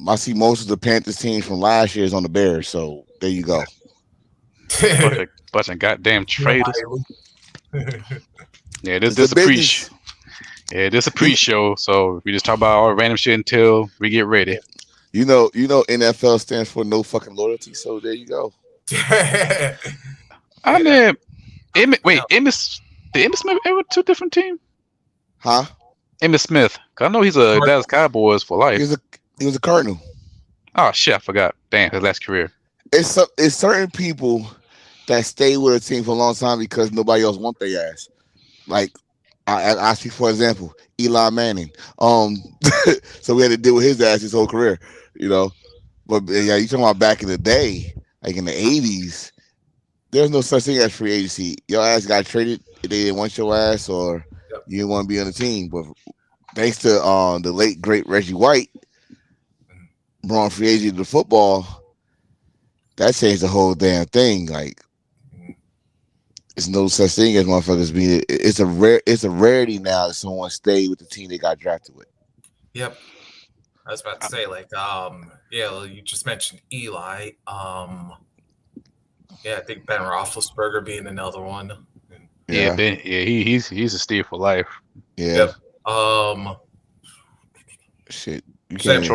I see most of the Panthers teams from last year's on the Bears. So there you go. Bunch of goddamn traitors. Yeah, It's the this a pre business. yeah, this a pre-show. So we just talk about all random shit until we get ready. NFL stands for no fucking loyalty. So there you go. I mean, wait, did Emmitt Smith ever two different teams? Huh? Emmitt Smith. 'Cause I know he's a Dallas Cowboys for life. He was a Cardinal. Oh shit, I forgot. Damn, his last career. It's certain people that stay with a team for a long time because nobody else want their ass. Like I speak for example, Eli Manning. So we had to deal with his ass his whole career, you know. But yeah, you talking about back in the day, like in the '80s, there's no such thing as free agency. Your ass got traded if they didn't want your ass or you didn't want to be on the team. But thanks to the late great Reggie White, brought free agent to football, that changed the whole damn thing. Like, it's no such thing as motherfuckers being. It's a rarity now that someone stayed with the team they got drafted with. Yep. I was about to say, you just mentioned Eli. I think Ben Roethlisberger being another one. Yeah, he's a steal for life. Yeah. Yep. Shit. You can't.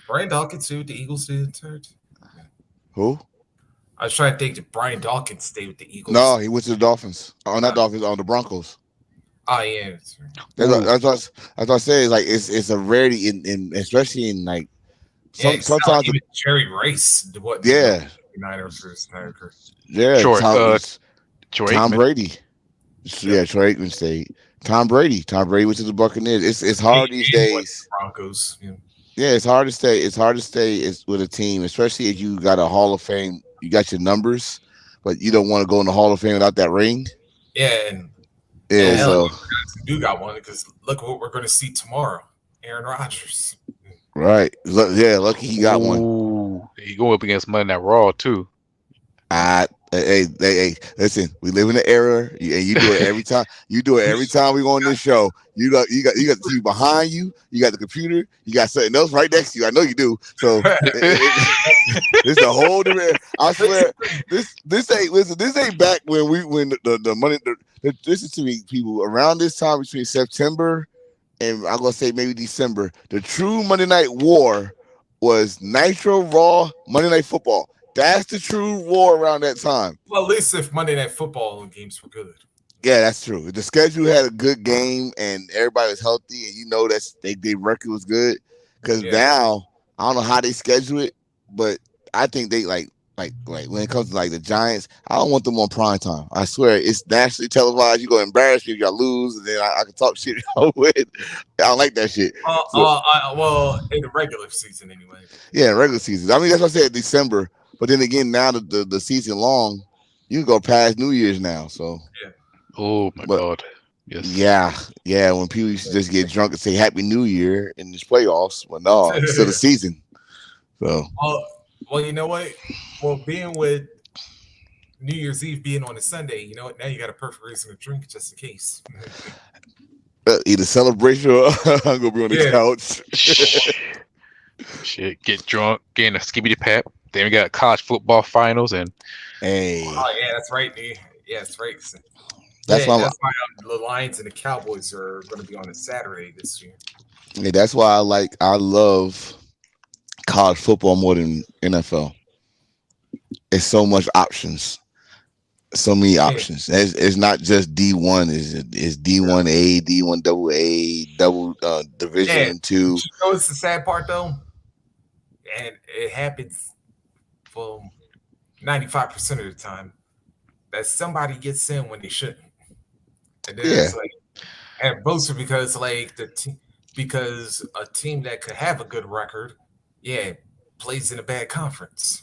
Brian Dawkins too. The Eagles did third. Who? I was trying to think. Did Brian Dawkins stay with the Eagles? No, he went to the Dolphins. Oh, not Dolphins. On the Broncos. Oh yeah. That's what I say. Like it's a rarity in especially in like sometimes even Jerry Rice. Yeah. Yeah. Tom Brady. Yeah, Troy Aikman stayed. Tom Brady went to the Buccaneers. It's hard these days. Broncos. Yeah, it's hard to stay. It's hard to stay with a team, especially if you got a Hall of Fame. You got your numbers, but you don't want to go in the Hall of Fame without that ring. Yeah, so you got one because look what we're going to see tomorrow. Aaron Rodgers. Right. Lucky he got one. He going up against Monday Night Raw too. Hey, listen, we live in an era, and you do it every time. You do it every time we go on this show. You got the TV behind you. You got the computer. You got something else right next to you. I know you do. So it's a whole different. I swear, this ain't back when the money. Listen to me, people. Around this time between September and I'm gonna say maybe December, the true Monday Night War was Nitro, Raw, Monday Night Football. That's the true war around that time. Well, at least if Monday Night Football games were good. Yeah, that's true. The schedule had a good game and everybody was healthy, and you know that their record was good. Because now I don't know how they schedule it, but I think they like when it comes to like the Giants, I don't want them on prime time. I swear it's nationally televised. You go embarrass me if y'all lose, and then I can talk shit with. I don't like that shit. Well, in the regular season anyway. Yeah, regular season. I mean, that's what I said December. But then again, now the season long, you can go past New Year's now. So, oh my God, yes, yeah. When people used to just get drunk and say Happy New Year in this playoffs, well, no, it's still the season. So, well, you know what? Well, being with New Year's Eve being on a Sunday, you know what? Now you got a perfect reason to drink just in case. Either celebration or I'm gonna be on the couch. Shit, get drunk, getting a skibbity pap. Then we got college football finals and oh yeah, that's right. Yeah, that's right. That's why the Lions and the Cowboys are going to be on a Saturday this year. Yeah, that's why I love college football more than NFL. It's so much options, so many options. It's not just D1. It's D1A, D1AA, double Division 2. You know what's the sad part though, and it happens. Well, 95% of the time, that somebody gets in when they shouldn't, and then it's like, and mostly because like because a team that could have a good record, plays in a bad conference,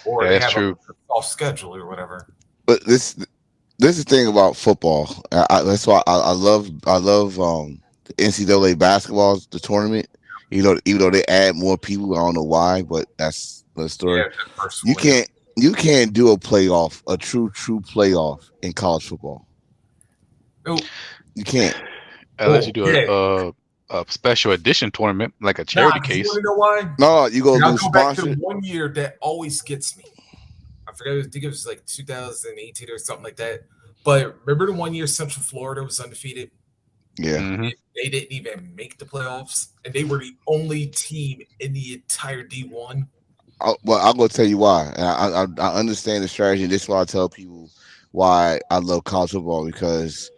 or they have a soft schedule or whatever. But this is the thing about football. That's why I love the NCAA basketball, the tournament. Even though they add more people, I don't know why, but that's the story. You can't do a playoff, a true playoff in college football. Oh. You can't unless you do a special edition tournament, like a Nah, charity 'cause you case. want to know why? No, you go And I'll do go back to the sponsor. one year that always gets me. I forget. I think it was like 2018 or something like that. But remember the one year Central Florida was undefeated? Yeah. Hmm. They didn't even make the playoffs, and they were the only team in the entire D1. Well, I'm gonna tell you why. And I understand the strategy. This is why I tell people why I love college football, because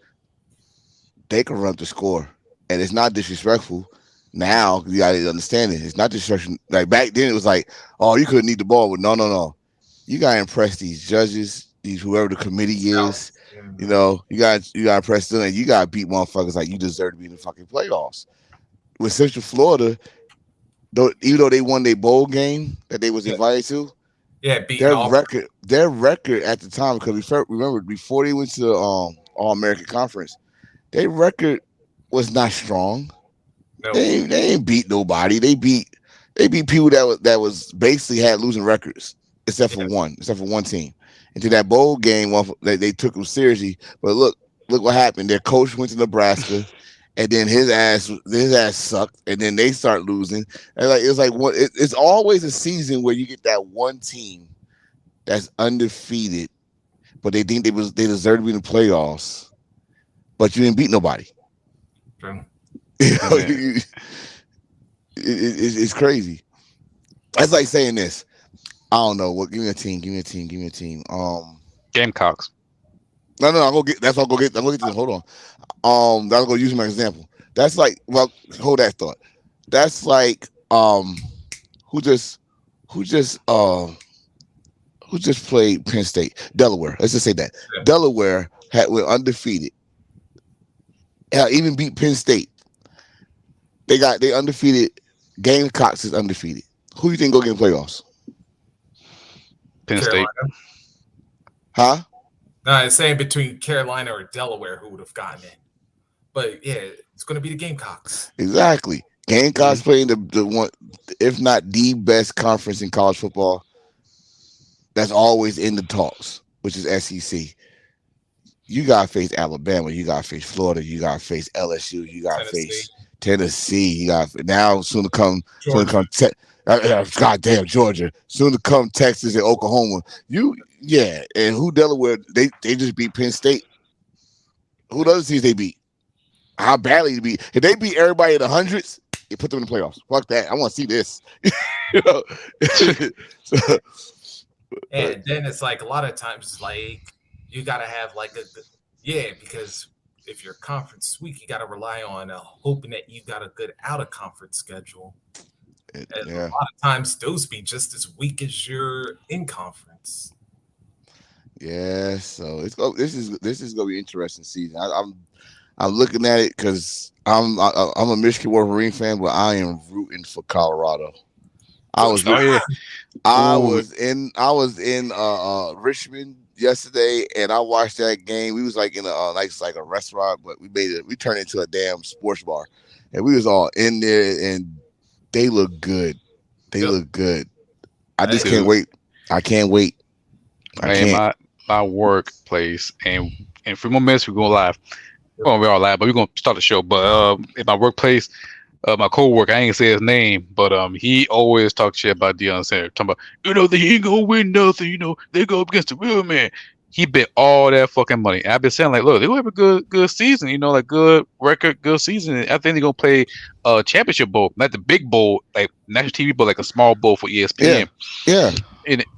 they can run up the score, and it's not disrespectful. Now you got to understand it. It's not disrespectful. Like back then, it was like, oh, you couldn't need the ball, but no. You got to impress these judges, these whoever the committee is. You know, you got to impress them, and you got to beat motherfuckers like you deserve to be in the fucking playoffs. With Central Florida, though, even though they won their bowl game that they was invited to, Yeah, beating their Auburn. record at the time, because remember before they went to the All American Conference, their record was not strong. No, They ain't beat nobody. They beat people that was basically had losing records, except for one team. Into that bowl game, they took them seriously. But look what happened. Their coach went to Nebraska, and then his ass sucked, and then they start losing. And like it's always a season where you get that one team that's undefeated, but they think they deserve to be in the playoffs, but you didn't beat nobody. true. You know, Yeah. it's crazy. That's like saying this. I don't know. What? Give me a team. Gamecocks. No. I'm gonna get. That's what I'm gonna get. I'm gonna get to. Hold on. That's gonna use my example. That's like. Well, hold that thought. That's like. Who just played Penn State? Delaware. Let's just say that. Yeah. Delaware went undefeated. Even beat Penn State. They undefeated. Gamecocks is undefeated. Who you think go get in the playoffs? Penn State. Carolina. Huh? No, it's saying between Carolina or Delaware who would have gotten in. But yeah, it's going to be the Gamecocks. Exactly. Gamecocks playing the one, if not the best conference in college football. That's always in the talks, which is SEC. You gotta face Alabama. You gotta face Florida. You gotta face LSU. You gotta face Tennessee. You got now soon to come. Georgia. Goddamn Georgia. Soon to come Texas and Oklahoma. And who Delaware? They just beat Penn State. Who the other teams they beat? How badly they beat? If they beat everybody in the hundreds, you put them in the playoffs. Fuck that. I want to see this. You know? And then it's like a lot of times, like you got to have like because if your conference weak, you got to rely on hoping that you got a good out of conference schedule. And a lot of times those be just as weak as your in conference. Yeah, so this is gonna be an interesting season. I'm looking at it because I'm a Michigan Wolverine fan, but I am rooting for Colorado. I was in Richmond yesterday, and I watched that game. We was like in a restaurant, but we turned it into a damn sports bar, and we was all in there, and they look good. They look good. I just can't wait. I can't wait. My workplace, and in 3 more minutes we're going live. Well, we're all live, but we're gonna start the show. But in my workplace, my coworker, I ain't gonna say his name, but he always talks shit about Deion Sanders, talking about, they ain't gonna win nothing, they go up against the real man. He bet all that fucking money. I've been saying, like, look, they gonna have a good season, like good record, good season. I think they're gonna play a championship bowl, not the big bowl, like national TV bowl, like a small bowl for ESPN. Yeah.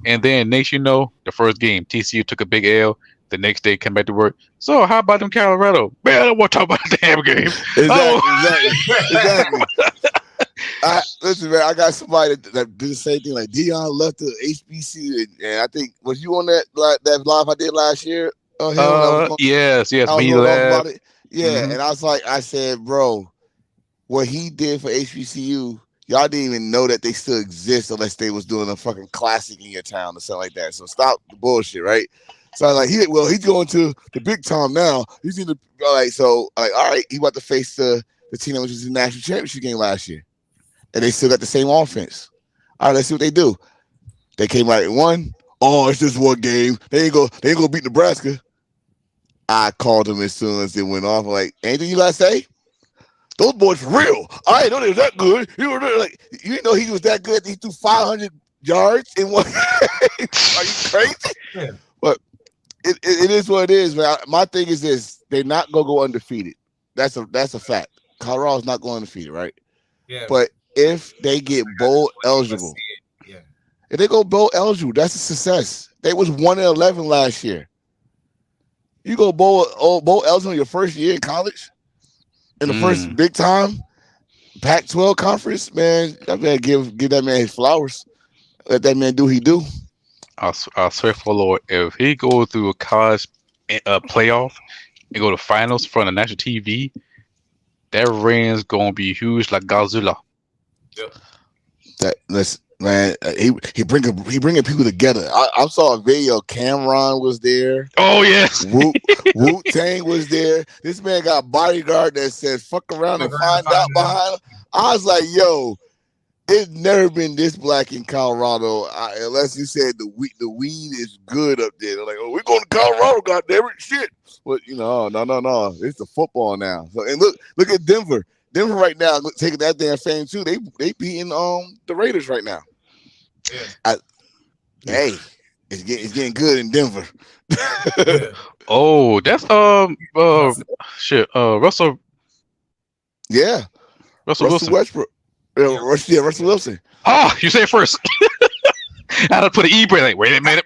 And then next, the first game, TCU took a big L. The next day, come back to work. So, how about them Colorado? Man, I don't want to talk about the damn game. Exactly. Listen, man, I got somebody that did the same thing. Like Deion left the HBC, and I think was you on that live I did last year? Yes. Me left. Yeah, Mm-hmm. and I said, bro, what he did for HBCU, y'all didn't even know that they still exist unless they was doing a fucking classic in your town or something like that. So stop the bullshit, right? So I was like, he's going to the big time now. He's in the all right, he about to face the team that was in the national championship game last year. And they still got the same offense. All right, let's see what they do. They came out and won. Oh, it's just one game. They ain't gonna beat Nebraska. I called them as soon as it went off. I'm like, anything you gotta say? Those boys for real. I didn't know they was that good. Like, you know he was that good. He threw 500 yards in one game. Are you crazy? Yeah. But it is what it is, man. My thing is this: they're not gonna go undefeated. That's a fact. Colorado's not going undefeated, right? Yeah. But if they get bowl eligible, yeah. if they go bowl eligible, that's a success. They was 1-11 last year. You go bowl eligible your first year in college, in the first big time Pac-12 conference, man. That man give that man his flowers. Let that man do what he do. I swear for the Lord, if he go through a college playoff and go to finals in front of national TV, that ring's gonna be huge like Godzilla. Yep. Man, he bringing people together. I saw a video. Cameron was there. Oh yes, Wu Tang was there. This man got a bodyguard that said "fuck around and find out" behind him. I was like, yo, it's never been this black in Colorado, unless you said the weed is good up there. They're like, oh, we're going to Colorado, goddamn it, shit. But no, it's the football now. So and look at Denver. Denver right now taking that damn fame too. They beating the Raiders right now. Yeah. Hey, it's getting good in Denver. Yeah. Oh, that's shit. Russell. Yeah, Russell Wilson. Westbrook. Russell Wilson. Oh, you say it first. I had to put an e-brain. Like, wait a minute.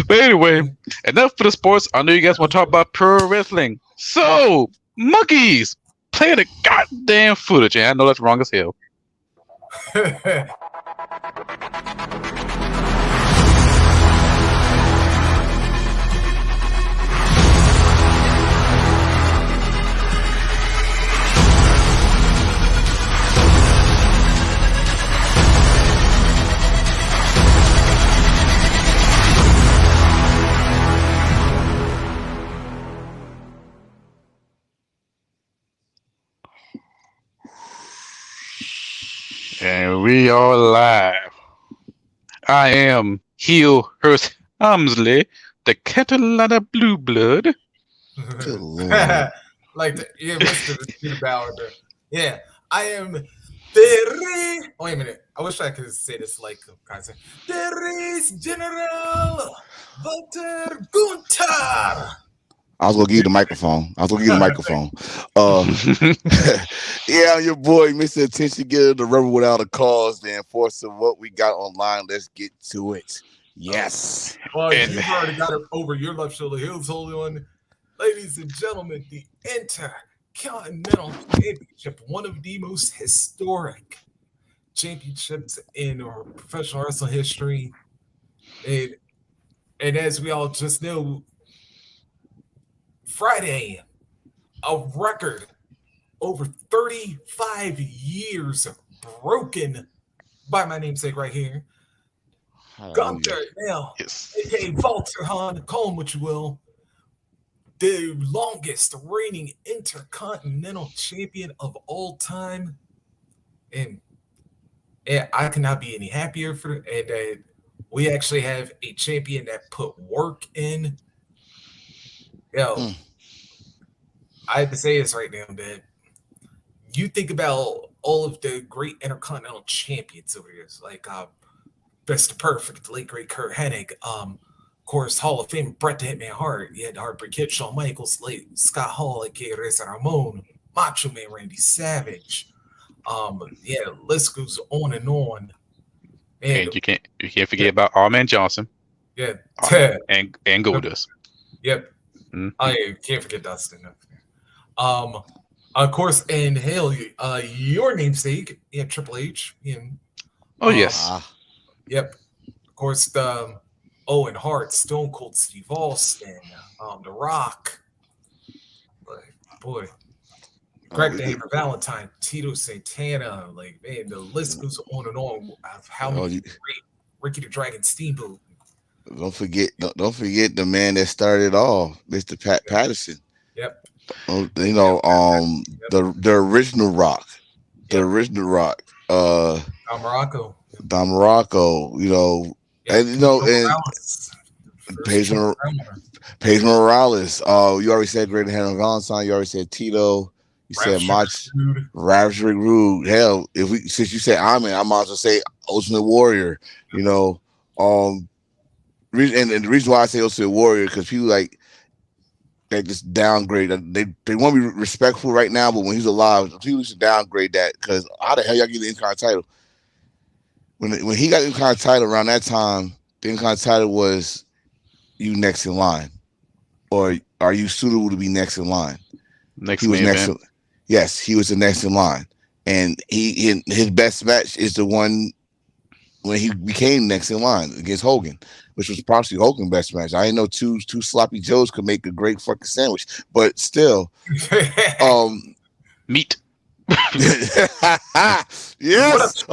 But anyway, enough for the sports. I know you guys want to talk about pro wrestling. So, monkeys, play the goddamn footage. And I know that's wrong as hell. And we are live. I am Heel Hurst Hamsley, the Catalina Blue Blood. Like Mr. Peter Bauer. Yeah, I am Terry. Wait a minute. I wish I could say this like guys. Terry's General Walter Gunther. I was gonna give you the microphone. Yeah, I'm your boy, Mr. Attention Getter, the Rebel Without a Cause, the enforcer. What we got online? Let's get to it. Yes. Well, you've already got it over your left shoulder. Here's holding on, ladies and gentlemen, the Intercontinental Championship, one of the most historic championships in our professional wrestling history, and as we all just know, Friday, a record over 35 years broken by my namesake right here. Gunther, now, aka Walter Hahn, call him what you will, the longest reigning intercontinental champion of all time. And I cannot be any happier for it. And we actually have a champion that put work in. Yo, I have to say this right now, that you think about all of the great intercontinental champions over here, like Mr. Perfect, late great Kurt Hennig, of course, Hall of Fame Bret the Hitman Hart, you had Heartbreak Kid, Shawn Michaels, late Scott Hall, aka Razor Ramon, Macho Man Randy Savage. Yeah, list goes on and on. And you can't forget about Arman Johnson. Yeah, and Goldust. Yep. I can't forget Dustin. Of course, and hell, your namesake, yeah, Triple H. Oh yes. Yep. Of course, the Owen Hart, Stone Cold Steve Austin, The Rock. But boy, Greg the Hammer Valentine, Tito Santana, like man, the list goes on and on of how many great Ricky the Dragon Steamboat. Don't forget the man that started all, Mr. Pat Patterson. Yep. You know, the original Rock. The original Rock. Don Morocco. You know, and you know, and Pedro Morales. You already said Great Henry Valentine. You already said Tito. You said Ravage Rick Rude. Hell, since you said I might as well say Ultimate Warrior. You know, and the reason why I say Ultimate Warrior because people like they just downgrade. They want to be respectful right now, but when he's alive, people should downgrade that because how the hell y'all get the Intercontinental title? When he got the Intercontinental title around that time, the Intercontinental title was you next in line, or are you suitable to be next in line? He was next. Yes, he was the next in line, and his best match is the one when he became next in line against Hogan, which was probably Hogan's best match. I didn't know two sloppy Joes could make a great fucking sandwich, but still, meat. Yes, yes.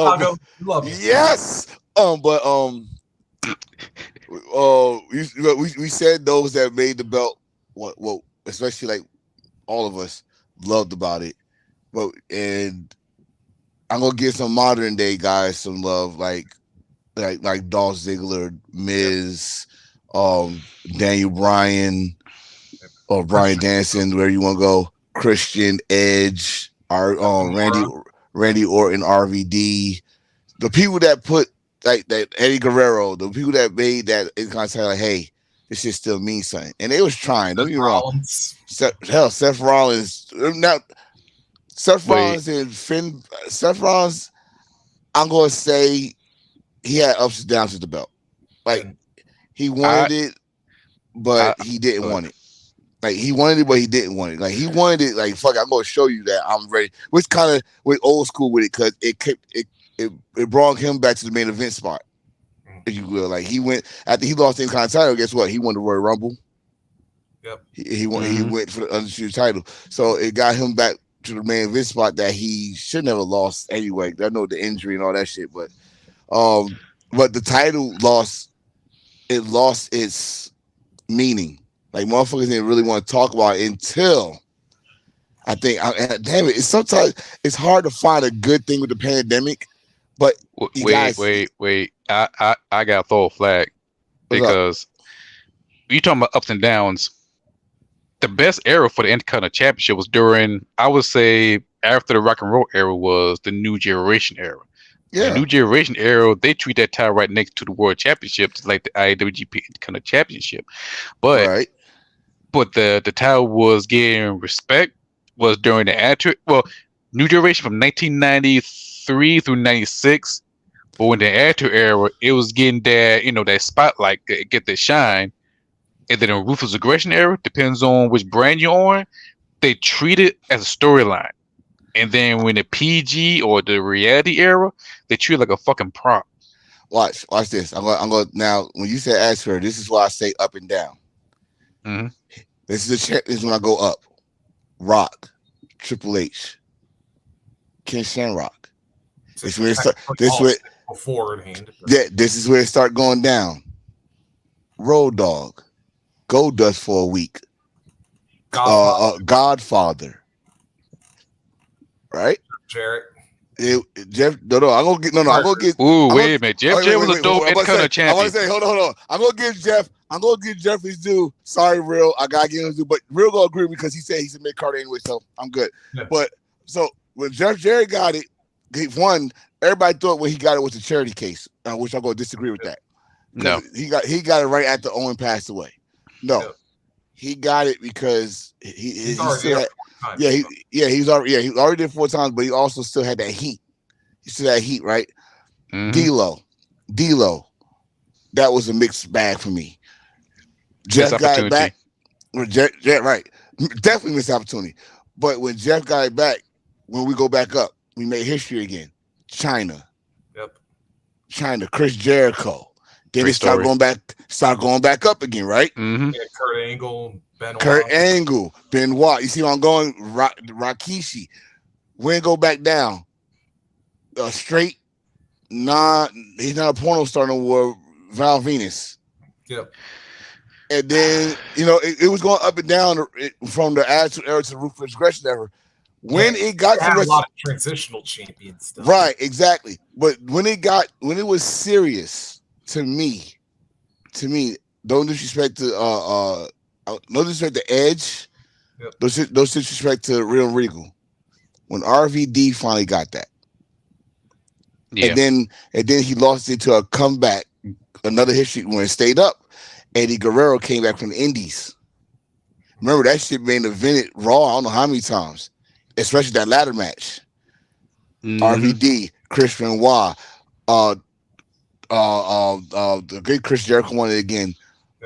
We said those that made the belt. What especially like all of us loved about it, and I'm gonna give some modern day guys some love, like Dolph Ziggler, Miz, Daniel Bryan, or Bryan Danielson, where you want to go, Christian, Edge, our Randy Orton, RVD, the people that put like that Eddie Guerrero, the people that made that in concept like, hey, this shit still means something, and they was trying. Don't get me wrong. Seth Rollins. Now, Seth Rollins and Finn. Seth Rollins, I'm gonna say he had ups and downs with the belt. Like he wanted it, but he didn't want it. Like he wanted it, but he didn't want it. Like he wanted it. Like fuck, I'm gonna show you that I'm ready. Which kind of went old school with it because it brought him back to the main event spot, if you will. Like he went after he lost the Intercontinental title. Guess what? He won the Royal Rumble. Yep. He went for the undisputed title. So it got him back to the main event spot that he should never lost anyway. I know the injury and all that shit, but the title lost its meaning. Like motherfuckers didn't really want to talk about it until I think damn it. Sometimes it's hard to find a good thing with the pandemic, but wait. I gotta throw a flag because you talking about ups and downs. The best era for the Intercontinental Championship was during, I would say, after the Rock and Roll era was the New Generation era. Yeah. The New Generation era, they treat that title right next to the World Championship, just like the IWGP Intercontinental Championship. But the title was getting respect was during the New Generation from 1993 through 96. But when the Attitude era, it was getting that spotlight, get the shine. And then in Ruthless Aggression era, depends on which brand you're on, they treat it as a storyline. And then when the PG or the reality era, they treat it like a fucking prop. Watch this. I'm going now. When you say Attitude, this is why I say up and down. Mm-hmm. This is when I go up. Rock, Triple H, Ken Shamrock. This is where it start. This is where it start going down. Road Dogg, Goldust for a week. Godfather. Right? Jarrett. Jeff, I'm gonna get. I'm gonna get. Ooh, wait a minute. Jeff was a dope Intercontinental champion. I want to say, hold on. I'm gonna give Jeff his due. Sorry, Real. I gotta give him his due, but Real gonna agree because he said he's a mid card anyway, so I'm good. Yeah. But so when Jeff Jarrett got it, he won. Everybody thought when he got it was a charity case, which I'm gonna disagree with that. No, he got it right after Owen passed away. No, he got it because he still had. He already did 4 times, but he also still had that heat. He still had heat, right? Mm-hmm. D'Lo, that was a mixed bag for me. Jeff got it back. Right, definitely missed opportunity. But when Jeff got it back, when we go back up, we made history again. China, Chris Jericho. Then it start going back up again, right? Mm-hmm. Yeah, Kurt Angle, Benoit. You see where I'm going? Rikishi. When go back down, straight. He's not a porno star no more. Val Venus. Yep. And then it was going up and down from the Attitude era to the Ruthless Aggression era. When it got to a lot of transitional champions stuff. Right, exactly. But when it was serious to me, don't disrespect to no disrespect to Edge, Yep. no disrespect to Real Regal. When RVD finally got that, Yeah. and then he lost it to a comeback, another history when it stayed up. Eddie Guerrero came back from the Indies. Remember that shit being invented Raw. I don't know how many times, especially that ladder match. Mhm. RVD, Chris Benoit, uh, the great Chris Jericho won it again.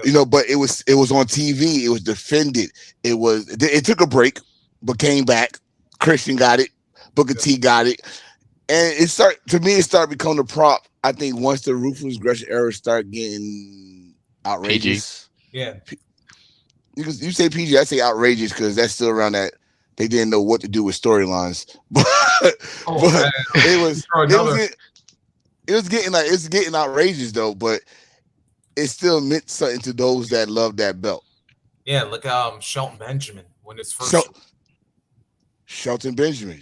You know, but it was on TV. It was defended. It took a break, but came back. Christian got it. Booker T got it, and it started becoming the prop. I think once the Ruthless Aggression era started getting outrageous. Yeah. You say PG, I say outrageous because that's still around that they didn't know what to do with storylines. But, but it's getting outrageous though. But it still meant something to those that love that belt. Yeah, look, Shelton Benjamin when his first. Shelton Benjamin.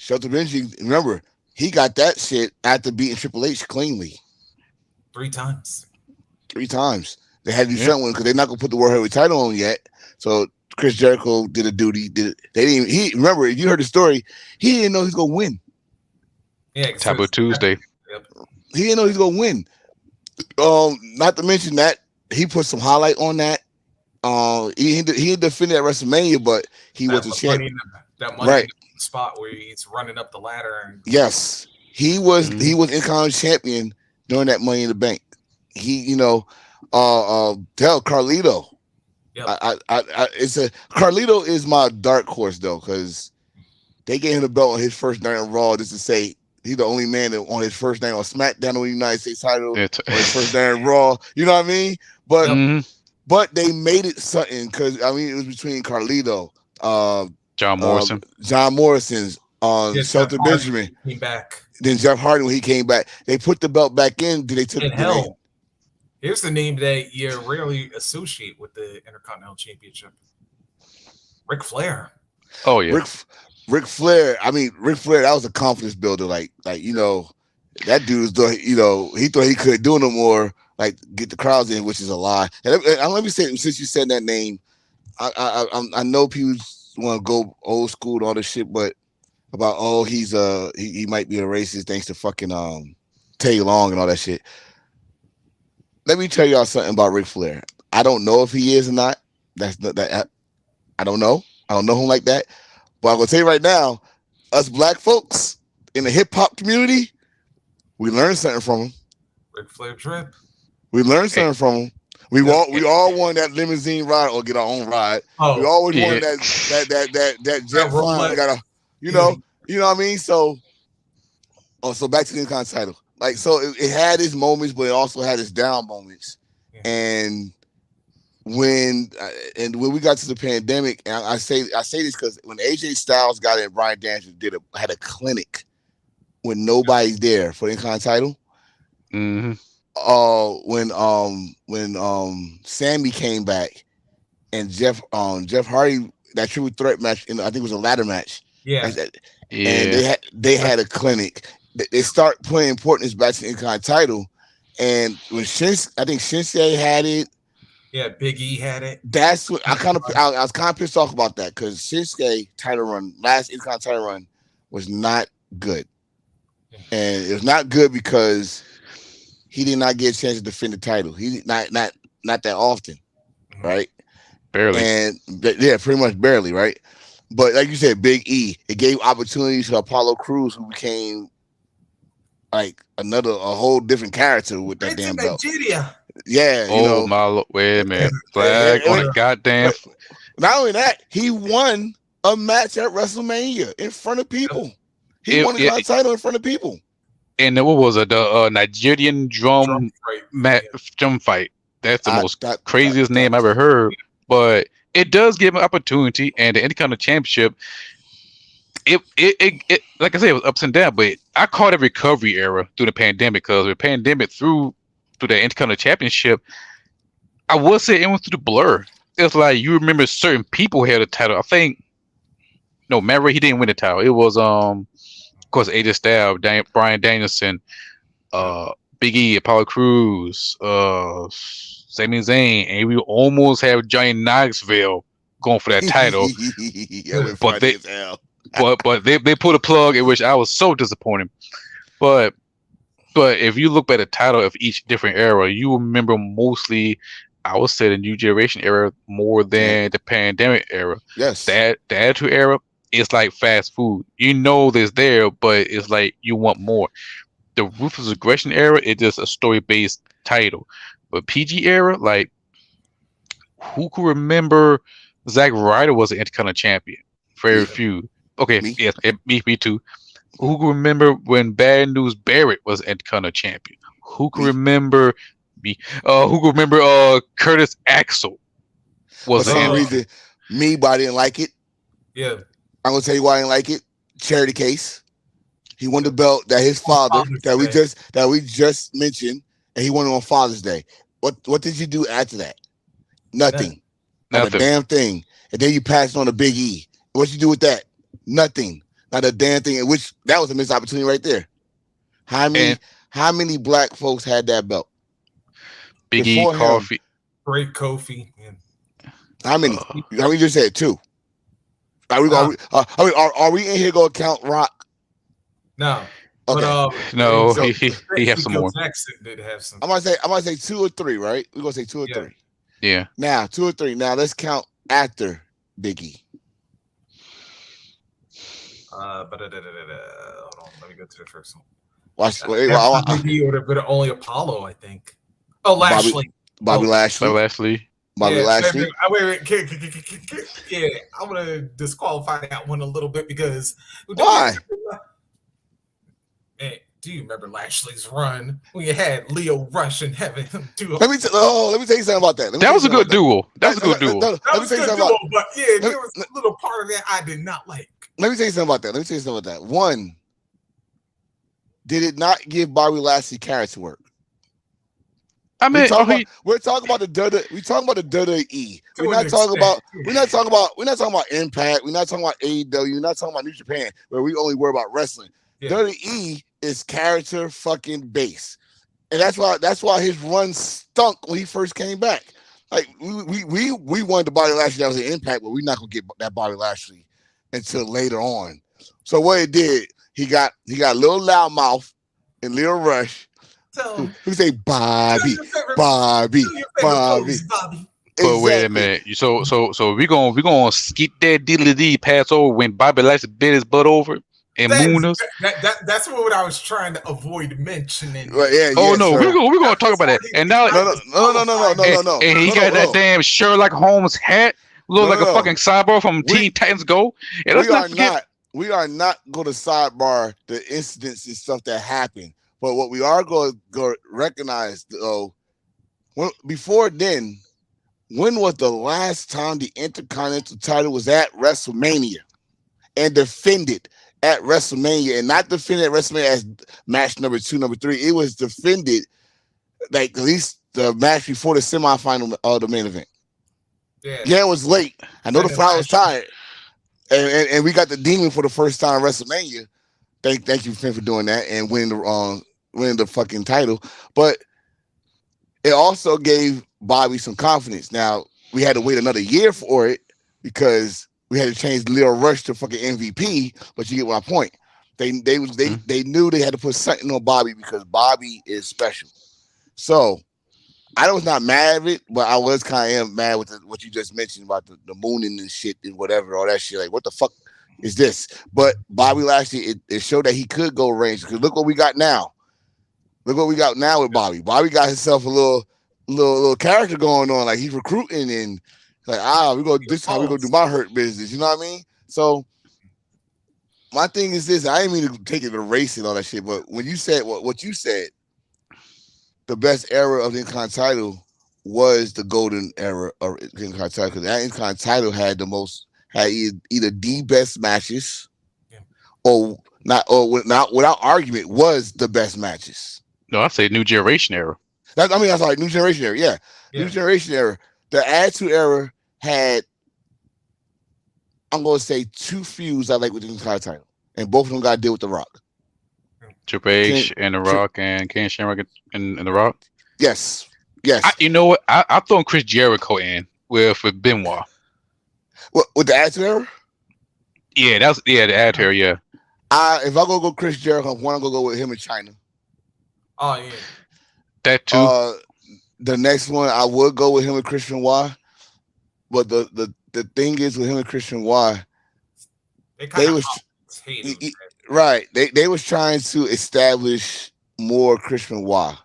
Remember, he got that shit after beating Triple H cleanly. 3 times. 3 times. They had to do something because they're not gonna put the World Heavyweight title on yet. So Chris Jericho did a duty. Remember, you heard the story. He didn't know he was gonna win. Yeah, Taboo Tuesday. Yep. He didn't know he was gonna win. Not to mention that he put some highlight on that. He defended at WrestleMania, but he was a champion. That money spot where he's running up the ladder. And yes, he was Intercontinental champion during that Money in the Bank. Tell Carlito. Yep. Carlito is my dark horse though, because they gave him the belt on his first night on Raw just to say he's the only man that on his first night on SmackDown on the United States title, on his first night on Raw. You know what I mean? But they made it something because it was between Carlito, John Morrison, Shelton Benjamin came back. Then Jeff Hardy when he came back, they put the belt back in. They took it. Here's the name that you rarely associate with the Intercontinental Championship. Ric Flair. Oh yeah, Ric Flair. Ric Flair. That was a confidence builder. That dude was he thought he couldn't do no more. Get the crowds in, which is a lie. And let me say, since you said that name, I know people want to go old school and all this shit, but about he might be a racist thanks to fucking Teddy Long and all that shit. Let me tell y'all something about Ric Flair. I don't know if he is or not. That's not that. I don't know. I don't know him like that. But I'm gonna tell you right now, us black folks in the hip hop community, we learned something from him. Ric Flair trip. We learned something from him. We all wanted that limousine ride or get our own ride. We always wanted that jet flying. You know what I mean? So back to the Intercontinental title. It had its moments, but it also had its down moments. Yeah. And when we got to the pandemic, and I say this because when AJ Styles got in, Bryan Danielson had a clinic when nobody's there for the Intercontinental title. Mm-hmm. When Sammy came back and Jeff Hardy, that triple threat match, I think it was a ladder match. Yeah. And they had a clinic. They start putting importance back to the Intercontinental title, and when I think Shinsuke had it. Yeah, Big E had it. That's what I was kind of pissed off about that because Shinsuke last Intercontinental title run was not good, and it was not good because he did not get a chance to defend the title. He not that often, right? Barely. And pretty much barely, right? But like you said, Big E, it gave opportunities to Apollo Crews, who became a whole different character with that damn belt. Nigeria. Yeah. My Lord. Wait a minute. Flag on the goddamn. Not only that, he won a match at WrestleMania in front of people. He won the title in front of people. And what was it? The Nigerian drum fight. That's the most craziest name I ever heard. But it does give an opportunity, and the Intercontinental Championship. It like I said, it was ups and downs, but I called it recovery era through the pandemic because the pandemic through the Intercontinental Championship, I would say it went through the blur. It's like you remember certain people had a title. I think Matt Ray, he didn't win the title. It was of course AJ Styles, Bryan Danielson, Big E, Apollo Crews, Sami Zayn, and we almost have Johnny Knoxville going for that title. That was But funny as hell. but they put a plug in which I was so disappointed. But if you look at the title of each different era, you remember mostly, I would say, the New Generation era more than the Pandemic era. Yes. The Attitude era is like fast food. You know there's there, but it's like you want more. The Ruthless Aggression era is just a story-based title. But PG era, like, who could remember Zack Ryder was an Intercontinental champion? Very few. Okay, Me? yes, me too. Who can remember when Bad News Barrett was Intercontinental champion? Who can Me. remember me? Who can remember Curtis Axel For was some in? reason, me, but I didn't like it. Yeah. I'm gonna tell you why I didn't like it. Charity Case. He won the belt that his father that we just mentioned, and he won it on Father's Day. What did you do after that? Nothing. Not a Nothing. damn thing. And then you passed on to Big E. What you do with that? Nothing. Not a damn thing. Which that was a missed opportunity right there. How many black folks had that belt? Big E, Before him. Coffee. Great Kofi. Yeah. How many? How many just said? 2? Are we going? Are we in here going to count Rock? No. Okay. But, No, so he has some more. Jackson did have some. I'm gonna say 2 or 3, right? We're gonna say 2 or 3. Yeah. Now 2 or 3. Now let's count after Big E. Hold on, let me go to the first one. Watch. Big E but only Apollo, I think. Oh, Lashley. Bobby Lashley. Lashley. Bobby Lashley. Wait. Yeah, I'm gonna disqualify that one a little bit because why? Hey, do you remember Lashley's run when you had Leo Rush and Heaven? Let me tell you something about that. That was a good duel. That was a good duel. That was a good duel, but yeah, there was a little part of that I did not like. Let me tell you something about that. One, did it not give Bobby Lashley character work? I mean, we're talking about the WWE. We're not talking about Impact. We're not talking about AEW. We're not talking about New Japan, where we only worry about wrestling. Yeah. WWE is character fucking base, and that's why his run stunk when he first came back. Like we wanted the Bobby Lashley that was an Impact, but we're not gonna get that Bobby Lashley until later on. So what it did, he got a little loudmouth and Leo Rush. Who say Bobby? But wait a minute. So we gonna skip that diddly pass over when Bobby Lashley bit his butt over and moon us. That's what I was trying to avoid mentioning. Right, yeah, we're gonna talk about that. And now no. And he got that damn Sherlock Holmes hat, look like a fucking cyborg from Teen Titans Go. And we are not going to sidebar the incidents and stuff that happened. But what we are going to recognize, though, before then, when was the last time the Intercontinental title was at WrestleMania and defended at WrestleMania, and not defended at WrestleMania as match number 2, number 3? It was defended like at least the match before the semifinal of the main event. Yeah, it was late. I know the crowd was tired, and we got the Demon for the first time at WrestleMania. Thank you, Finn, for doing that and winning the fucking title. But it also gave Bobby some confidence. Now we had to wait another year for it because we had to change Leo Rush to fucking MVP. But you get my point. They knew they had to put something on Bobby because Bobby is special. So I was not mad at it, but I was kind of mad with what you just mentioned about the mooning and shit and whatever, all that shit. Like, what the fuck is this? But Bobby Lashley, it showed that he could go range. Because look what we got now. Look what we got now with Bobby. Bobby got himself a little character going on. Like, he's this is how we gonna do my hurt business. You know what I mean? So my thing is this. I didn't mean to take it to race and all that shit, but when you said what you said, the best era of the Intercontinental title was the golden era of the Intercontinental title, because that Intercontinental title had either the best matches, or without argument was the best matches. No, I say New Generation era. That's like New Generation era. Yeah. New Generation era. The Attitude era had, I'm going to say, 2 feuds I like with the Intercontinental title, and both of them got to deal with The Rock. Triple H Ken, and The Tri- Rock and Ken Shamrock and The Rock. yes, yes. You know what? I throw Chris Jericho in with Benoit. What with the Attitude Era? Yeah, the ad here. Yeah, If I go Chris Jericho, I'm gonna go with him in China. Oh yeah. that too. The next one I would go with him and Christian Y. But the thing is with him and Christian Y, They was hated him. right. They was trying to establish more Christian Y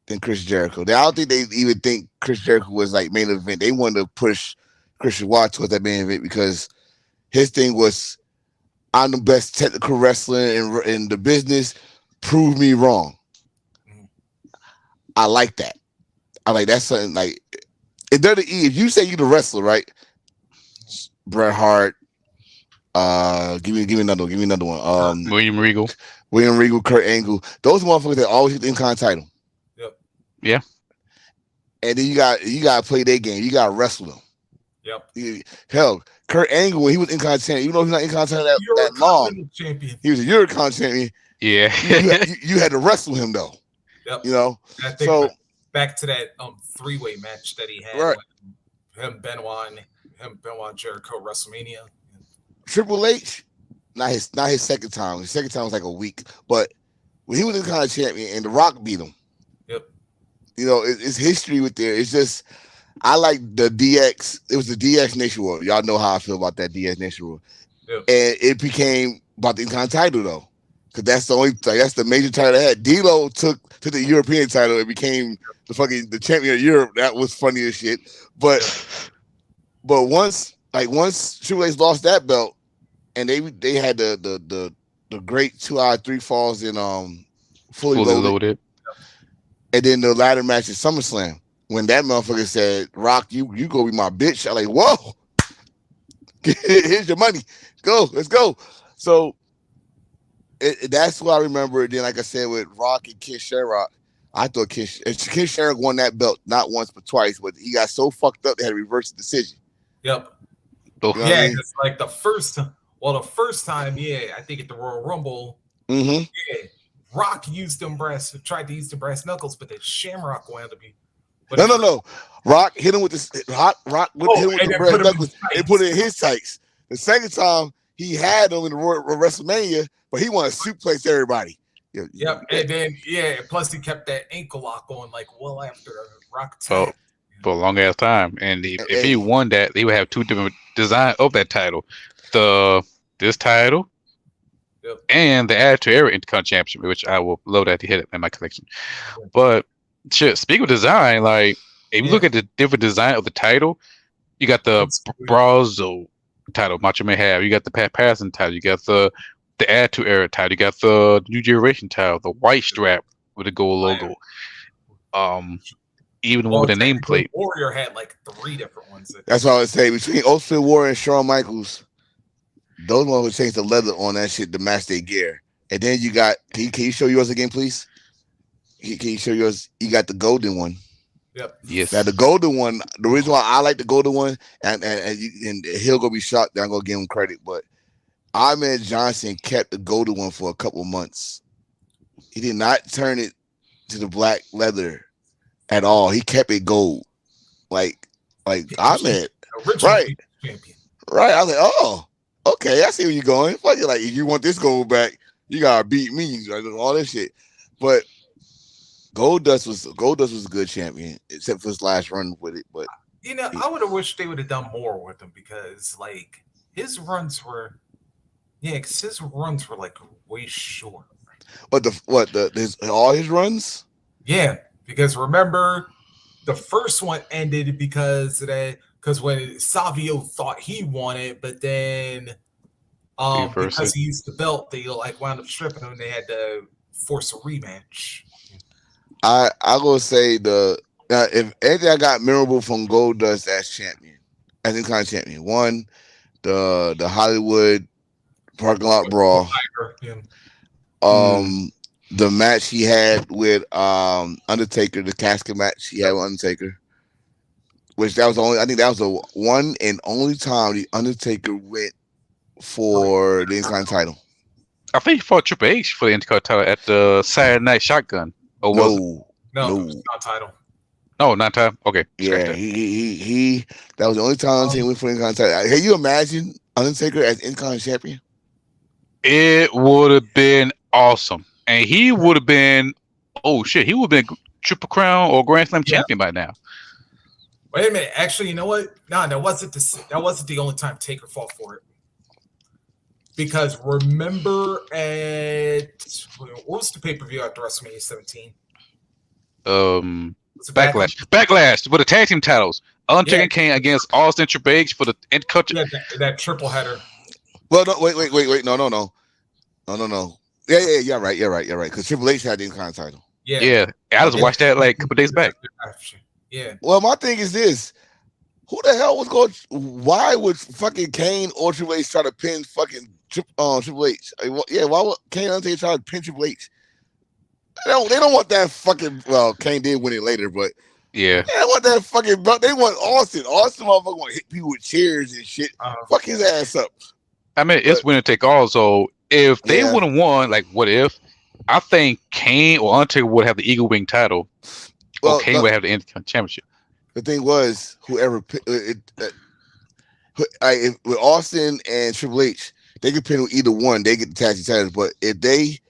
than Chris Jericho. I don't think they even think Chris Jericho was like main event. They wanted to push Christian Y towards that main event because his thing was, I'm the best technical wrestler in the business. Prove me wrong. I like that. I like that's something like in WWE. If you say you're the wrestler, right? Bret Hart. Give me another one. William Regal. Kurt Angle. Those motherfuckers that always get the Intercontinental title. Yep. Yeah. And then you got to play their game. You got to wrestle them. Yep. Hell, Kurt Angle when he was Intercontinental, even though he's not Intercontinental that long, champion. He was a European champion. Yeah. you had to wrestle him though. Yep. You know. So back to that three-way match that he had. Right. Him, Benoit, Jericho, WrestleMania. Triple H, not his second time. His second time was like a week, but when he was Intercontinental champion and The Rock beat him. Yep. You know, it's history with there. It's just I like the DX. It was the DX Nation World. Y'all know how I feel about that DX Nation World. Yep. And it became about the Intercontinental title though, because that's the major title they had. D'Lo took the European title. It became the champion of Europe. That was funny as shit. But once Triple H lost that belt, and they had the great 2 out of 3 falls in fully loaded. And then the ladder match at SummerSlam, when that motherfucker said, Rock, you gonna be my bitch. I'm like, whoa, here's your money. Let's go. So that's what I remember. Then, like I said, with Rock and Ken Shamrock, I thought Ken Shamrock won that belt not once but twice, but he got so fucked up they had to reverse the decision. Yep. You know yeah, it's like the first time, yeah, I think at the Royal Rumble, yeah, Rock tried to use the brass knuckles, but then Shamrock wound up. No. Rock hit him with the brass knuckles and put it in his tights. The second time he had him in the WrestleMania, but he wanted to suplex everybody. Yep. And then plus he kept that ankle lock on after Rock for a long ass time. And if he won that, they would have 2 different designs of that title. This title and the Attitude Era Intercontinental Championship, which I will load at the hit in my collection. But shit, speaking of design, like if you look at the different design of the title, you got the Brazzo title Macho Man have, you got the Pat Patterson title, you got the Attitude Era title, you got the New Generation title, the white strap with the gold logo. Even with the nameplate. Warrior had like 3 different ones. That's what I would say. Between Ultimate Warrior and Shawn Michaels, those ones would change the leather on that shit to match their gear. And then you got, can you show yours again, please? Can you show yours? You got the golden one. Yep. Yes. Now the golden one, the reason why I like the golden one, and he'll go be shocked that I'm gonna give him credit, but Ahmed Johnson kept the golden one for a couple months. He did not turn it to the black leather at all. He kept it gold. Like Ahmed. Right. Champion. Right. I was like, oh, okay, I see where you're going. But you're like, if you want this gold back, you gotta beat me, all this shit. But Goldust was a good champion, except for his last run with it. But I would have wished they would have done more with him because like his runs were like way short. But all his runs? Yeah, because remember the first one ended because when Savio thought he won it, but then because he used the belt, they like wound up stripping him and they had to force a rematch. I will say if anything I got memorable from Goldust as champion, as Intercontinental champion, one, the Hollywood parking lot brawl. The match he had with Undertaker, the casket match he had with Undertaker, which that was the one and only time the Undertaker went for the Intercontinental title. I think he fought Triple H for the Intercontinental title at the Saturday Night Shotgun. Or was it? No, it's not title. No, not time. Okay. Yeah, he. That was the only time he went for the Intercontinental. Can you imagine Undertaker as Intercontinental champion? It would have been awesome, and he would have been. Oh shit, he would have been Triple Crown or Grand Slam champion by now. Wait a minute. Actually, you know what? No, that wasn't the only time Taker fought for it. Because remember what was the pay-per-view after WrestleMania 17? Backlash with the tag team titles. Undertaker and Kane against Austin Triple H for the Intercontinental. Yeah, that triple header. Well, no, wait, no. Yeah, you're right. Because Triple H had the Intercontinental title. Yeah. I just watched that like a couple days back. Yeah. Well, my thing is this: who the hell was going? Why would fucking Kane or Triple H try to pin fucking Triple H? Why would Kane and Undertaker try to pin Triple H? They don't want that fucking. Well, Kane did win it later, but yeah, they don't want that fucking. They want Austin. Austin motherfucker want to hit people with chairs and shit. Fuck his ass up. I mean, it's winner take all. So if they would have won, like, what if? I think Kane or Undertaker would have the Eagle Wing title. Well, Kane would have the Intercontinental Championship. The thing was, whoever with Austin and Triple H, they could pin either one. They get the tag team titles. But if they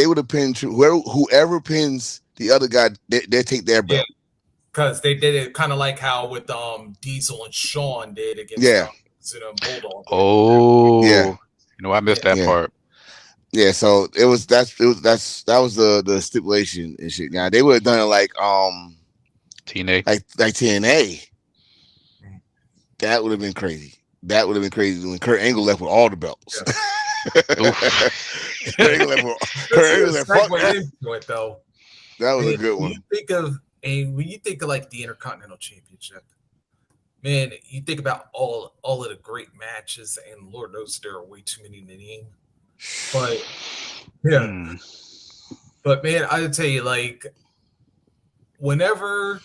would have pinned whoever pins the other guy, they take their belt. Because they did it kind of like how with Diesel and Shawn did against Bulldog. Oh, yeah. You know, I missed that part. Yeah, so that was the stipulation and shit. Now they would have done it like TNA, like TNA. That would have been crazy. That would have been crazy when Kurt Angle left with all the belts. Kurt Angle left into it though. That was a good one. When you think of like the Intercontinental Championship, man, you think about all of the great matches, and Lord knows there are way too many to name. But but man, I tell you, like, whenever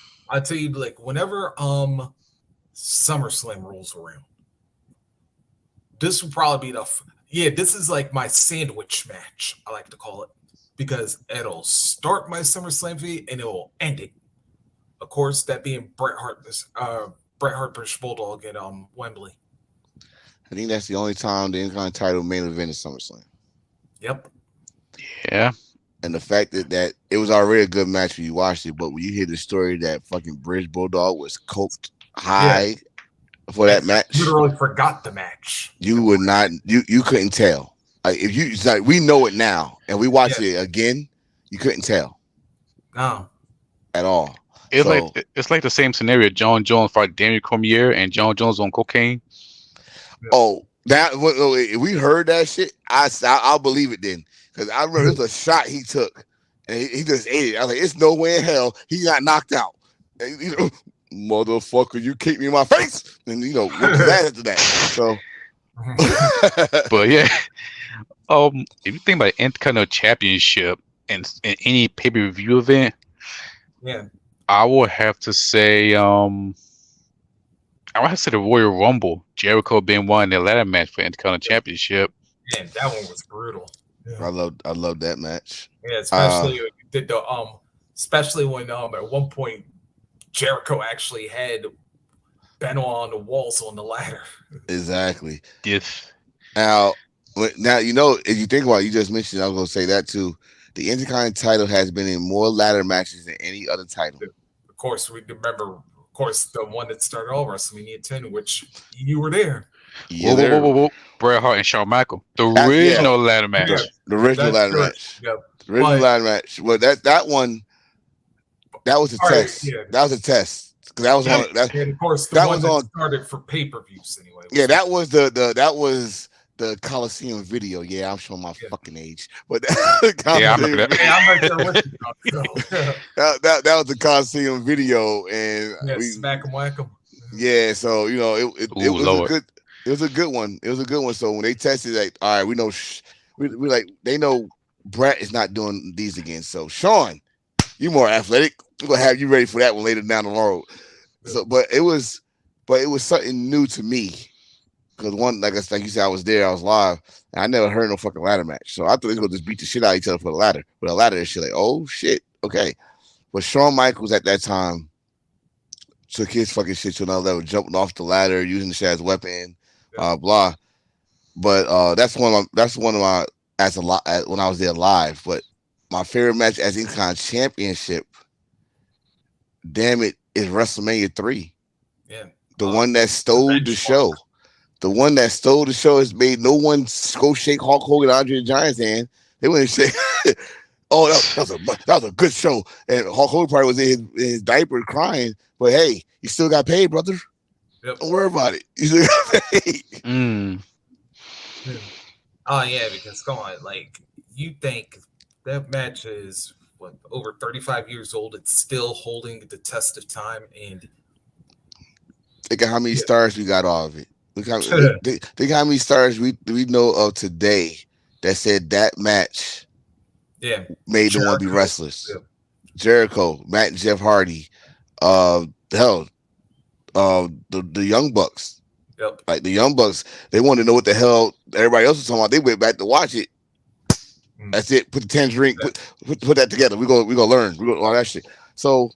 SummerSlam rolls around, this will probably be this is like my sandwich match, I like to call it, because it'll start my SummerSlam feed and it will end it. Of course, that being Bret Hart British Bulldog at Wembley. I think that's the only time the Intercontinental title main event is SummerSlam. Yep. Yeah. And the fact that it was already a good match when you watched it, but when you hear the story that fucking British Bulldog was coked high for that match, literally forgot the match. You would not. You couldn't tell. Like if you, it's like we know it now, and we watch it again, you couldn't tell. No. At all. It's like the same scenario. John Jones fought Daniel Cormier, and John Jones on cocaine. Oh, if we heard that shit, I'll believe it then, because I remember it was a shot he took, and he just ate it. I was like, it's no way in hell he got knocked out. And, motherfucker, you kicked me in my face, and whooped his ass after that. So, but yeah, if you think about Intercontinental Championship and any pay-per-view event, I would have to say, the Royal Rumble. Jericho being won in the ladder match for Intercontinental Championship. Man, that one was brutal. Yeah. I love that match. Yeah, especially when you did especially when at one point Jericho actually had Benoit on the walls on the ladder. Exactly. Yes. Now if you think about it, you just mentioned, I was gonna say that too. The Intercontinental title has been in more ladder matches than any other title. Of course, we remember. Of course, the one that started all WrestleMania 10, which you were there. Yeah, whoa. Bret Hart and Shawn Michaels. The original ladder match. The original ladder match. Yep. The original ladder match. Well, that one, that was a test. Yeah. That was a test. Because that was on. And of course, that one that started for pay-per-views anyway. Yeah, that was the Coliseum video. Yeah, I'm showing my fucking age, but I'm looking at that was the Coliseum video, and smack 'em, whack 'em. Yeah, so it was a good one. It was a good one. So when they tested, like, all right, we know, we like they know Bret is not doing these again. So Shawn, you more athletic. We're gonna have you ready for that one later down the road. So, but it was something new to me. because one, like you said, I was there, I was live, and I never heard no fucking ladder match. So I thought they was gonna just beat the shit out of each other for the ladder. But a ladder and shit, like, oh shit, okay. But Shawn Michaels at that time took his fucking shit to another level, jumping off the ladder, using the shit as a weapon, blah. But that's one of my as a lot when I was there live. But my favorite match as Intercontinental Championship, damn it, is WrestleMania 3. Yeah. The one that stole the show. The one that stole the show has made no one go shake Hulk Hogan, Andre the Giant's hand. They wouldn't shake. Oh, that was a good show. And Hulk Hogan probably was in his diaper crying. But hey, you still got paid, brother. Yep. Don't worry about it. You still got paid. Oh yeah, because come on, like you think that match is what over 35 years old? It's still holding the test of time, and think of how many stars we got off of it. Think how many stars we know of today that said that match made them want to be wrestlers. Jericho, Matt and Jeff Hardy, the Young Bucks. Yep. Like the Young Bucks, they wanted to know what the hell everybody else was talking about. They went back to watch it. That's it. Put the tangerine, put that together. We gonna learn. We gonna all that shit. So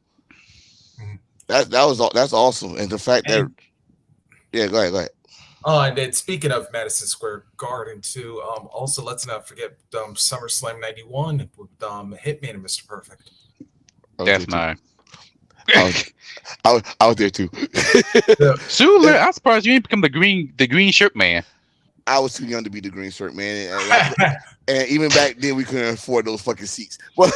that's awesome. And the fact that go ahead. And then speaking of Madison Square Garden too, also let's not forget SummerSlam '91 with Hitman and Mr. Perfect. That's nice. I was there too. Sure, I'm surprised you ain't become the green shirt man. I was too young to be the green shirt man, and even back then we couldn't afford those fucking seats. But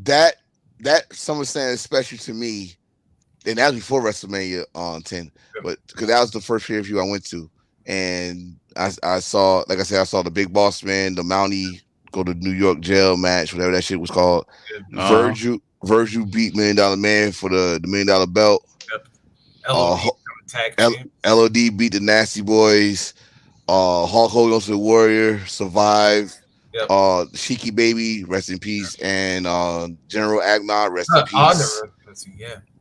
that SummerSlam is special to me, and that was before WrestleMania 10. But because that was the first pay-per-view I went to, and I saw, like I said, I saw the Big Boss Man, the Mountie go to New York jail match, whatever that shit was called. Virgil beat $1 Million Man for the $1 Million belt. LOD beat the Nasty Boys. Hulk Hogan goes to the Warrior, Survive. Sheiky Baby, rest in peace, and General Agnon, rest in peace.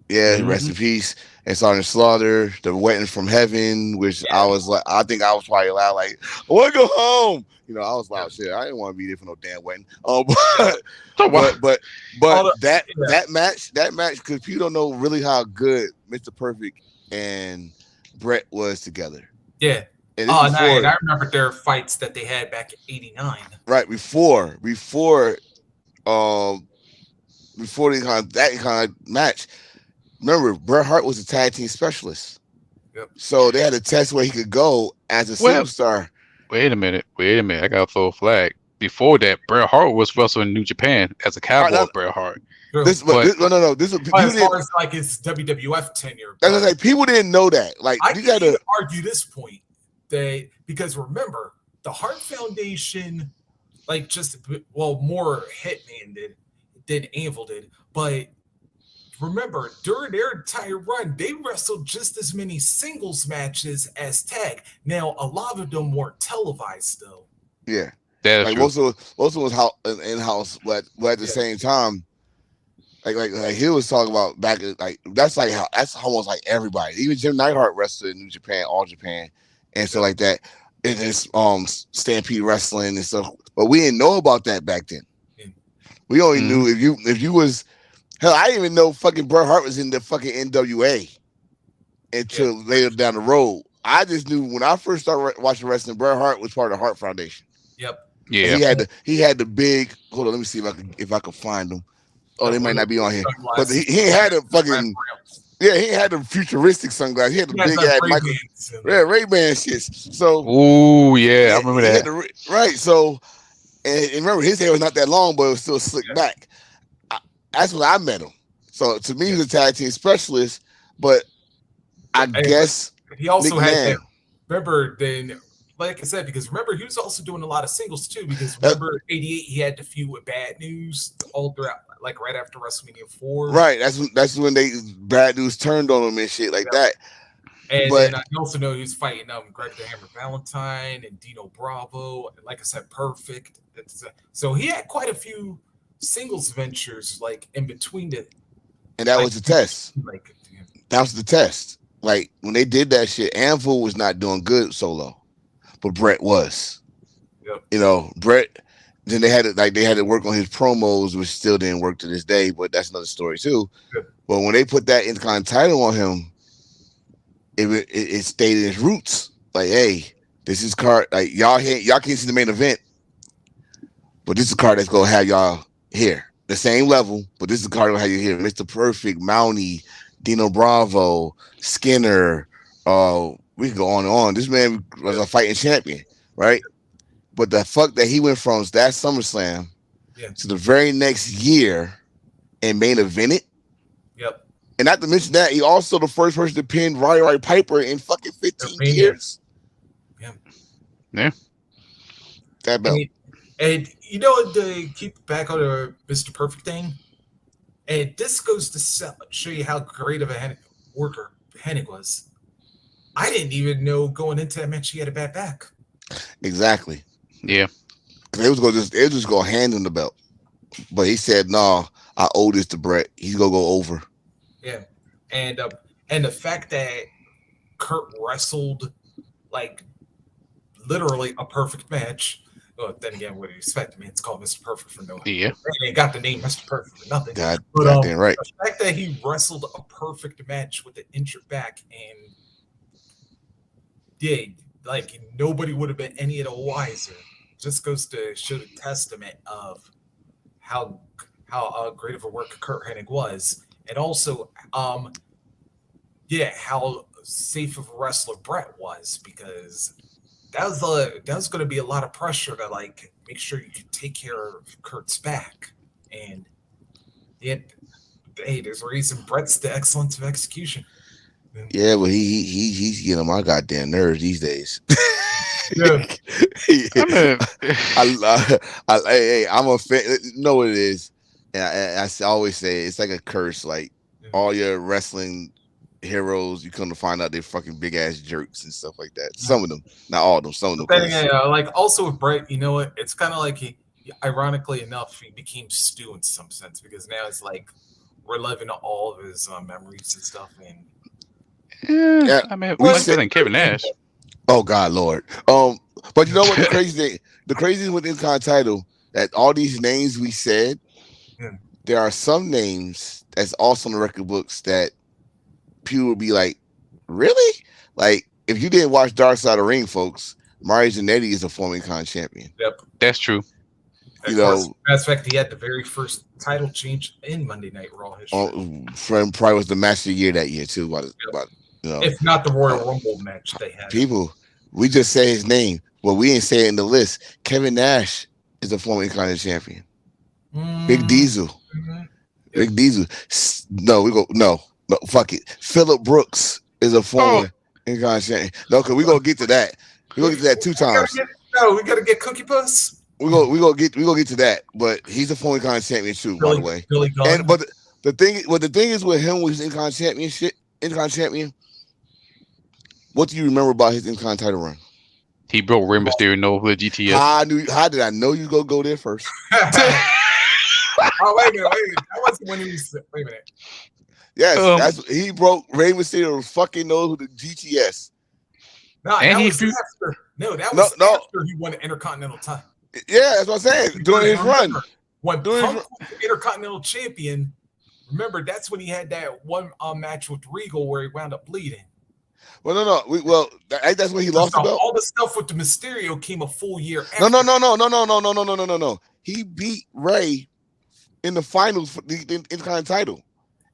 Rest in peace. And Sergeant Slaughter, the Wedding from Heaven, which I was like, I think I was probably loud, like, I want to go home. You know, I was like, shit, I didn't want to be there for no damn wedding. But that match, because people don't know really how good Mr. Perfect and Brett was together. Yeah. And I remember their fights that they had back in '89. Right before that kind of match. Remember, Bret Hart was a tag team specialist. Yep. So they had a test where he could go as a superstar. Wait a minute. I got to throw a flag. Before that, Bret Hart was wrestling in New Japan as a cowboy. Bret Hart. No. This is as far as like his WWF tenure. That's like people didn't know that. Like I can argue this point because remember the Hart Foundation, like more Hitman than Anvil did, but remember during their entire run they wrestled just as many singles matches as tag. Now a lot of them weren't televised though. Yeah. Like most of it was in-house, but at the same time, like he was talking about back, like that's almost like everybody. Even Jim Neidhart wrestled in New Japan, All Japan, and stuff like that. And it's Stampede Wrestling and stuff. But we didn't know about that back then. We only knew if you was hell. I didn't even know fucking Bret Hart was in the fucking NWA until later down the road. I just knew when I first started watching wrestling, Bret Hart was part of the Hart Foundation. Yep. Yeah. He had the big. Hold on, let me see if I can find them. Oh, they might not be on here, but he had a fucking he had the futuristic sunglasses. He had the big ass Ray-Ban shits. So, I remember that. Right. So, and remember his hair was not that long, but it was still slicked back. That's when I met him. So to me, he was a tag team specialist, but I guess he also had. Remember then. Like I said, because remember he was also doing a lot of singles too. Because remember '88 he had the feud with Bad News all throughout, like right after WrestleMania 4. Right, that's when Bad News turned on him and shit like that. And then I also know he was fighting Greg the Hammer Valentine and Dino Bravo, and like I said, Perfect. So he had quite a few singles ventures like in between it. And that was the test. That was the test. like when they did that shit, Anvil was not doing good solo, but Brett was. Yep. You know, Brett. Then they had to work on his promos, which still didn't work to this day. But that's another story too. Yep. But when they put that Intercontinental title on him, it stayed in its roots. Like, hey, this is card. Like y'all can't see the main event, but this is a card that's gonna have y'all here, the same level. But this is a card that'll have you here. Mr. Perfect, Mountie, Dino Bravo, Skinner. We can go on and on. This man was a fighting champion, right? But the fuck that he went from that SummerSlam to the very next year and main evented. Yep. And not to mention that, he also the first person to pin Roddy Piper in fucking 15 years. Yeah. Yeah. That belt. And you know, to keep back on the Mr. Perfect thing, and this goes to show you how great of a worker Hennig was. I didn't even know going into that match he had a bad back. Exactly. Yeah. They was just go hand in the belt. But he said, no, I owe this to Brett. He's gonna go over. Yeah. And the fact that Kurt wrestled like literally a perfect match. Well, then again, what do you expect? I mean, it's called Mr. Perfect for no. Yeah. They got the name Mr. Perfect for nothing. Goddamn right. The fact that he wrestled a perfect match with an injured back and like nobody would have been any of the wiser. Just goes to show the testament of how great of a worker Kurt Hennig was, and also how safe of a wrestler Brett was, because that was going to be a lot of pressure to like make sure you could take care of Kurt's back, and hey, there's a reason Brett's the excellence of execution. Yeah, but he's getting on my goddamn nerves these days. Yeah. I'm a fan. You know what it is? And I always say it's like a curse. Like all your wrestling heroes, you come to find out they're fucking big ass jerks and stuff like that. Some of them, not all of them. Some of them. Like also with Brett, you know what? It's kind of like ironically enough, he became Stu in some sense, because now it's like reliving all of his memories and stuff. And yeah, I mean, much better than Kevin Nash. Oh God, Lord. But you know what? The crazy thing with Intercontinental, that all these names we said, there are some names that's also in the record books that people would be like, really? Like, if you didn't watch Dark Side of the Ring, folks, Mario Jannetty is a former Intercontinental champion. Yep, that's true. You know, matter of fact, he had the very first title change in Monday Night Raw history. Probably was the match of the year that year too. If not the Royal Rumble match they had. People, we just say his name, but we ain't say it in the list. Kevin Nash is a former Intercontinental champion. Big Diesel. Big Diesel. No, fuck it. Phillip Brooks is a former Intercontinental champion. No, because we're gonna get to that. We're gonna get to that 2 times. We gotta get Cookie Puss. We gonna get to that, but he's a former Intercontinental champion too, by the way. But the thing is with him, with his Intercontinental champion. What do you remember about his Intercontinental title run? He broke Rey Mysterio with GTS. How did I know you gonna go there first? Wait a minute. That wasn't when he was. Wait a minute. Yes, he broke Rey Mysterio's fucking nose with the GTS. That was after he won the Intercontinental title. Yeah, that's what I'm saying. During his run. When Punk was the Intercontinental champion, remember, that's when he had that one match with Regal where he wound up bleeding. Well, no. That's when he lost the belt. All the stuff with the Mysterio came a full year after. No. He beat Ray in the finals for the Intercontinental title.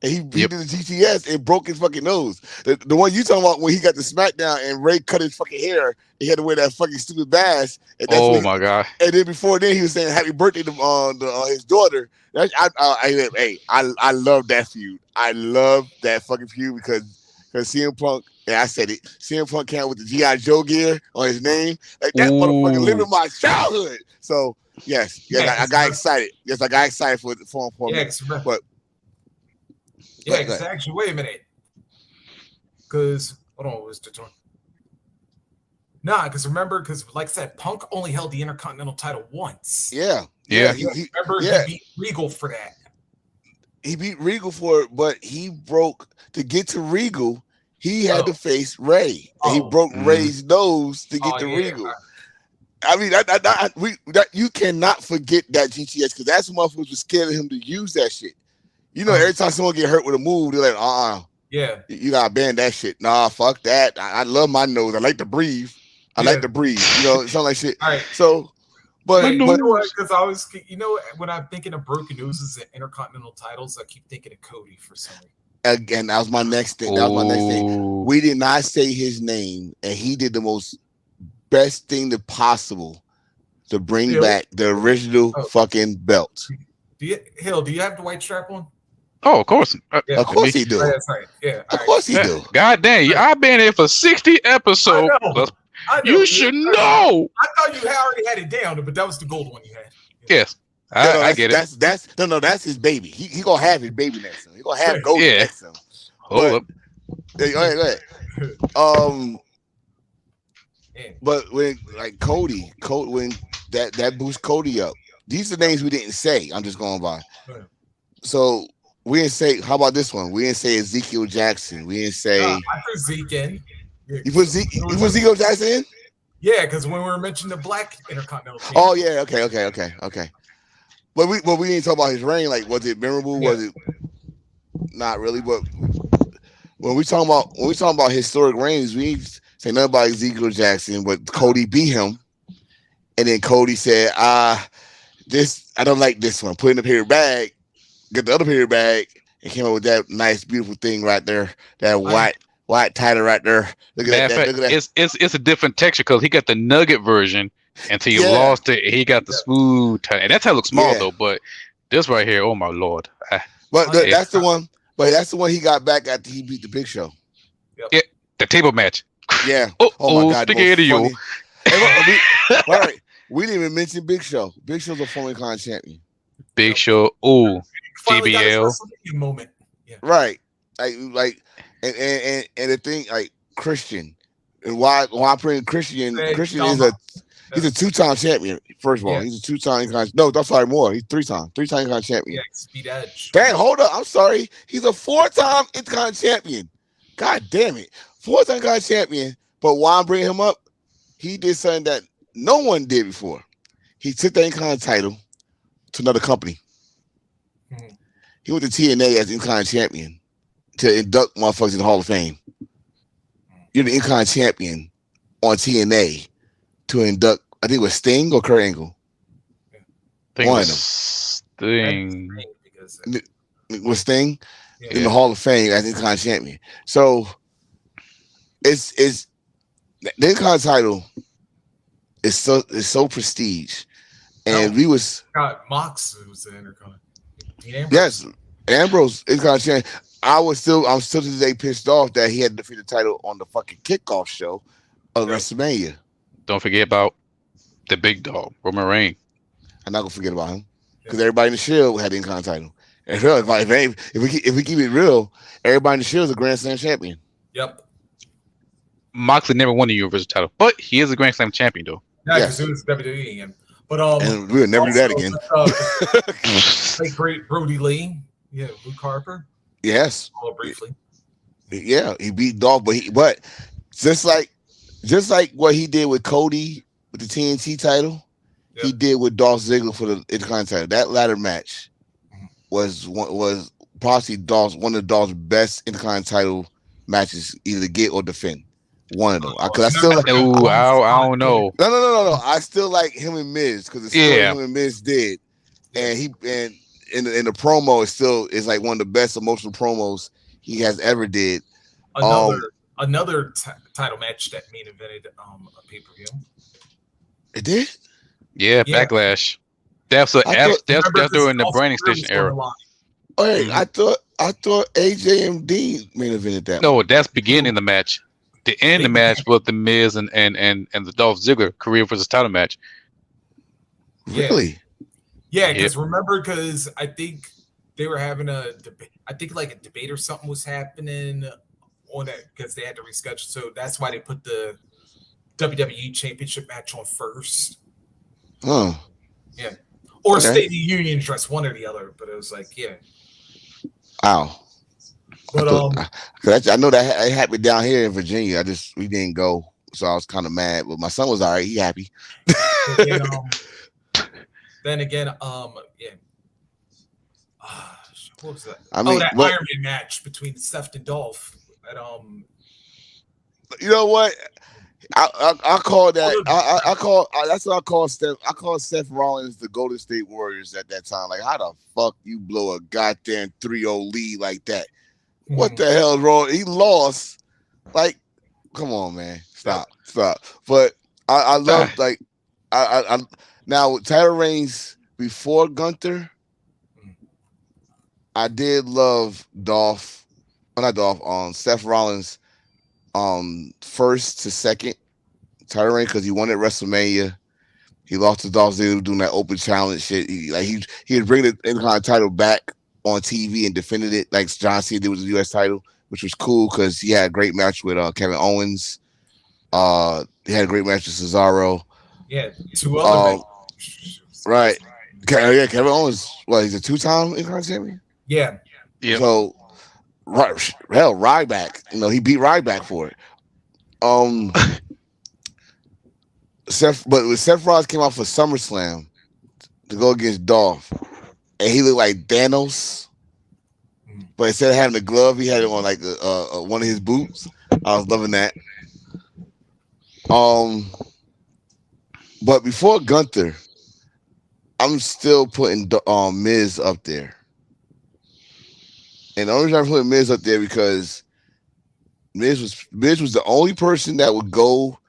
And he beat the GTS and broke his fucking nose. The one you talking about when he got the SmackDown and Ray cut his fucking hair, he had to wear that fucking stupid mask. And my God. And then before then, he was saying happy birthday to his daughter. I love that feud. I love that fucking feud because CM Punk, and I said it, CM Punk came with the G.I. Joe gear on his name. Like that motherfucker lived in my childhood. So, yes, I got excited. Yes, I got excited for him. But because actually, wait a minute. Because, hold on, what was the turn? Because remember, like I said, Punk only held the Intercontinental title once. Yeah. He beat Regal for that. He beat Regal for it, but he broke, to get to Regal, he had to face Ray. And he broke Ray's nose to get the Regal. I mean, you cannot forget that GTS because that's what motherfuckers was scared of him to use that shit. You know, every time someone get hurt with a move, they're like, yeah, you gotta ban that shit. Nah, fuck that. I love my nose. I like to breathe. I like to breathe. You know, something like shit. All right. So, but because I was, when I'm thinking of broken noses and intercontinental titles, I keep thinking of Cody for some reason. Again, that was my next thing. We did not say his name, and he did the most best thing possible to bring back the original fucking belt. Do you have the white strap on? Oh, of course. Of course he do. That's right. Yeah. Of course he do. God damn, I've been here for 60 episodes. I know. You should know. I thought you already had it down, but that was the gold one you had. Yes. I get it. That's his baby. He gonna have his baby next to him. He gonna have gold next to him. Hold up. Go ahead. But when like Cody when that boosts Cody up. These are names we didn't say. I'm just going by. So we didn't say. How about this one? We didn't say Ezekiel Jackson. We didn't say. I put Zeke in. You put Ezekiel Jackson in? Yeah, because when we were mentioning the Black Intercontinental team. Oh yeah, okay. But we didn't talk about his reign. Like, was it memorable? Yeah. Was it not really? But when we talking about historic reigns, we ain't say nothing about Ezekiel Jackson. But Cody beat him, and then Cody said, I don't like this one. Put in the paper bag, get the other paper bag, and came up with that nice, beautiful thing right there. That white title right there. Look at that. It's a different texture because he got the nugget version until you lost it. He got the smooth title. And that title looks small though, but this right here, oh my lord. That's the one. But that's the one he got back after he beat the Big Show. Yeah, the table match. Yeah. Oh my God. Spaghetti-o. All right. We didn't even mention Big Show. Big Show's a former Con champion. Big Show. Oh, JBL. Moment. Yeah. Right. Like and the thing like Christian. And why I'm putting Christian is he's a 2-time champion. First of all, he's a 2-time more. He's 3-time Con champion. Yeah, Speed Edge. Dang, hold up. I'm sorry. He's a 4-time Con champion. God damn it. 4-time Con champion. But why I'm bringing him up, he did something that no one did before. He took the Con title to another company. Mm-hmm. He went to TNA as Con champion to induct motherfuckers in the Hall of Fame. You're the Con champion on TNA to induct, I think it was Sting or Kurt Angle. One of them. Sting. Was Sting in the Hall of Fame as Con champion. So it's the Con title is so prestige. And we was Mox was the Intercon. Yes, Ambrose is Con champion. I'm still to this day pissed off that he had to defeat the title on the fucking kickoff show of WrestleMania. Don't forget about the big dog, Roman Reigns. I'm not gonna forget about him because everybody in the Shield had the Intercon title. And if we keep it real, everybody in the Shield is a Grand Slam champion. Yep. Moxley never won the Universal title, but he is a Grand Slam champion though. Yeah, because it was WWE again. But and we'll never do that again. Like great Brody Lee, Luke Harper. Yes. Briefly. Yeah, he beat Dolph, but just like what he did with Cody with the TNT title, he did with Dolph Ziggler for the Intercontinental title. That ladder match was possibly one of Dolph's best Intercontinental title matches, either to get or defend. One of them. Because I still like. I don't know. No. I still like him and Miz because the story him and Miz did, and in the promo is like one of the best emotional promos he has ever did. Another title match that main evented a pay-per-view. It did? Yeah, Backlash. That's during the branding station era. Oh, hey, I thought AJ and Dean main evented that. No, that's beginning the match. The end of the match was the Miz and the Dolph Ziggler career versus title match. Really? Yeah, because I think they were having a debate. I think like a debate or something was happening on that because they had to reschedule. So that's why they put the WWE Championship match on first. Oh. Yeah. Or State of the Union dress, one or the other. But it was like, Ow. But I know that it happened down here in Virginia. We didn't go, so I was kind of mad. But my son was all right. He happy. Then again, yeah. What was that? That Iron Man match between Seth and Dolph. That You know what? I call that. That's what I call Steph. I call Seth Rollins the Golden State Warriors at that time. Like, how the fuck you blow a goddamn 3-0 lead like that? What the hell is wrong? He lost. Like, come on, man. Stop. But I love I now with Tyler Reigns before Gunther. I did love Seth Rollins, first to second. Tyler Reigns, because he won at WrestleMania. He lost to Dolph Ziggler doing that open challenge shit. He'd bring the Intercontinental title back on TV and defended it like John Cena did with the U.S. title, which was cool because he had a great match with Kevin Owens. He had a great match with Cesaro. Yeah, 2 other right. Yeah, Kevin Owens. He's a 2-time Intercontinental champion. Yeah. So, Ryback. He beat Ryback for it. Seth Rollins came out for SummerSlam to go against Dolph, and he looked like Thanos. But instead of having the glove, he had it on like one of his boots. I was loving that. But before Gunther, I'm still putting Miz up there. And the only reason I'm putting Miz up there because Miz was the only person that would go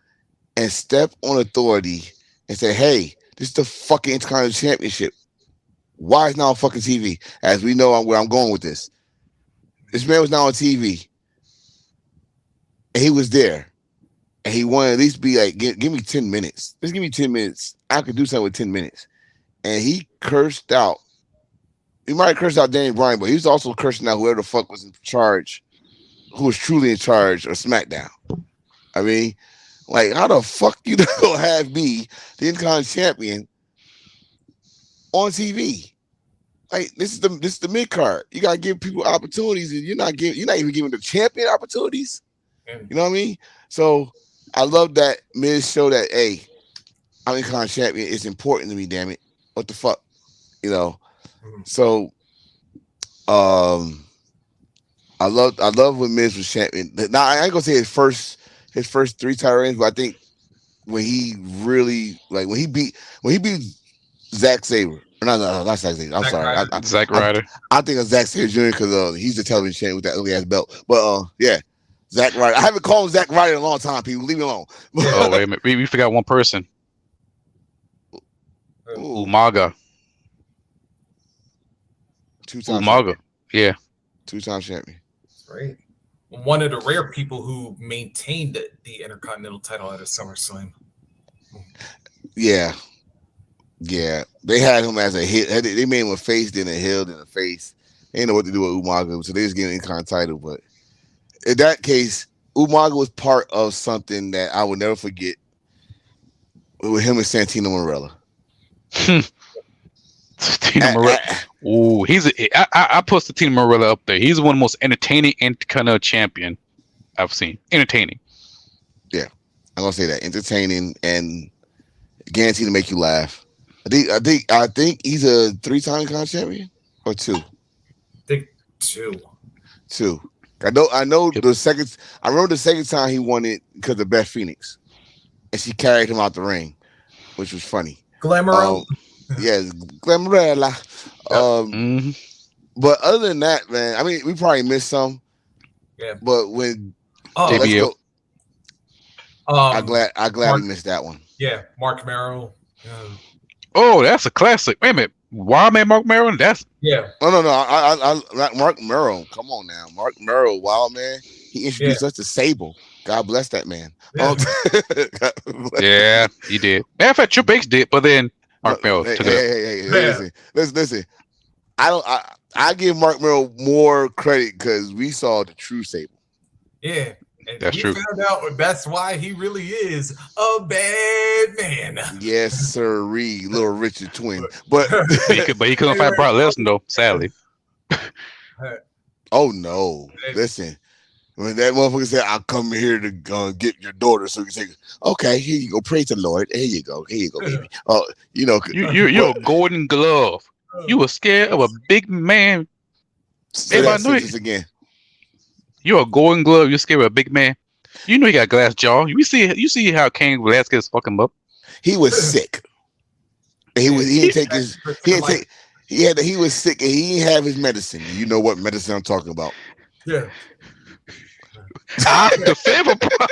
and step on authority and say, "Hey, this is the fucking Intercontinental Championship. Why is it not on fucking TV?" As we know where I'm going with this. This man was not on TV. And he was there. And he wanted to at least be like, give me 10 minutes. Just give me 10 minutes. I could do something with 10 minutes. And he cursed out. He might have cursed out Daniel Bryan, but he was also cursing out whoever the fuck was in charge, who was truly in charge of SmackDown. I mean, like, how the fuck you gonna have me, the Intercontinental Champion, on TV? Like, this is the mid card. You gotta give people opportunities, and you're not even giving the champion opportunities. You know what I mean? So I love that Miz showed that, hey, I'm Intercontinental Champion. It's important to me, damn it. What the fuck? So I love when Miz was champion. Now I ain't gonna say his first 3 title reigns, but I think when he really when he beat Zack Sabre. No, not Zack Sabre. I'm sorry. Zack Ryder. I think of Zack Sabre Jr. because he's the television champion with that ugly ass belt. But yeah, Zack Ryder. I haven't called him Zack Ryder in a long time. People, leave me alone. Oh wait a minute, we forgot one person. Umaga. 2-time Umaga. champion. Yeah. 2-time champion. That's right. One of the rare people who maintained the Intercontinental title at a SummerSlam. Yeah. They had him as a hit. They made him a face, then a heel, then a face. They didn't know what to do with Umaga, so they just gave him an Intercontinental title. But in that case, Umaga was part of something that I will never forget with him and Santino Marella. Santino Marella. Ooh, I put Santino Marella up there. He's one of the most entertaining Intercontinental champion I've seen. Entertaining. Yeah, I'm gonna say that. Entertaining and guaranteed to make you laugh. I think he's a 3-time Intercontinental champion or 2. I think 2. 2. I know the second. I remember the second time he won it because of Beth Phoenix, and she carried him out the ring, which was funny. Glamorella. Yes, Glamorella. But other than that, man, I mean, we probably missed some. Yeah. But when let's go. I'm glad we missed that one. Yeah, Mark Merrow. Oh, that's a classic. Wait a minute. Wildman Mark Merrow? That's No. I Mark Merrow. Come on now. Mark Merrow, Wildman. He introduced us to Sable. God bless that man. Yeah, yeah, he did. Matter of fact, Triple H did, but then Mark Merrow. Hey, listen. I give Mark Merrow more credit because we saw the true Sable. Yeah. And that's true. Found out that's why he really is a bad man. Yes, sirree, little Richard twin. But he couldn't fight Brock Lesnar though, sadly. Oh no! Listen, when that motherfucker said, "I'll come here to get your daughter," so you can say, "Okay, here you go. Praise the Lord. Here you go, baby." Oh, You're a Golden Glove. You were scared of a big man. Say that sentence again. You're a Golden Glove. You're scared of a big man. You know he got glass jaw. You see how Cain Velasquez fuck him up. He was sick. He didn't take his. He was sick and he didn't have his medicine. You know what medicine I'm talking about? Yeah. The favorite part.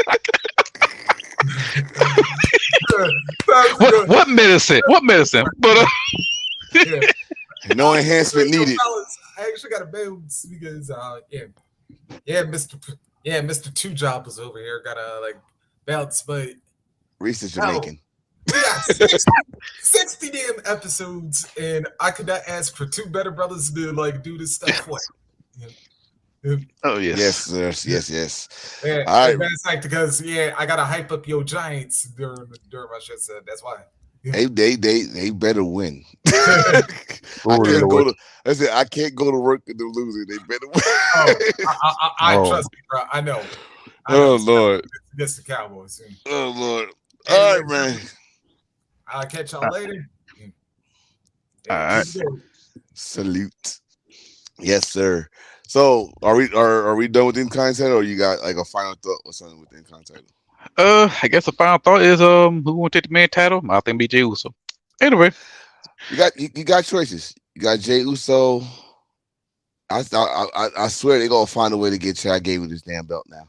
What medicine? What medicine? But no enhancement needed. I actually got a bounce because Mr. Two Job was over here. Got a bounce, but Reese is Jamaican. We got 60 damn episodes, and I could not ask for two better brothers to do this stuff. What? Oh yes, yes. Yeah, all right. That's like because I gotta hype up your Giants during my shit. So that's why. They better win. I can't go to work and they're losing. They better win. I trust you, bro. I know. Lord, against the Cowboys. Oh Lord. All right, man. I'll catch y'all later. All right. Salute. Yes, sir. So are we done with the content, or you got a final thought or something with the content? I guess the final thought is who will take the man title? I think be Jey Uso. Anyway, you got choices. You got Jey Uso. I swear they're gonna find a way to get Chad Gable this damn belt now.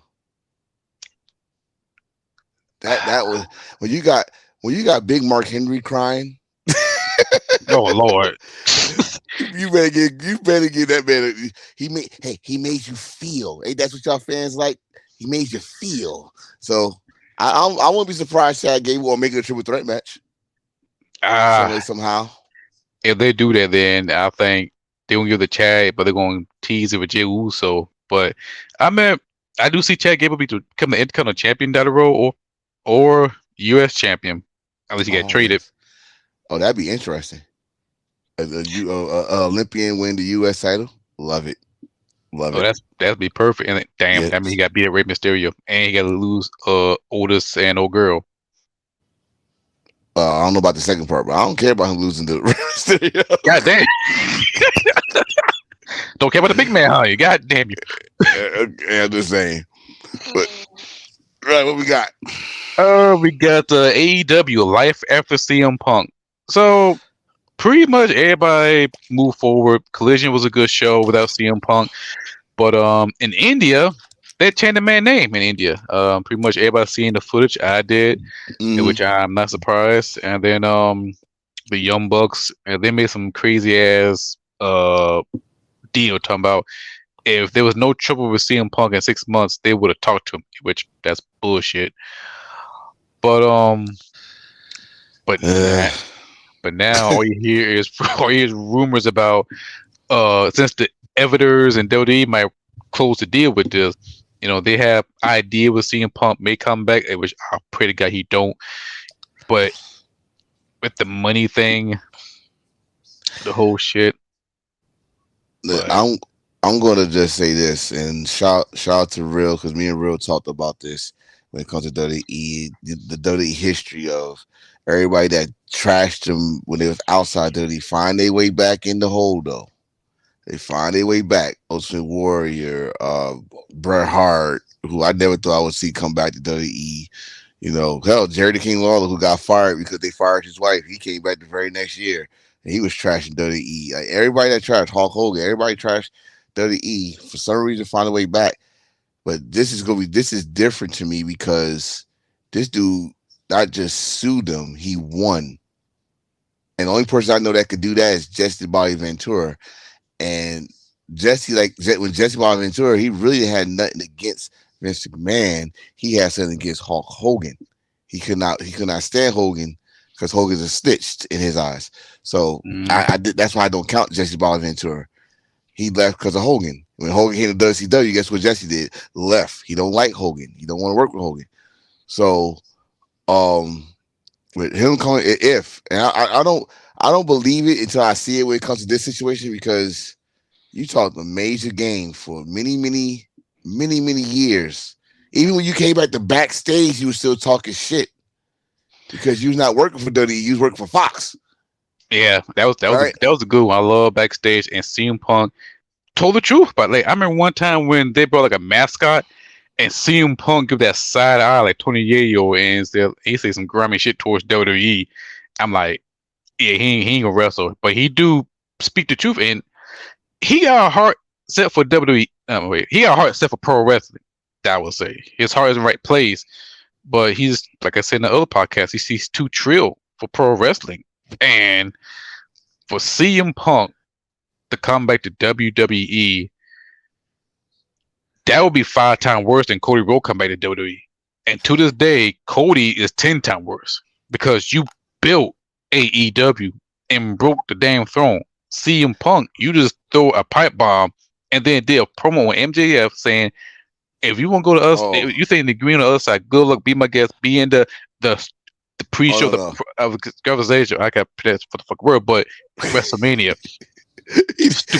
That was when you got Big Mark Henry crying. Oh Lord. You better get that man. He made you feel. Hey, that's what y'all fans like. He made you feel. So I won't be surprised Chad Gable will make it a triple threat match. Somehow. If they do that, then I think they won't give the Chad, but they're going to tease it with Jey Uso. But I do see Chad Gable become the Intercontinental champion down the road, or U.S. champion. Unless he get traded. Oh, that'd be interesting. Olympian win the U.S. title. Love it. That'd be perfect. And damn, that means he got beat at Rey Mysterio, and he got to lose Otis and old girl. I don't know about the second part, but I don't care about him losing to Rey Mysterio. God damn. Don't care about the big man, huh? You God damn you. I'm just saying. But right, what we got? We got AEW Life After CM Punk. So pretty much everybody moved forward. Collision was a good show without CM Punk, but in India, they changed the man's name in India. Pretty much everybody seen the footage. I did, which I'm not surprised. And then the Young Bucks, they made some crazy ass deal talking about if there was no trouble with CM Punk in 6 months, they would have talked to him, which that's bullshit. But now all you hear is rumors about since the editors and WWE might close the deal with this, they have idea with CM Punk may come back, which I pray to God he don't. But with the money thing, the whole shit. I'm gonna just say this and shout out to Real, because me and Real talked about this when it comes to WWE, the WWE history of everybody that trashed them when they was outside WWE find their way back in the hole though. They find their way back. Ultimate Warrior, Bret Hart, who I never thought I would see come back to WWE. Hell, Jerry the King Lawler, who got fired because they fired his wife. He came back the very next year and he was trashing WWE. Like everybody that trashed Hulk Hogan, everybody trashed WWE for some reason find a way back. But this is different to me because this dude not just sued them, he won. And the only person I know that could do that is Jesse Bobby Ventura. And Jesse, when Jesse Bobby Ventura, he really had nothing against Vince McMahon. He had something against Hulk Hogan. He could not stand Hogan because Hogan's a snitch in his eyes. So that's why I don't count Jesse Bobby Ventura. He left because of Hogan. When Hogan came to WCW, guess what Jesse did? Left. He don't like Hogan. He don't want to work with Hogan. So, with him coming, I don't believe it until I see it when it comes to this situation, because You talked a major game for many years. Even when you came back to backstage, you were still talking shit because you was not working for WWE. You was working for Fox. Yeah, that was Right? that was a good one. I love backstage and CM Punk told the truth. But like I remember one time when they brought like a mascot and CM Punk give that side eye like 20 Yayo and he say some grimy shit towards WWE. I'm like, yeah, he ain't gonna wrestle, but he do speak the truth and he got a heart set for WWE. Wait, he got a heart set for pro wrestling. That I would say his heart is in the right place, but he's like I said in the other podcast, he sees too trill for pro wrestling, and for CM Punk to come back to WWE, that would be 5 times worse than Cody Rhodes come back to WWE. And to this day, Cody is 10 times worse because you built AEW and broke the damn throne. CM Punk, you just throw a pipe bomb and then did a promo with MJF saying, if you want to go to us, if you think the green on the other side, good luck, be my guest, be in the pre-show of conversation. I got that for the fuck word, but WrestleMania.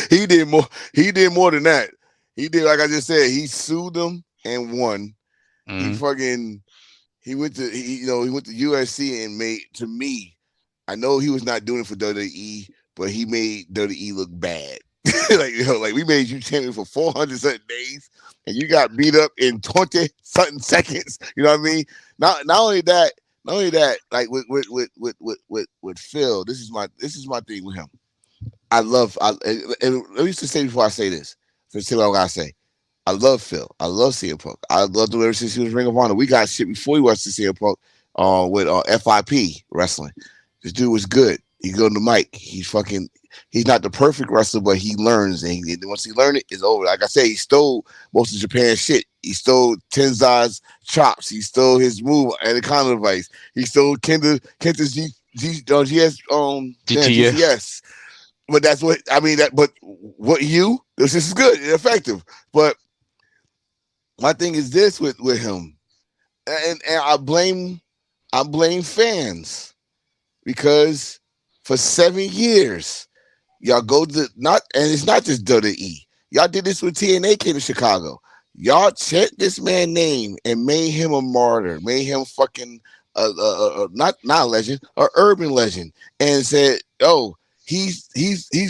he did more. He did more than that. He did, like I just said, he sued them and won. Mm-hmm. He went to USC and made, to me, I know he was not doing it for WWE, but he made WWE look bad. like we made you champion for 400 something days, and you got beat up in 20 something seconds. You know what I mean? Not only that, like with Phil, this is my thing with him. And let me just say before I say this, say what I gotta say. I love Phil. I love CM Punk. I loved him ever since he was Ring of Honor. We got shit before he was to CM Punk with FIP wrestling. This dude was good. He go to the mic. He's not the perfect wrestler, but he learns. And once he learned it, it's over. Like I say, he stole most of Japan's shit. He stole Tenzai's chops. He stole his move and the counter device. He stole Kenta's GTS. But that's what I mean. But this is good and effective. But my thing is this with him, and I blame fans because for 7 years y'all go to and it's not just WWE. Y'all did this when TNA came to Chicago. Y'all checked this man's name and made him a martyr, made him fucking not a legend, an urban legend, and said, "Oh, he's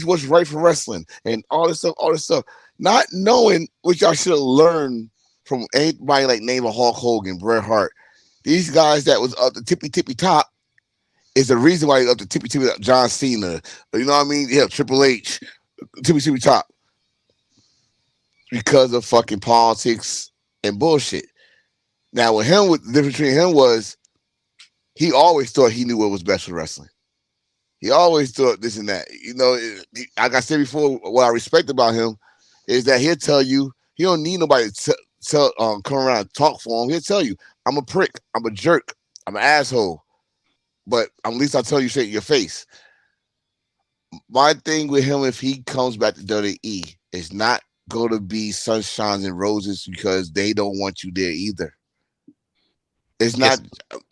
what's right for wrestling," and all this stuff. Not knowing what y'all should have learned from anybody like name of Hulk Hogan, Bret Hart. These guys that was up the tippy top is the reason why up the tippy John Cena. You know what I mean? Yeah, Triple H, tippy top. Because of fucking politics and bullshit. Now with him, the difference between him was he always thought he knew what was best for wrestling. He always thought this and that. You know, like I said before, what I respect about him is that he'll tell you he don't need nobody to come around and talk for him. He'll tell you, I'm a prick, I'm a jerk, I'm an asshole, but at least I'll tell you straight in your face. My thing with him, if he comes back to WWE, is not going to be sunshines and roses because they don't want you there either. It's not.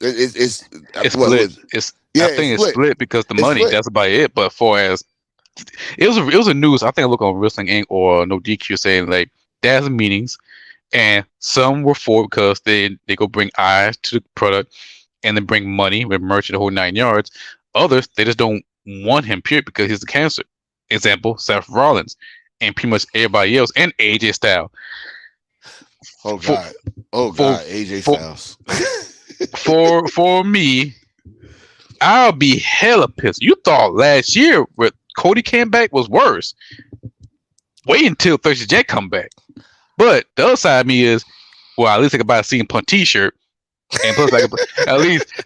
It's split. I think it's split because the money. That's about it. But for as it was a news. I think I look on Wrestling Inc. or No DQ saying like there's meetings, and some were for because they go bring eyes to the product, and then bring money with merch and the whole 9 yards. Others they just don't want him period because he's a cancer. Example: Seth Rollins, and pretty much everybody else, and AJ Styles. Oh God! AJ Styles. for me, I'll be hella pissed. You thought last year when Cody came back was worse. Wait until Thursday Jet come back. But the other side of me is, well, at least I could buy a CM Punk T-shirt, and plus I could,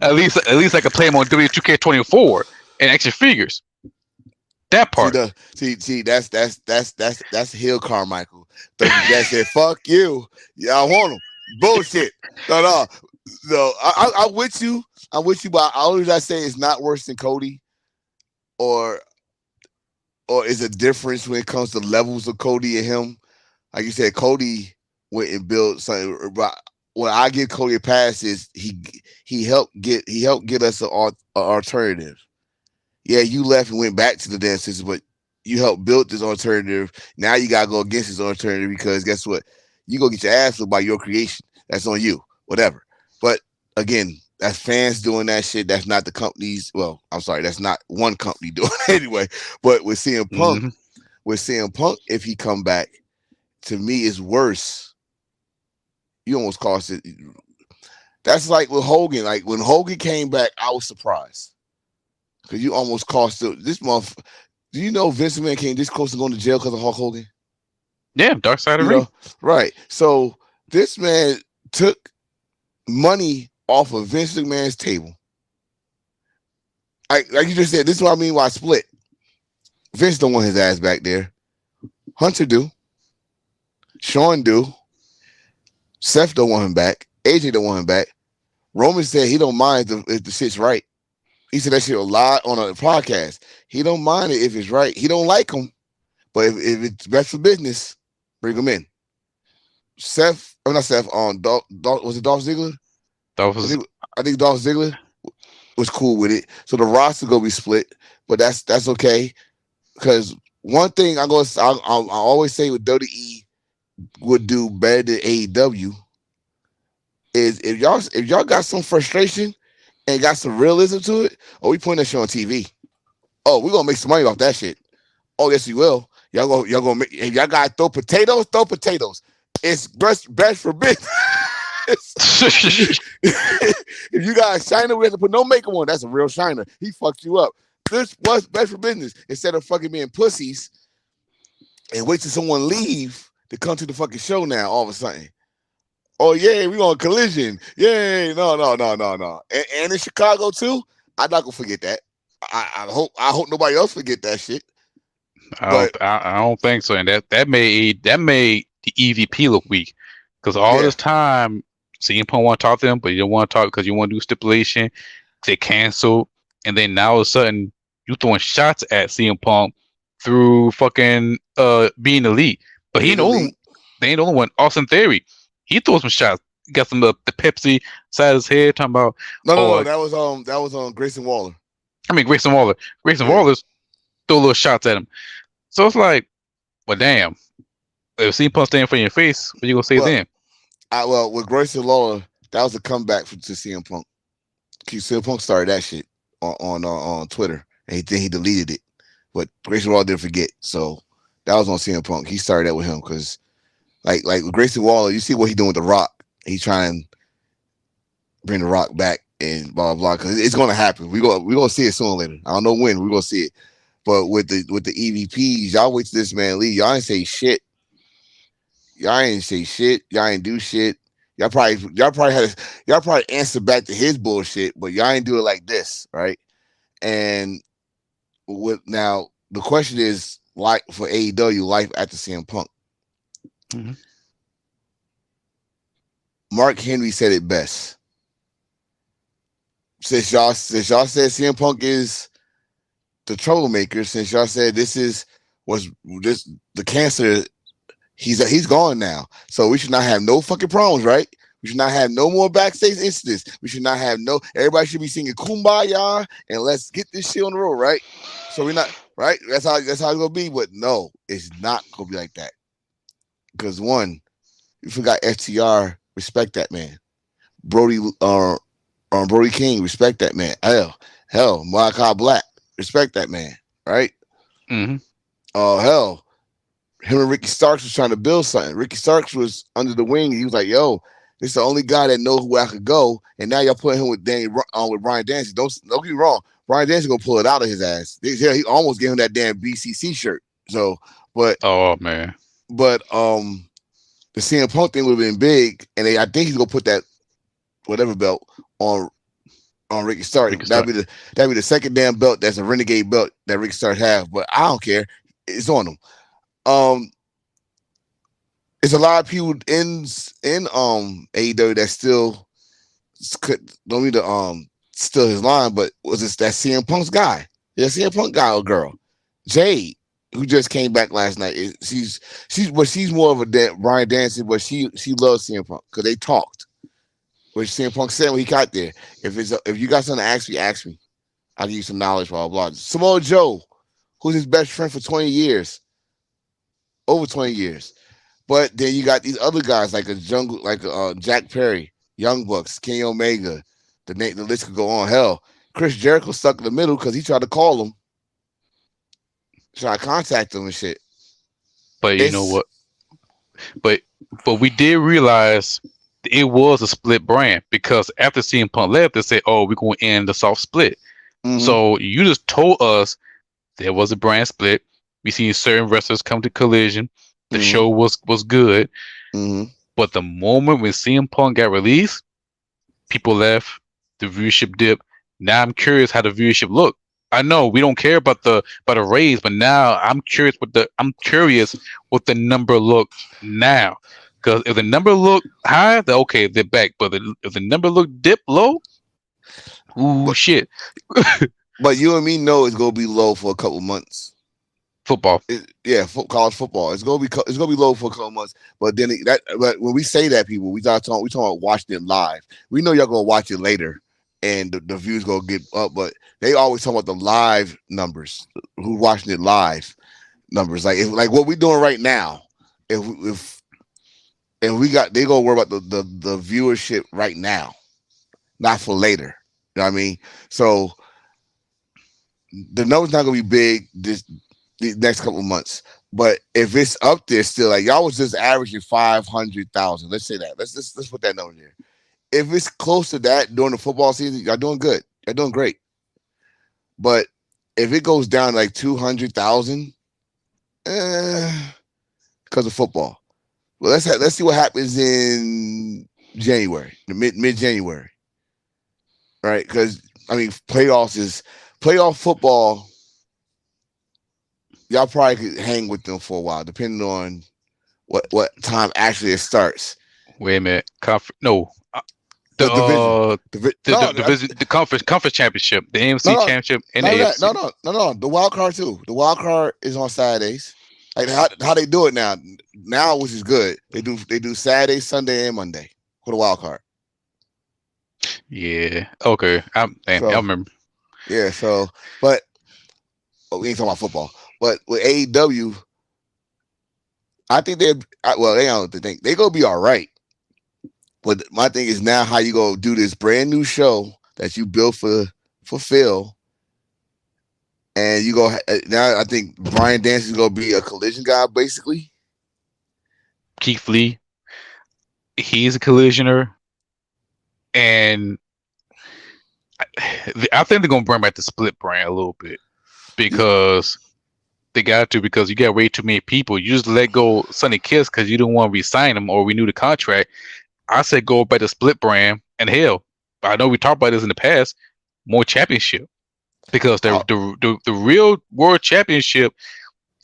at least I could play him on W2K24 and action figures. That part. See, that's Hill Carmichael. That said, "Fuck you, yeah, I want him." Bullshit. No. I'm with you. But all I say is not worse than Cody, or is a difference when it comes to levels of Cody and him. Like you said, Cody went and built something. What I give Cody a pass is he helped get us an alternative. Yeah, you left and went back to the dance system, but you helped build this alternative. Now you gotta go against this alternative because guess what? You go get your ass whipped by your creation. That's on you. Whatever. But again, that's fans doing that shit. That's not the companies. Well, I'm sorry, that's not one company doing it anyway. But with CM Punk, if he come back, to me is worse. You almost cost it. That's like with Hogan. Like when Hogan came back, I was surprised because you almost cost it. This month. Do you know Vince McMahon came this close to going to jail because of Hulk Hogan? Yeah, Dark Side of the Ring. Right. So this man took money off of Vince McMahon's table. Like you just said, this is what I mean by split. Vince don't want his ass back there. Hunter do. Sean do. Seth don't want him back. AJ don't want him back. Roman said he don't mind if the shit's right. He said that shit a lot on a podcast. He don't mind it if it's right. He don't like him, but if it's best for business, bring him in. Seth, or not Seth, was it Dolph Ziggler? I think Dolph Ziggler was cool with it. So the roster gonna be split, but that's okay. Because one thing I always say with WWE would do better than AEW is if y'all got some frustration and got some realism to it, we putting that shit on TV. Oh, we're gonna make some money off that shit. Oh, yes, we will. Y'all gonna make, if y'all gotta throw potatoes. It's best for business. If you got a shiner, we have to put no makeup on. That's a real shiner. He fucked you up. This was best for business. Instead of fucking being pussies and wait till someone leave to come to the fucking show now all of a sudden. Oh, yeah, we on Collision. Yay. No. And in Chicago, too, I'm not going to forget that. I hope nobody else forget that shit. I don't think so. And that made the EVP look weak. Because all this time, CM Punk want to talk to them, but you don't want to talk because you want to do stipulation. They canceled. And then now all of a sudden, you throwing shots at CM Punk through fucking being elite. But they ain't the only one. Austin Theory, he threw some shots. He got some of the Pepsi side of his head talking about. No, that was on Grayson Waller. I mean Grayson Waller. Waller's threw little shots at him. So it's like, well, damn. If CM Punk standing for your face, what you gonna say then? With Grayson Waller, that was a comeback to CM Punk. CM Punk started that shit on Twitter, and then he deleted it. But Grayson Waller didn't forget, so that was on CM Punk. He started that with him because, like with Grayson Waller, you see what he's doing with The Rock. He's trying to bring The Rock back and blah blah blah. Because it's gonna happen. We gonna see it sooner or later. I don't know when we're gonna see it. But with the EVPs, y'all wait till this man leave. Y'all ain't say shit. Y'all ain't say shit. Y'all ain't do shit. Y'all probably answer back to his bullshit, but y'all ain't do it like this, right? And now the question is, like for AEW, life after CM Punk. Mm-hmm. Mark Henry said it best. Since y'all said CM Punk is the troublemaker, since y'all said the cancer. He's gone now. So we should not have no fucking problems, right? We should not have no more backstage incidents. We should not have everybody should be singing Kumbaya and let's get this shit on the road, right? So we're not, right? That's how it's gonna be, but no, it's not gonna be like that. Because one, you forgot FTR, respect that man. Brody King, respect that man. Hell, Malachi Black, respect that man, right? Mm-hmm. Hell. Him and Ricky Starks was trying to build something. Ricky Starks was under the wing. He was like, "Yo, this is the only guy that knows where I could go." And now y'all putting him with Brian Danielson. Don't get me wrong. Brian Danielson gonna pull it out of his ass. He almost gave him that damn BCC shirt. So, but oh man, but the CM Punk thing would have been big, and I think he's gonna put that whatever belt on Ricky Starks. That'd be the second damn belt that's a renegade belt that Ricky Starks have. But I don't care. It's on him. It's a lot of people in AEW that still don't need to steal his line, but was this that CM Punk's guy? Yeah, CM Punk guy or girl, Jade, who just came back last night. She's more of a Brian Danielson, but she loves CM Punk because they talked. Which CM Punk said when he got there, if you got something to ask me, I'll give you some knowledge, blah blah blah. Samoa Joe, who's his best friend for 20 years, over 20 years. But then you got these other guys like a jungle, like Jack Perry, Young Bucks, Kenny Omega. The list could go on. Hell, Chris Jericho stuck in the middle because he tried to call him, try to contact him and shit. But you know what? But we did realize it was a split brand because after CM Punk left, they said, "Oh, we're going to end the soft split." Mm-hmm. So you just told us there was a brand split. We seen certain wrestlers come to Collision. The show was good. Mm-hmm. But the moment when CM Punk got released, people left. The viewership dipped. Now I'm curious how the viewership looked. I know we don't care about the raise, but now I'm curious what the number look now. Because if the number look high, then okay, they're back. But if the number look dip low, shit. But you and me know it's gonna be low for a couple months. Football, college football. It's gonna be low for a couple months. But then but when we say that, people, we talking about watching it live. We know y'all gonna watch it later, and the views gonna get up. But they always talk about the live numbers. Who's watching it live numbers? Like what we doing right now. If we got, they gonna worry about the viewership right now, not for later. You know what I mean? So the number's not gonna be big the next couple of months. But if it's up there still, like y'all was just averaging 500,000. Let's say that. Let's put that number there. If it's close to that during the football season, y'all doing good. Y'all doing great. But if it goes down like 200,000, because of football. Well, let's see what happens in January, mid-January, right? Because I mean, playoff football. Y'all probably could hang with them for a while, depending on what time actually it starts. Wait a minute, the conference championship, the AMC championship, and the AFC. No. The wild card too. The wild card is on Saturdays. Like how they do it now, which is good. They do Saturday, Sunday, and Monday for the wild card. Yeah. Okay. I remember. Yeah. So, but we ain't talking about football. But with AEW, I think they don't think they're gonna be all right. But my thing is now how you go do this brand new show that you built for Phil. And you go now. I think Bryan Danielson is gonna be a Collision guy, basically. Keith Lee, he's a Collisioner, and I think they're gonna bring back the split brand a little bit because they got to. Because you got way too many people. You just let go Sonny Kiss because you don't want to re-sign him or renew the contract. I said go back to split brand, and hell, I know we talked about this in the past. More championship. Because the real world championship,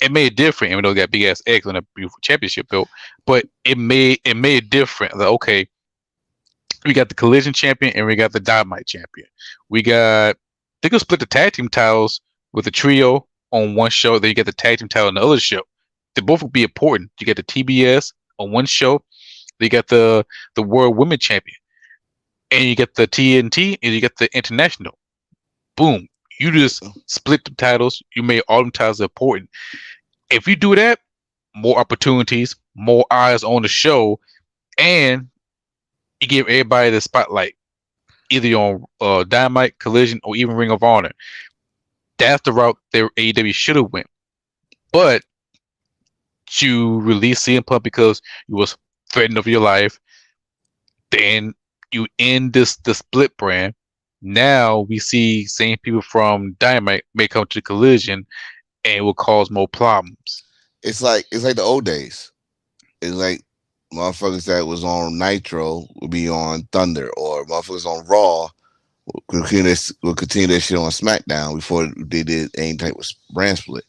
it made it different, even though it got big ass X on a beautiful championship belt. But it made it different. Like, okay, we got the Collision champion and we got the Dynamite champion. They could split the tag team titles with the trio on one show. Then you get the tag team title on the other show. They both would be important. You get the TBS on one show. Then you got the World Women Champion, and you get the TNT, and you get the International. Boom. You just split the titles. You made all them titles important. If you do that, more opportunities, more eyes on the show, and you give everybody the spotlight, either on Dynamite, Collision, or even Ring of Honor. That's the route that AEW should have went. But you release CM Punk because you was threatened of your life. Then you end the split brand. Now we see same people from Dynamite may come to Collision and it will cause more problems. It's like the old days. It's like motherfuckers that was on Nitro will be on Thunder, or motherfuckers on Raw will continue their shit on SmackDown before they did any type of brand split.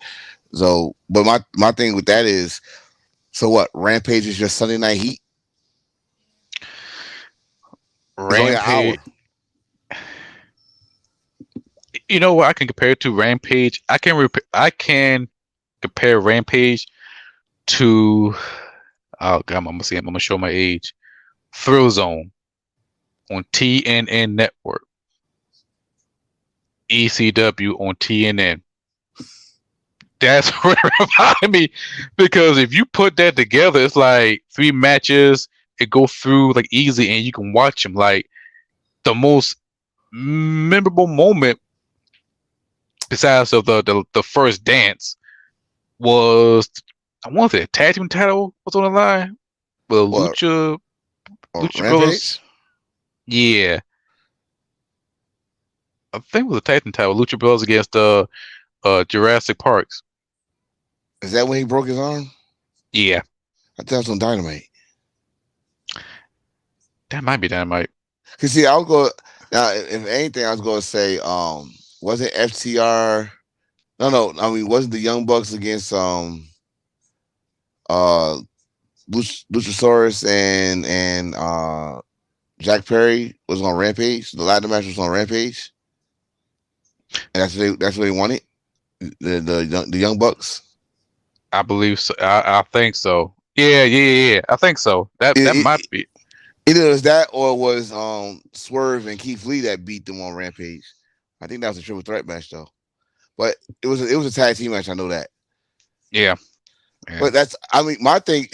So, but my thing with that is, so what? Rampage is just Sunday Night Heat. Rampage. You know what I can compare it to? Rampage. I can compare Rampage to. Oh God, I'm gonna show my age. Thrill Zone on TNN Network. ECW on TNN. That's what reminded me, because if you put that together, it's like 3 matches. It go through like easy, and you can watch them. Like the most memorable moment, besides of the first dance, was, I want to say, tag team title was on the line. Well, What? Lucha Brothers. Rampage? Yeah, I think it was a tag team title. Lucha Brothers against Jurassic Parks. Is that when he broke his arm? Yeah, I thought it was on Dynamite. that might be Dynamite. Cause see, I was going now. If anything, I was going to say, was it FTR? No. I mean, wasn't the Young Bucks against uh Luchasaurus and Jack Perry was on Rampage. The ladder match was on Rampage, and that's what they wanted. The Young Bucks. I believe so. I think so. Yeah. I think so. That might be. Either it was that or it was Swerve and Keith Lee that beat them on Rampage. I think that was a triple threat match though. But it was a tag team match. I know that. Yeah. But that's, I mean, my thing,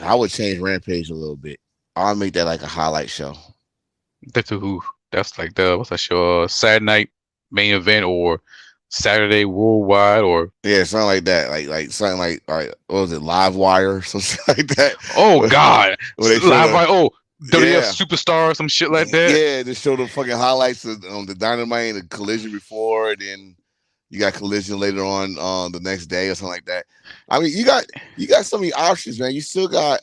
I would change Rampage a little bit. I'll make that like a highlight show. That's like what's that show? Saturday night main event, or Saturday Worldwide, or something like that. Like something like what was it, Live Wire or something like that. Oh God, Live Wire. Oh, WF Superstar, some shit like that. Yeah, just show the fucking highlights of the Dynamite and the Collision before, and then you got Collision later on the next day or something like that. I mean, you got so many options, man. You still got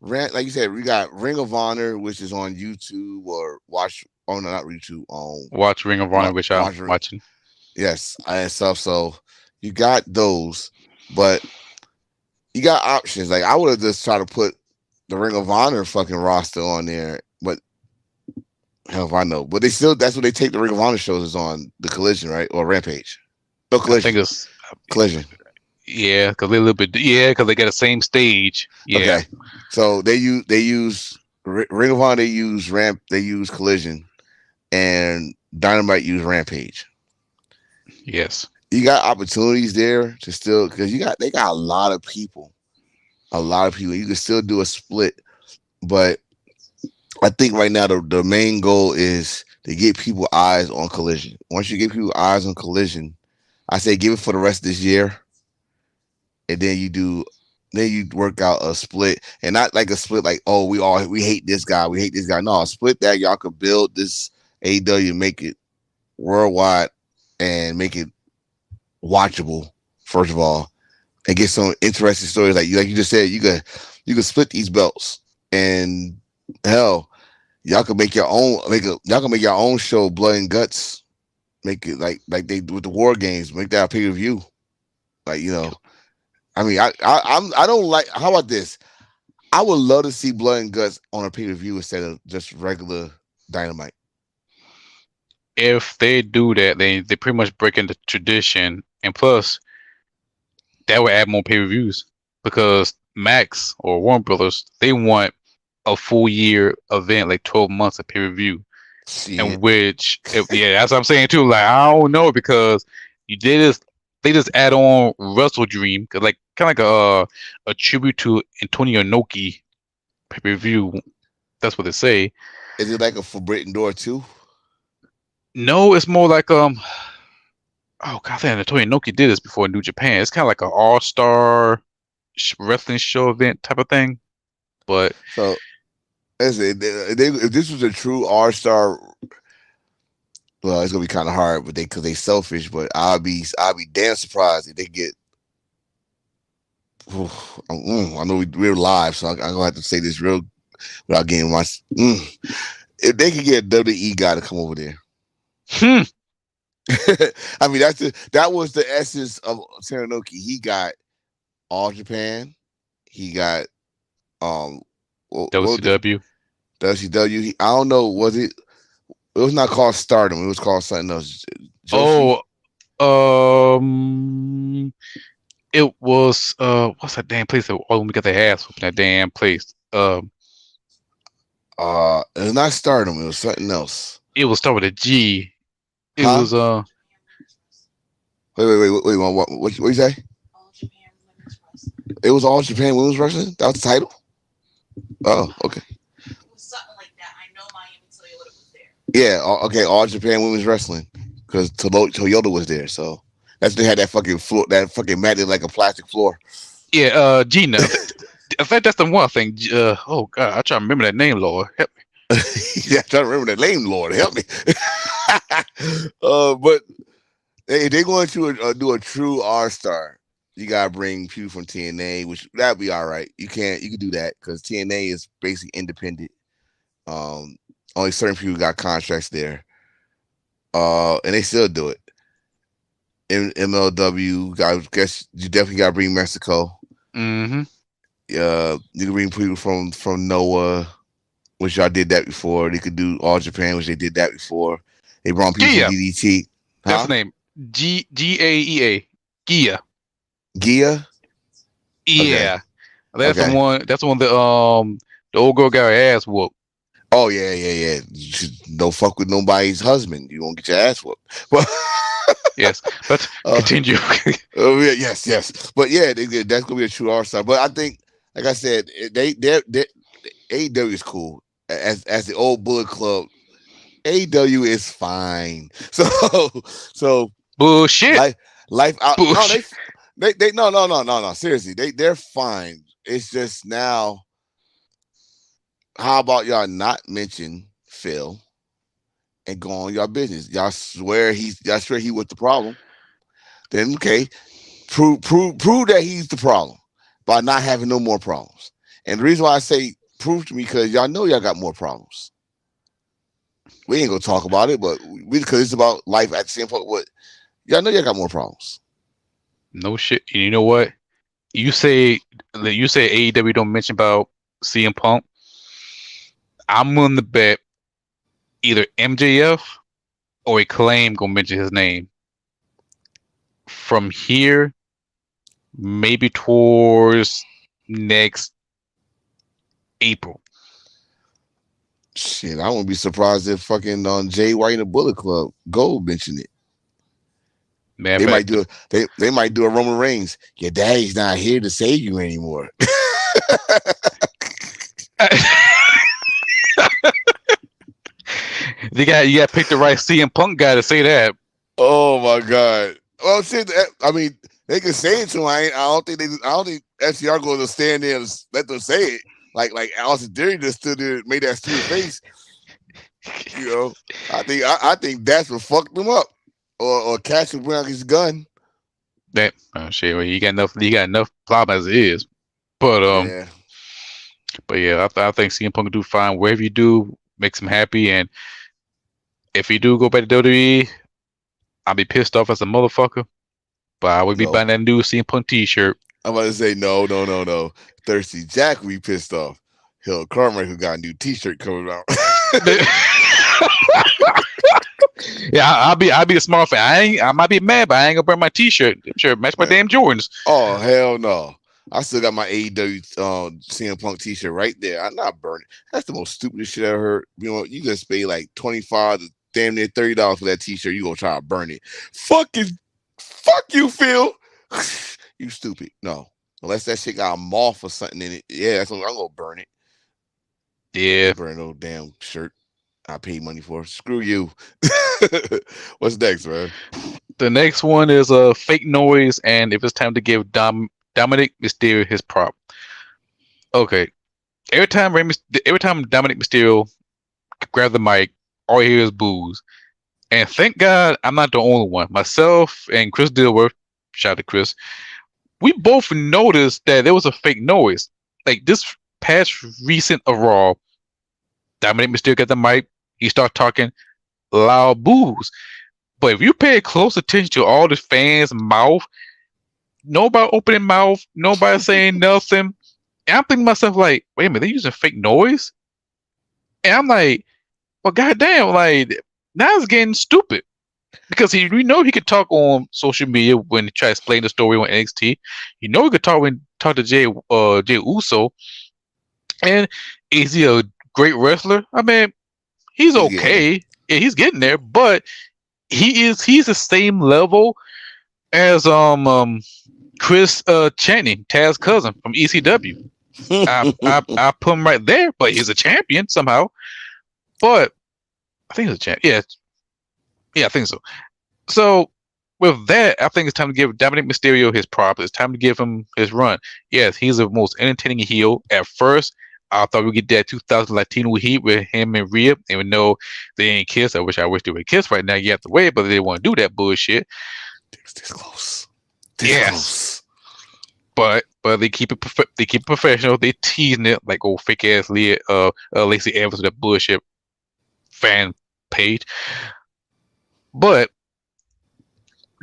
like you said, we got Ring of Honor, which is on YouTube or watch. Oh no, not YouTube. Watch Ring of Honor, which I'm watching. Yes, and stuff. So you got those, but you got options. Like I would have just tried to put the Ring of Honor fucking roster on there, but hell if I know. But that's what they take the Ring of Honor shows is on the Collision, right? Or Rampage. No, Collision. I think it's Collision. Yeah, because they a little bit. Yeah, because they got the same stage. Yeah. Okay. So they use Ring of Honor. They use Collision, and Dynamite use Rampage. Yes. You got opportunities there to still, because they got a lot of people. You can still do a split, but I think right now the main goal is to get people eyes on Collision. Once you get people eyes on Collision, I say give it for the rest of this year, and then you work out a split, and not like a split like, oh, we hate this guy, No, a split that y'all could build this AEW, make it worldwide, and make it watchable first of all, and get some interesting stories like you just said. You could split these belts, and hell, y'all can make your own show, Blood and Guts. Make it like they do with the War Games. Make that a pay-per-view. Like, I mean, I don't like. How about this? I would love to see Blood and Guts on a pay-per-view instead of just regular Dynamite. If they do that, they pretty much break into tradition, and plus that would add more pay-per-views, because Max or Warner Brothers, they want a full year event, like 12 months of pay-per-view. And that's what I'm saying too. Like, I don't know, because they just add on Wrestle Dream, like kind of like a tribute to Antonio Inoki pay-per-view. That's what they say. Is it like a Forbidden Door too? No, it's more like oh God, I think Antonio Inoki did this before in New Japan. It's kind of like an all-star wrestling show event type of thing. But so, if this was a true all-star, well, it's gonna be kind of hard, but because they selfish. But I'll be damn surprised if they get. I know we're live, so I'm gonna have to say this real without getting my. If they could get a WWE guy to come over there. I mean, that was the essence of Teranoki. He got All Japan. He got WCW. WCW. I don't know. Was it? It was not called Stardom. It was called something else. Joshi? It was what's that damn place that when we got the ass whooping that damn place? It was not Stardom. It was something else. It was start with a G. It was Wait. What you say? It was All Japan Women's Wrestling. That was the title. Oh, okay. Yeah, okay. All Japan Women's Wrestling because Toyota was there, so they had that fucking floor, that fucking mat like a plastic floor. Yeah, Gina. I think that's the one thing. Oh God, I try to remember that name, Lord. Help me. Yeah, I'm trying to remember that name, Lord. Help me. But if they're going to do a true R-Star, you gotta bring people from TNA, which that'd be all right. You can do that because TNA is basically independent. Only certain people got contracts there. And they still do it. In MLW, I guess you definitely gotta bring Mexico. Mm-hmm. You can bring people from Noah, which y'all did that before. They could do All Japan, which they did that before. They brought people from DDT. That's the name. Gaea. Gia. Gia? Yeah. Okay. That's the one. That's the one that the old girl got her ass whooped. Oh yeah. Don't fuck with nobody's husband. You won't get your ass whooped. But yes, but continue. Yes. But yeah, that's gonna be a true R-Star. But I think, like I said, AEW is cool. As the old Bullet Club, AEW is fine. So bullshit. Life out. Bullshit. No. Seriously, they're fine. It's just now. How about y'all not mention Phil and go on your business? Y'all swear he was the problem. Then okay, prove that he's the problem by not having no more problems. And the reason why I say prove to me because y'all know y'all got more problems. We ain't gonna talk about it, but because it's about life at the same point. What y'all know y'all got more problems. No shit. And you know what? You say AEW don't mention about CM Punk. I'm willing to bet either MJF or Acclaim gonna mention his name. From here, maybe towards next April. Shit, I wouldn't be surprised if fucking Jay White and the Bullet Club Gold mention it. Man, they might do a Roman Reigns. Your daddy's not here to save you anymore. You got to pick the right CM Punk guy to say that. Oh my God! Well, shit. I mean, they can say it to him. I don't think FTR going to stand there and let them say it. Like Austin Theory just stood there, made that stupid face. You know, I think that's what fucked them up, or Cassius bring his gun. That shit. Well, you got enough problem as it is, but yeah. But yeah, I think CM Punk will do fine. Wherever you do, makes him happy, and if you do go back to WWE, I'll be pissed off as a motherfucker. But I would be buying that new CM Punk T-shirt. I'm about to say no. Thirsty Jack will be pissed off. Hill Carmichael got a new T-shirt coming out. Yeah, I'll be a smart fan. I might be mad, but I ain't gonna burn my T-shirt. Sure, match my damn Jordans. Oh hell no! I still got my AEW CM Punk T-shirt right there. I'm not burning. That's the most stupidest shit I ever heard. You know, you just pay like $25 to damn near $30 for that T-shirt. You gonna try to burn it? Fuck you, Phil. You stupid. No, unless that shit got a moth or something in it. Yeah, that's what I'm gonna burn it. Yeah, burn no damn shirt I paid money for. Screw you. What's next, man? The next one is a fake noise, and if it's time to give Dominic Mysterio his prop. Okay, every time Dominic Mysterio grab the mic, all you hear is boos. And thank God I'm not the only one. Myself and Chris Dilworth, shout out to Chris, we both noticed that there was a fake noise. Like this past recent of Raw, Dominic Mysterio got the mic, he started talking loud boos. But if you pay close attention to all the fans' mouth, nobody opening mouth, nobody saying nothing. And I'm thinking to myself, like, wait a minute, they're using fake noise? And I'm like, well, goddamn, like, now it's getting stupid. Because we know he could talk on social media when he try to explain the story on NXT. You know he could talk to Jay Uso. And is he a great wrestler? I mean, he's okay. Yeah, he's getting there, but he's the same level as Chris Channing, Taz's cousin from ECW. I put him right there, but he's a champion somehow. But I think he's a champ. Yeah, I think so. So with that, I think it's time to give Dominic Mysterio his props. It's time to give him his run. Yes, he's the most entertaining heel. At first, I thought we'd get that 2000 Latino heat with him and Rhea, even though they ain't kiss. I wish they would kiss right now. You have to wait, but they didn't want to do that bullshit. This close. Yes. But they keep it professional. They teasing it like old fake ass Lacey Evans with that bullshit fan page. But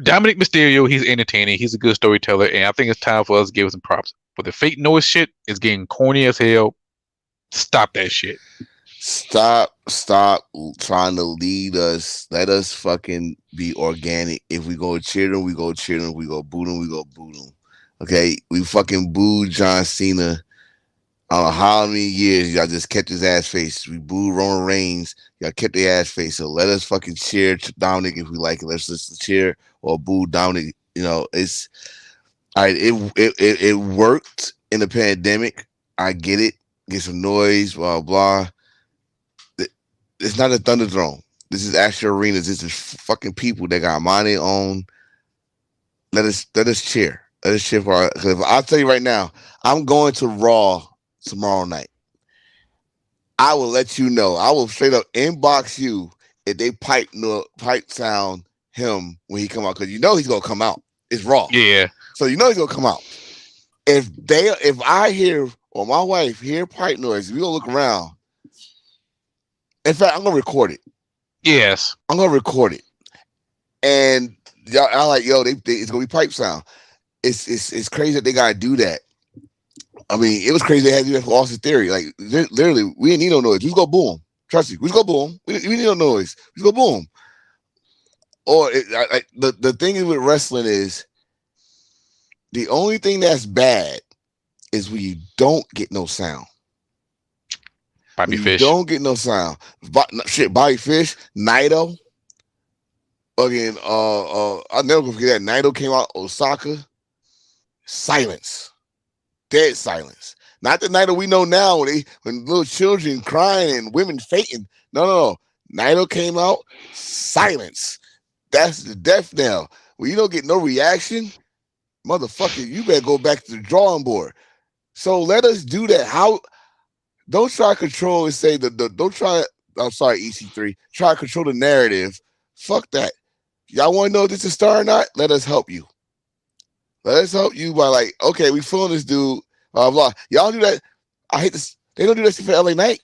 Dominic Mysterio, he's entertaining. He's a good storyteller, and I think it's time for us to give him some props. But the fake noise shit is getting corny as hell. Stop that shit. Stop trying to lead us. Let us fucking be organic. If we go cheer them, we go cheer them. If we go boo them, we go boo them. Okay? We fucking booed John Cena. I don't know how many years y'all just kept his ass face. We booed Roman Reigns. Y'all kept their ass face. So let us fucking cheer Dominic if we like it. Let's just cheer or boo Dominic. You know, it's all right. It worked in the pandemic. I get it. Get some noise, blah blah. It's not a Thunderdome. This is actual arenas. This is fucking people that got money on. Let us cheer. Let us cheer for. Because I'll tell you right now, I'm going to Raw tomorrow night. I will let you know. I will straight up inbox you if they pipe sound him when he come out, because you know he's gonna come out. It's Raw. Yeah. So you know he's gonna come out. If I hear or my wife hear pipe noise, we gonna look around. In fact, I'm gonna record it. Yes. I'm gonna record it. And y'all, I like, yo, it's gonna be pipe sound. It's crazy that they gotta do that. I mean, it was crazy they had to do that for Austin Theory. Like, literally, we didn't need no noise. We just go boom. Trust me, we just go boom. We need no noise. We just go boom. Or the thing with wrestling is the only thing that's bad is when you don't get no sound. Bobby Fish. Don't get no sound. Bobby Fish, Naito. Again, I'll never forget that. Naito came out, Osaka. Silence. Dead silence. Not the Naito we know now when little children crying and women fainting. No. Naito came out, silence. That's the death knell. When you don't get no reaction, motherfucker, you better go back to the drawing board. So let us do that. Don't try to control and say don't try. I'm sorry, EC3. Try to control the narrative. Fuck that. Y'all want to know if this is a star or not? Let us help you. Let us help you by like, okay, we feeling this dude. Blah blah. Y'all do that. I hate this. They don't do that shit for LA Knight.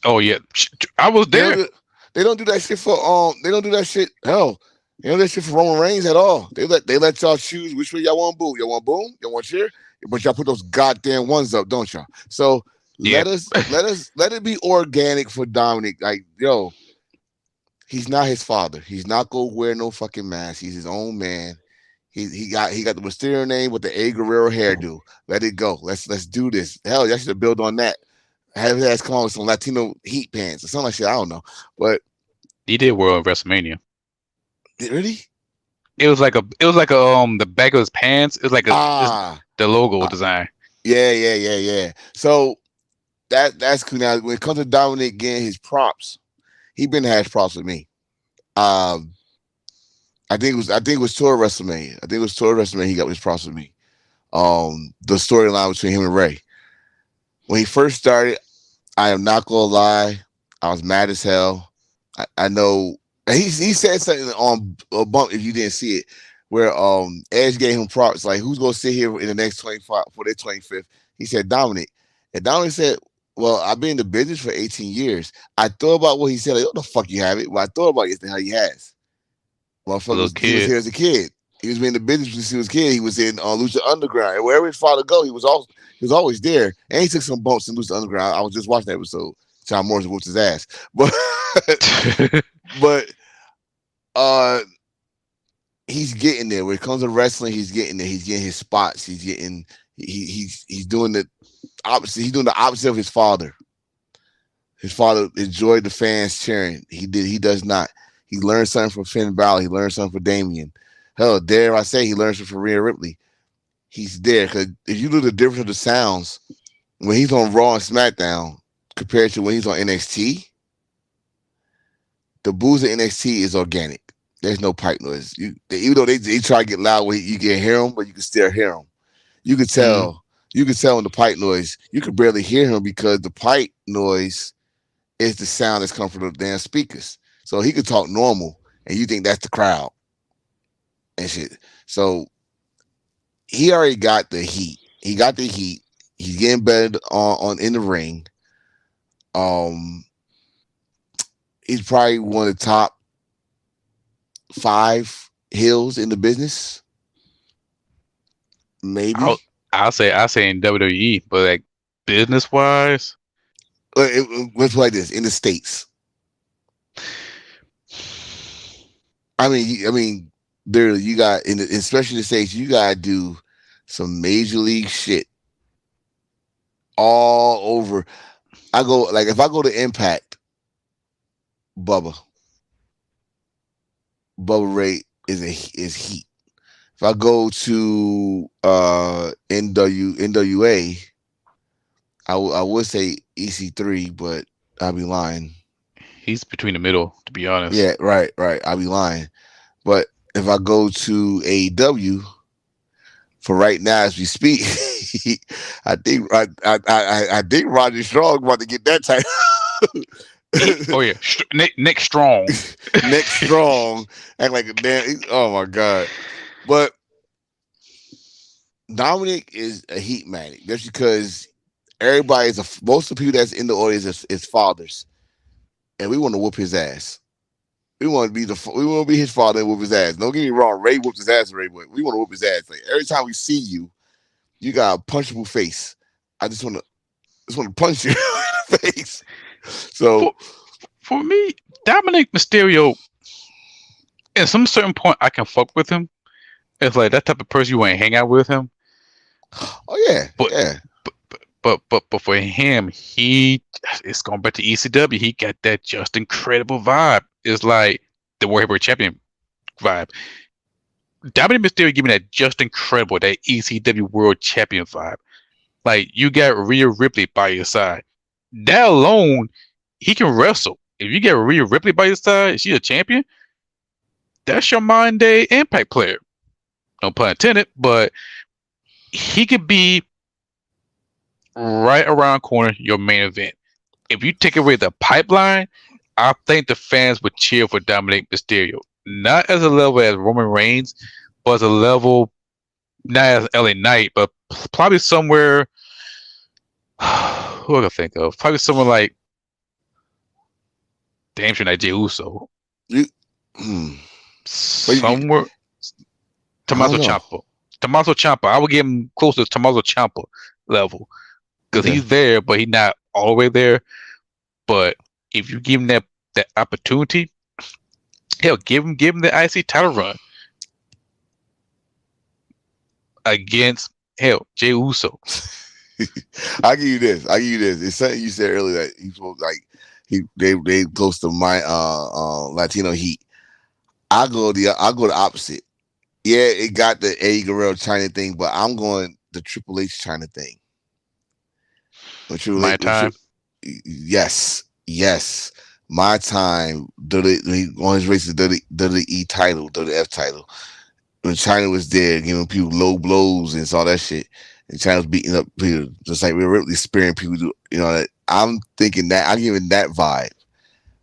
Oh yeah, I was there. They don't do that shit for They don't do that shit. Hell, they don't do that shit for Roman Reigns at all. They let y'all choose which way y'all want to boo. Y'all want boom? Y'all want cheer? But y'all put those goddamn ones up, don't y'all? So let it be organic for Dominic. Like, yo, he's not his father. He's not gonna wear no fucking mask. He's his own man. He got the Mysterio name with the A Guerrero hairdo. Let it go. Let's do this. Hell, y'all should have built on that. Have his ass come on with some Latino heat pants or something like shit. I don't know, but he did wear on WrestleMania. Really? It was like the back of his pants. It was like the logo design. Yeah. So that's cool. Now when it comes to Dominic getting his props, he been has props with me. I think it was Tour WrestleMania. I think it was Tour WrestleMania. He got his props with me. The storyline between him and Ray. When he first started, I am not gonna lie, I was mad as hell. I know he said something on a bump if you didn't see it, where Edge gave him props like, who's gonna sit here in the next 25 for their 25th? He said Dominic, and Dominic said, well, I've been in the business for 18 years. I thought about what he said. Like, what the fuck you have it? Well, I thought about it. How he has. Motherfucker, he was here as a kid. He was in the business since he was a kid. He was in Lucha Underground, and wherever his father go, he was always there. And he took some bumps in Lucha Underground. I was just watching that episode. John Morrison whooped his ass, but he's getting there. When it comes to wrestling, he's getting there. He's getting his spots. He's doing the opposite. He's doing the opposite of his father. His father enjoyed the fans cheering. He does not. He learned something from Finn Balor. He learned something from Damian. Hell, dare I say he learns from Rhea Ripley. He's there because if you look at the difference of the sounds when he's on Raw and SmackDown compared to when he's on NXT, the booze in NXT is organic. There's no pipe noise. Even though they try to get loud where you can hear them, but you can still hear them. You could tell. You could tell in the pipe noise. You could barely hear him because the pipe noise is the sound that's coming from the damn speakers. So he could talk normal, and you think that's the crowd and shit. So he already got the heat. He got the heat. He's getting better on in the ring. He's probably one of the top 5 heels in the business. Maybe. I'll say in WWE, but like business wise, let's like this in the States. I mean, there you got especially in the States, you gotta do some major league shit all over. If I go to Impact, Bubba Ray is heat. If I go to NWA, I would say EC3, but I'll be lying. He's between the middle, to be honest. Yeah, right. I'll be lying. But if I go to AEW, for right now as we speak, I think Roger Strong about to get that title. Oh yeah, Nick Strong. Nick Strong, act like a damn. Oh my god! But Dominic is a heat manic. That's because most of the people that's in the audience is fathers, and we want to whoop his ass. We want to be his father and whoop his ass. Don't get me wrong, Ray whooped his ass, Ray, but we want to whoop his ass. Like every time we see you, you got a punchable face. I just want to punch you in the face. So for me, Dominic Mysterio, at some certain point, I can fuck with him. It's like that type of person you ain't hang out with him. Oh yeah, But for him, it's going back to ECW. He got that just incredible vibe. It's like the World Heavyweight Champion vibe. Dominic Mysterio giving that just incredible, that ECW World Champion vibe. Like you got Rhea Ripley by your side. That alone, he can wrestle. If you get Rhea Ripley by your side, she's a champion. That's your modern day Impact player. No pun intended, but he could be right around corner your main event. If you take away the pipeline, I think the fans would cheer for Dominic Mysterio. Not as a level as Roman Reigns, but as a level not as LA Knight, but probably somewhere. Who I can think of? Probably someone like damn sure not Jey Uso. Somewhere. Tommaso Ciampa. I would give him close to Tommaso Ciampa level because he's there, but he's not all the way there. But if you give him that opportunity, hell, give him the IC title run against Jey Uso. I'll give you this. It's something you said earlier that he's supposed they close to my Latino heat. I'll go the opposite. Yeah, it got the Eddie Guerrero China thing, but I'm going the Triple H China thing. My time. Yes. My time. On his race to WWE title, WF title. When China was there, giving people low blows and all that shit, and China was beating up people, just like we were really sparing people. That I'm thinking that I'm giving that vibe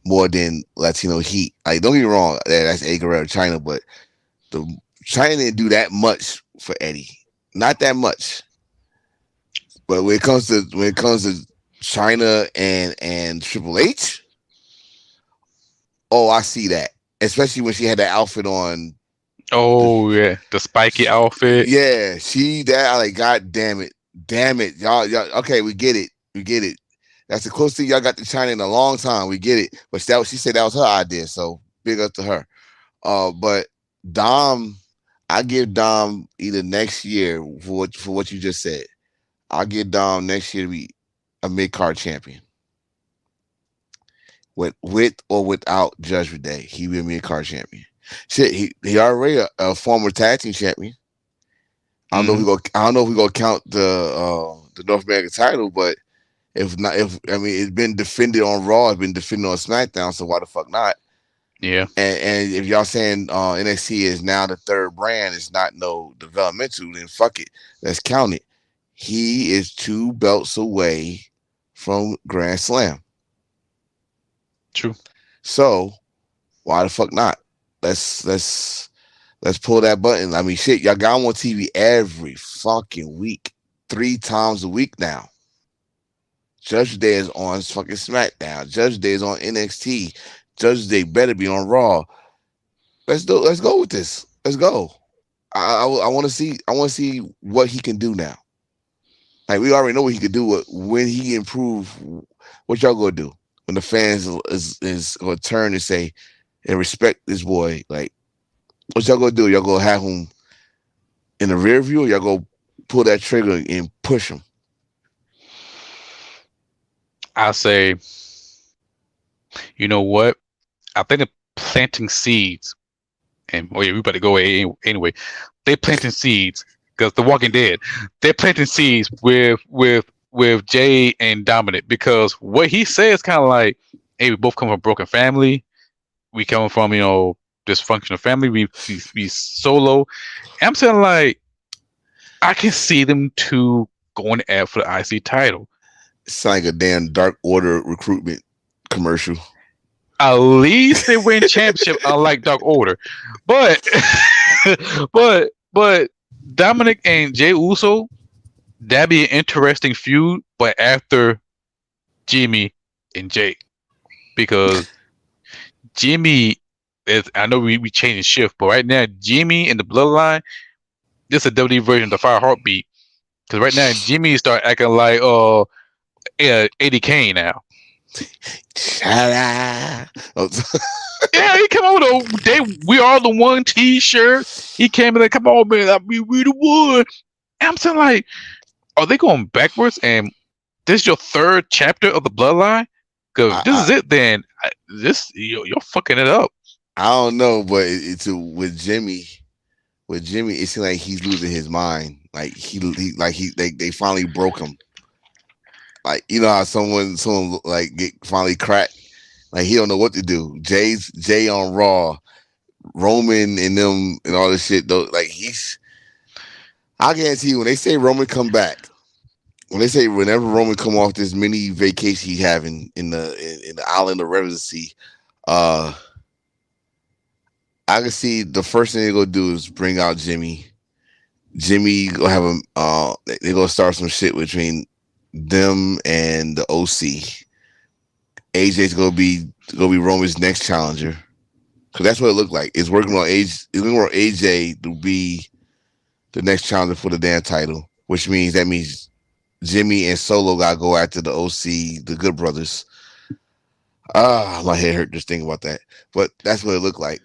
more than Latino heat. Like, don't get me wrong, that's Eddie Guerrero China, but the China didn't do that much for Eddie. Not that much. But when it comes to China and Triple H, oh, I see that. Especially when she had that outfit on. Oh yeah, the spiky outfit. Yeah, God damn it, y'all. Okay, we get it. That's the closest thing y'all got to China in a long time. We get it. But she said that was her idea, so big up to her. But Dom, I give Dom either next year for what you just said. I'll give Dom next year to be a mid-card champion. With or without Judgment Day, he will be a mid-card champion. Shit, he already a former tag team champion. I don't know if we gonna count the North American title, but if not, if I mean it's been defended on Raw, it's been defended on SmackDown, so why the fuck not? Yeah. And if y'all saying NXT is now the third brand, it's not no developmental, then fuck it. Let's count it. He is 2 belts away from Grand Slam. True. So why the fuck not? Let's pull that button. I mean, shit, y'all got him on TV every fucking week, 3 times a week now. Judge Day is on fucking SmackDown. Judge Day is on NXT. Judge Day better be on Raw. Let's go with this. Let's go. I want to see what he can do now. Like, we already know what he could do. When he improve, what y'all gonna do when the fans is gonna turn and say and respect this boy? Like, what y'all gonna do? Y'all gonna have him in the rear view, or y'all gonna pull that trigger and push him? I say, you know what? I think they're planting seeds, and yeah, we better go anyway. They planting seeds because The Walking Dead. They're planting seeds with Jay and Dominic, because what he says kind of like, hey, we both come from a broken family. We come from dysfunctional family. We solo. And I'm saying, like, I can see them two going after the IC title. It's like a damn Dark Order recruitment commercial. At least they win championship, unlike Dark Order. But but Dominic and Jey Uso, that'd be an interesting feud, but after Jimmy and Jay. Because Jimmy is, I know we changing shift, but right now Jimmy and the Bloodline, this is a WWE version of the Fire Heartbeat. Because right now Jimmy start acting like Eddie Kane now. Yeah, he came on with we are the one T-shirt. He came in there, come on, man, we the one. And I'm saying, like, are they going backwards? And this is your 3rd chapter of the Bloodline? Because this is it. Then you're fucking it up. I don't know, but it's with Jimmy. With Jimmy, it seems like he's losing his mind. Like they finally broke him. Like, you know how someone like get finally cracked, like he don't know what to do. Jay on Raw, Roman and them and all this shit though. Like, I guarantee you, when they say Roman come back, whenever Roman come off this mini vacation he's having in the island of residency, I can see the first thing they're gonna do is bring out Jimmy. Jimmy gonna have they're gonna start some shit between them and the OC. AJ's gonna be Roman's next challenger, because that's what it looked like. It's working on AJ to be the next challenger for the damn title, which means Jimmy and Solo gotta go after the OC, the Good Brothers. My head hurt just thinking about that, but that's what it looked like.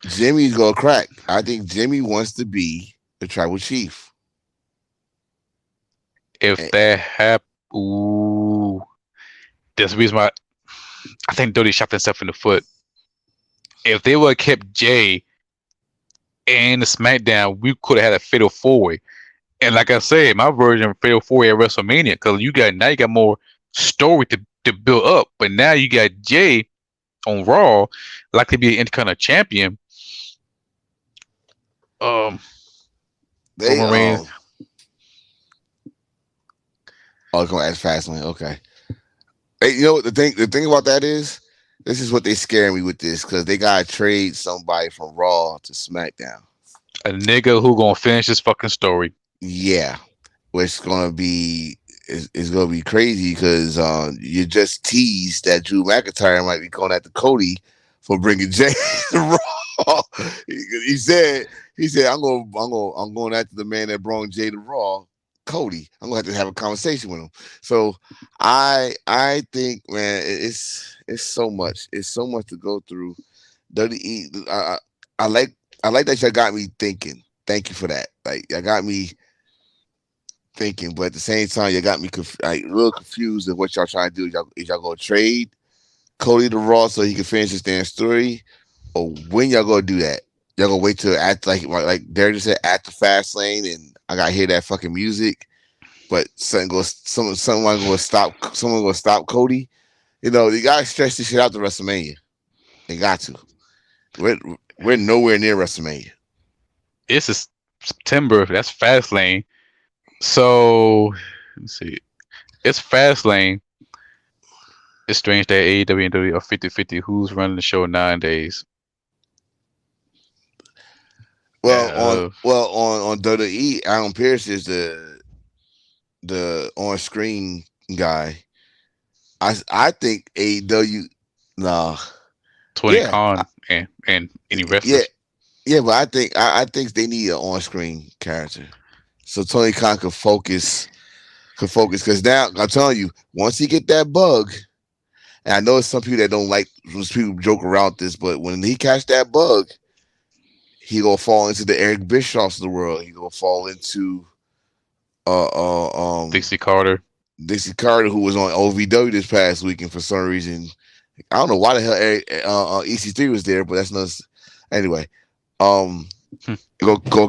Jimmy's gonna crack. I think Jimmy wants to be the tribal chief. If that happens, that's the reason why I think Dodie shot himself in the foot. If they would have kept Jay and the SmackDown, we could have had a Fatal 4-Way. And like I said, my version of Fatal 4-Way at WrestleMania, because you got more story to build up. But now you got Jay on Raw, likely to be an Intercontinental champion. Come on, as Fastlane. Okay. Hey, you know what the thing about that is? This is what they scare me with this, because they gotta trade somebody from Raw to SmackDown. A nigga who gonna finish his fucking story. Yeah, which gonna be is gonna be crazy, because you just teased that Drew McIntyre might be going after Cody for bringing Jay to Raw. He said I'm going after the man that brought Jay to Raw, Cody. I'm gonna have a conversation with him. So I think, man, it's so much. It's so much to go through. WWE, I like that y'all got me thinking. Thank you for that. Like, y'all got me thinking, but at the same time, you got me real confused of what y'all trying to do. Is y'all gonna trade Cody to Raw so he can finish his damn story, when y'all gonna do that? Y'all gonna wait till after like Derek just said at the fast lane, and I gotta hear that fucking music. But someone gonna stop Cody. You know, you gotta stretch this shit out to WrestleMania. They got to. We're nowhere near WrestleMania. This is September. That's Fastlane. So let's see. It's Fastlane. It's strange that AEW and WWE are 50-50. Who's running the show 9 days? Well, on WWE, Adam Pearce is the on screen guy. I think AEW Tony Khan and any wrestlers. Yeah, but I think they need an on screen character, so Tony Khan could focus because now I'm telling you, once he get that bug, and I know there's some people that don't like when people joke around this, but when he catch that bug, he gonna fall into the Eric Bischoffs of the world. He gonna fall into Dixie Carter, who was on OVW this past weekend for some reason. I don't know why the hell EC3 was there, but that's not. Anyway, go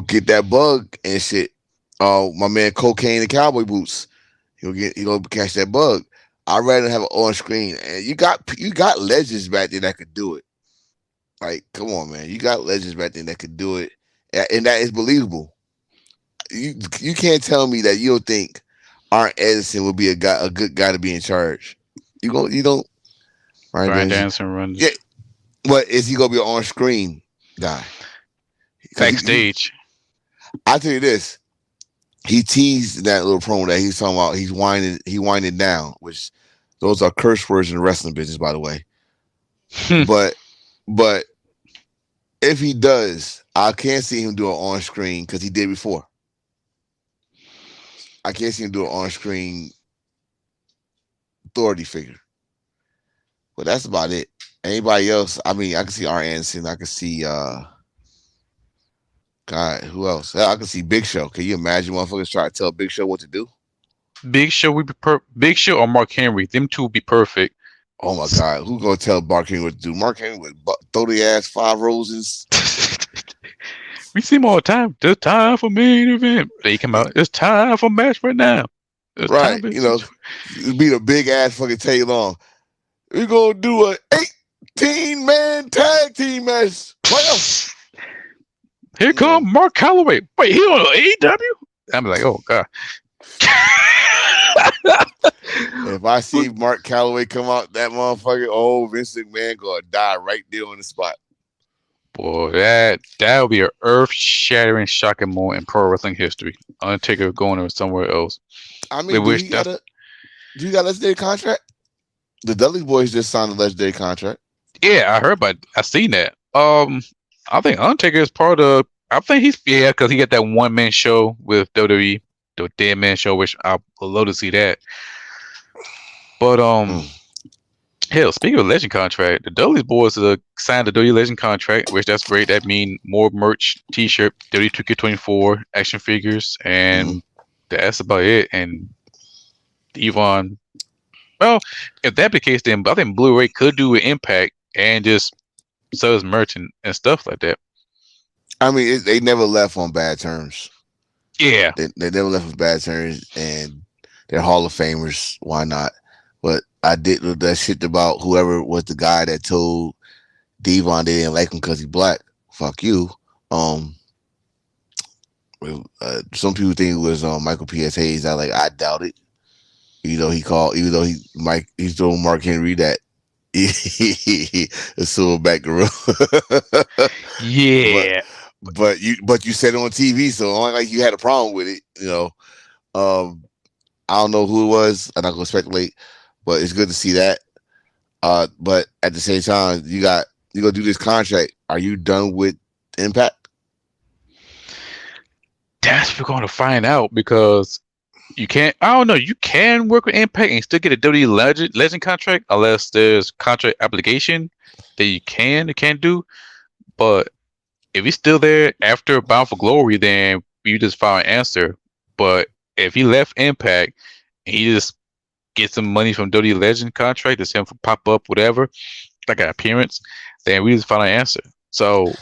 get that bug and shit. My man Cocaine and Cowboy Boots. He'll catch that bug. I'd rather have it on screen. And you got legends back there that could do it. Like, come on, man. You got legends back there that could do it. And that is believable. You can't tell me that you don't think Arn Edison would be a good guy to be in charge. You don't. Bryan Danielson runs. Yeah, but is he gonna be an on-screen guy? Backstage. I tell you this. He teased that little promo that he's talking about. He winded down, which those are curse words in the wrestling business, by the way. But if he does, I can't see him do it on screen because he did before. I can't see him do an on screen authority figure. But that's about it. Anybody else? I mean, I can see Arn Anderson. I can see God, who else? I can see Big Show. Can you imagine motherfuckers try to tell Big Show what to do? Big Show would be Big Show or Mark Henry. Them two would be perfect. Oh my God, who's gonna tell Mark Henry what to do? Mark Henry would throw the ass 5 roses. We see him all the time. It's time for main event. They come out. It's time for match right now. It's right, you know, it'd be the big ass fucking Tay Long. We're gonna do a 18-man tag team match. What? Here come Mark Calloway. Wait, he on AEW? I'm like, oh God. If I see Mark Calloway come out, that motherfucker, Vince McMahon gonna die right there on the spot. Boy, that would be an earth-shattering, shocking moment in pro wrestling history. Undertaker going somewhere else. I mean, do you got a legendary contract? The Dudley Boys just signed a legendary contract. Yeah, I heard about. I seen that. I think Undertaker is part of. I think he's because he got that one-man show with WWE, the Dead Man Show, which I would love to see that. But hell, speaking of legend contract, the Dudley Boys signed the WWE Legend contract, which that's great. That means more merch, T-shirt, WWE 2K24 action figures, and that's about it. And Devon. Well, if that be the case, then I think Blu-ray could do an Impact and just sell his merch and stuff like that. I mean, they never left on bad terms. Yeah. They never left on bad terms, and they're Hall of Famers. Why not? But I did that shit about whoever was the guy that told Devon they didn't like him because he's black. Fuck you. Some people think it was Michael P.S. Hayes. I doubt it. He told Mark Henry that a silverback gorilla. Yeah. But you said it on TV, so only like you had a problem with it, you know. I don't know who it was. I'm not gonna speculate, but it's good to see that. But at the same time, you gonna do this contract. Are you done with Impact? That's what we're gonna find out because you can't. I don't know. You can work with Impact and still get a WWE Legend contract unless there's contract obligation that you can't do. But if he's still there after Bound for Glory, then you just file an answer. But if he left Impact and he just gets some money from WWE Legend contract, just him for pop up, whatever, like an appearance, then we just file an answer. So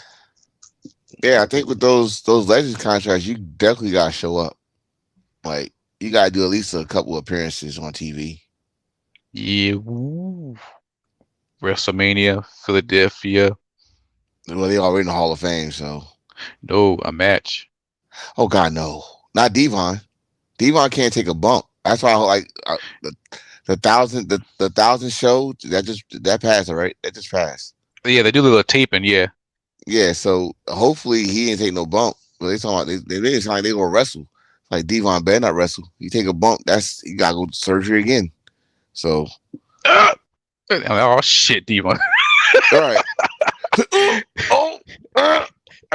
Yeah, I think with those Legends contracts, you definitely gotta show up. Like you gotta do at least a couple appearances on TV. yeah, woo. WrestleMania, Philadelphia. Well, they already in the Hall of Fame, so No, a match. oh god, no, not Devon. Devon can't take a bump. That's why I like the thousand show that passed, all right? That just passed. Yeah, they do a little taping. Yeah, Yeah, so hopefully he ain't take no bump. But they talking about they didn't sound like they gonna wrestle. Like Devon better not wrestle. You take a bump, that's you gotta go to surgery again. So oh shit, Devon. all right. oh, I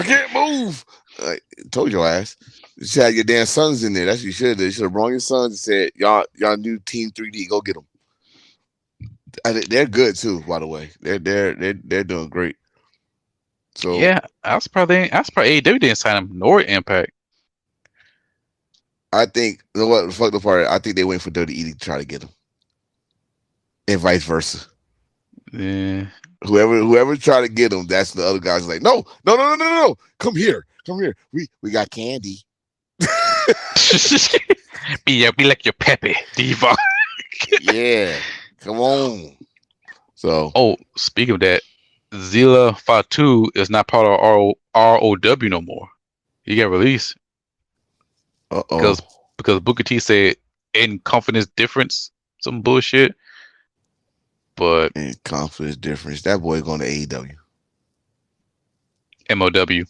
can't move. Like, told your ass. You should have your damn sons in there. That's what you should have. You should have brought your sons and said, y'all new Team 3D, go get them. They're good too, by the way. They're doing great. So Yeah, I was probably AEW didn't sign him nor Impact. I think you know what fuck the part. I think they wait for WWE to try to get them, and vice versa. Yeah. Whoever try to get them, that's the other guys like, no, come here. We got candy. be like your Pepe, Devon. Yeah, come on. So Oh, speaking of that, Zila Fatu is not part of ROW no more. He got released because Booker T said in confidence difference, some bullshit. But in confidence difference, that boy going to AEW. MOW.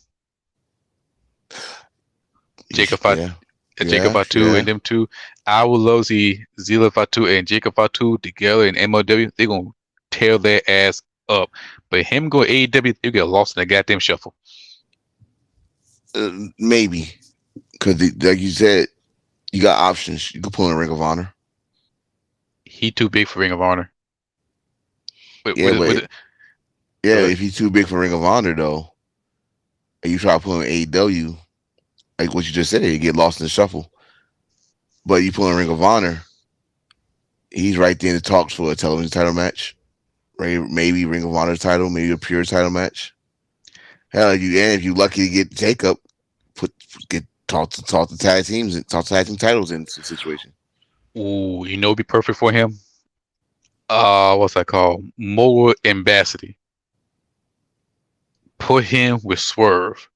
Jacob Fatu and them two. I would love to see Zila Fatu and Jacob Fatu together in MOW. They're gonna tear their ass up. But him going AEW, you get lost in the goddamn shuffle. Maybe because like you said, you got options. You can pull in Ring of Honor. He too big for Ring of Honor. If he's too big for Ring of Honor though, and you try to pull in AEW, like what you just said, you get lost in the shuffle. But you pull in Ring of Honor, he's right there in the talks for a television title match. Right? Maybe Ring of Honor title, maybe a pure title match. Hell, if you lucky to get Jacob, talk to tag teams and talk to tag team titles in the situation. Ooh, you know, it'd be perfect for him. What's that called? Mogul Ambassador. Put him with Swerve.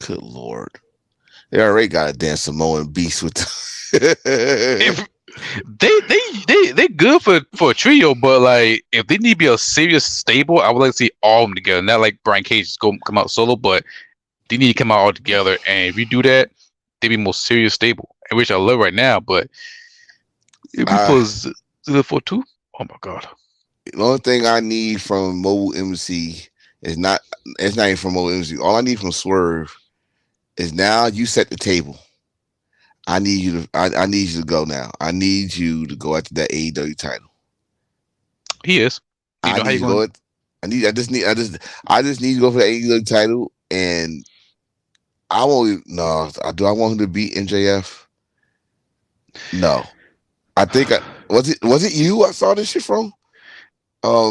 Good lord, they already got a damn Samoan beast with. They good for a trio, but like if they need to be a serious stable, I would like to see all of them together. Not like Brian Cage just come out solo, but they need to come out all together. And if you do that, they be more serious stable. Which I love right now, but if we put Zilla for two, oh my god. The only thing I need from Mobile MC it's not even from Mobile MC. All I need from Swerve is now you set the table. I need you to go now. I need you to go after that AEW title. He is. I just need to go for the AEW title, and I won't. No, do I want him to beat MJF? No, I think was it you I saw this shit from?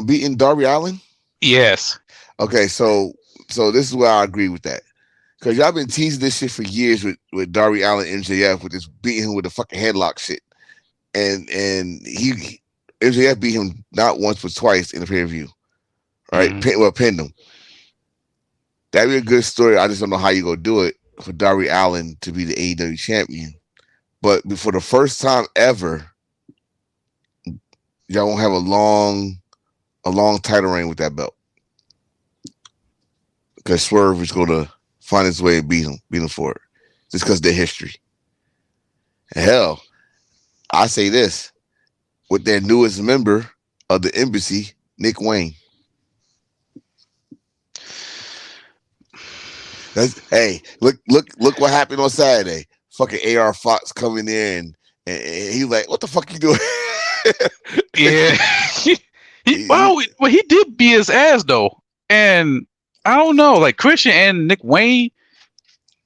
Beating Darby Allin. Yes. Okay, so this is where I agree with that. Because y'all been teasing this shit for years with Darby Allin MJF with this beating him with the fucking headlock shit. And MJF beat him not once but twice in the pay-per-view. Right? Pinned him. That'd be a good story. I just don't know how you gonna do it for Darby Allin to be the AEW champion. But for the first time ever, y'all won't have a long title reign with that belt. Because Swerve is gonna find his way and beat him for it. Just because of their history. Hell, I say this. With their newest member of the embassy, Nick Wayne. Hey, look what happened on Saturday. Fucking AR Fox coming in and he's like, what the fuck you doing? Yeah. he did beat his ass though. And I don't know, like Christian and Nick Wayne,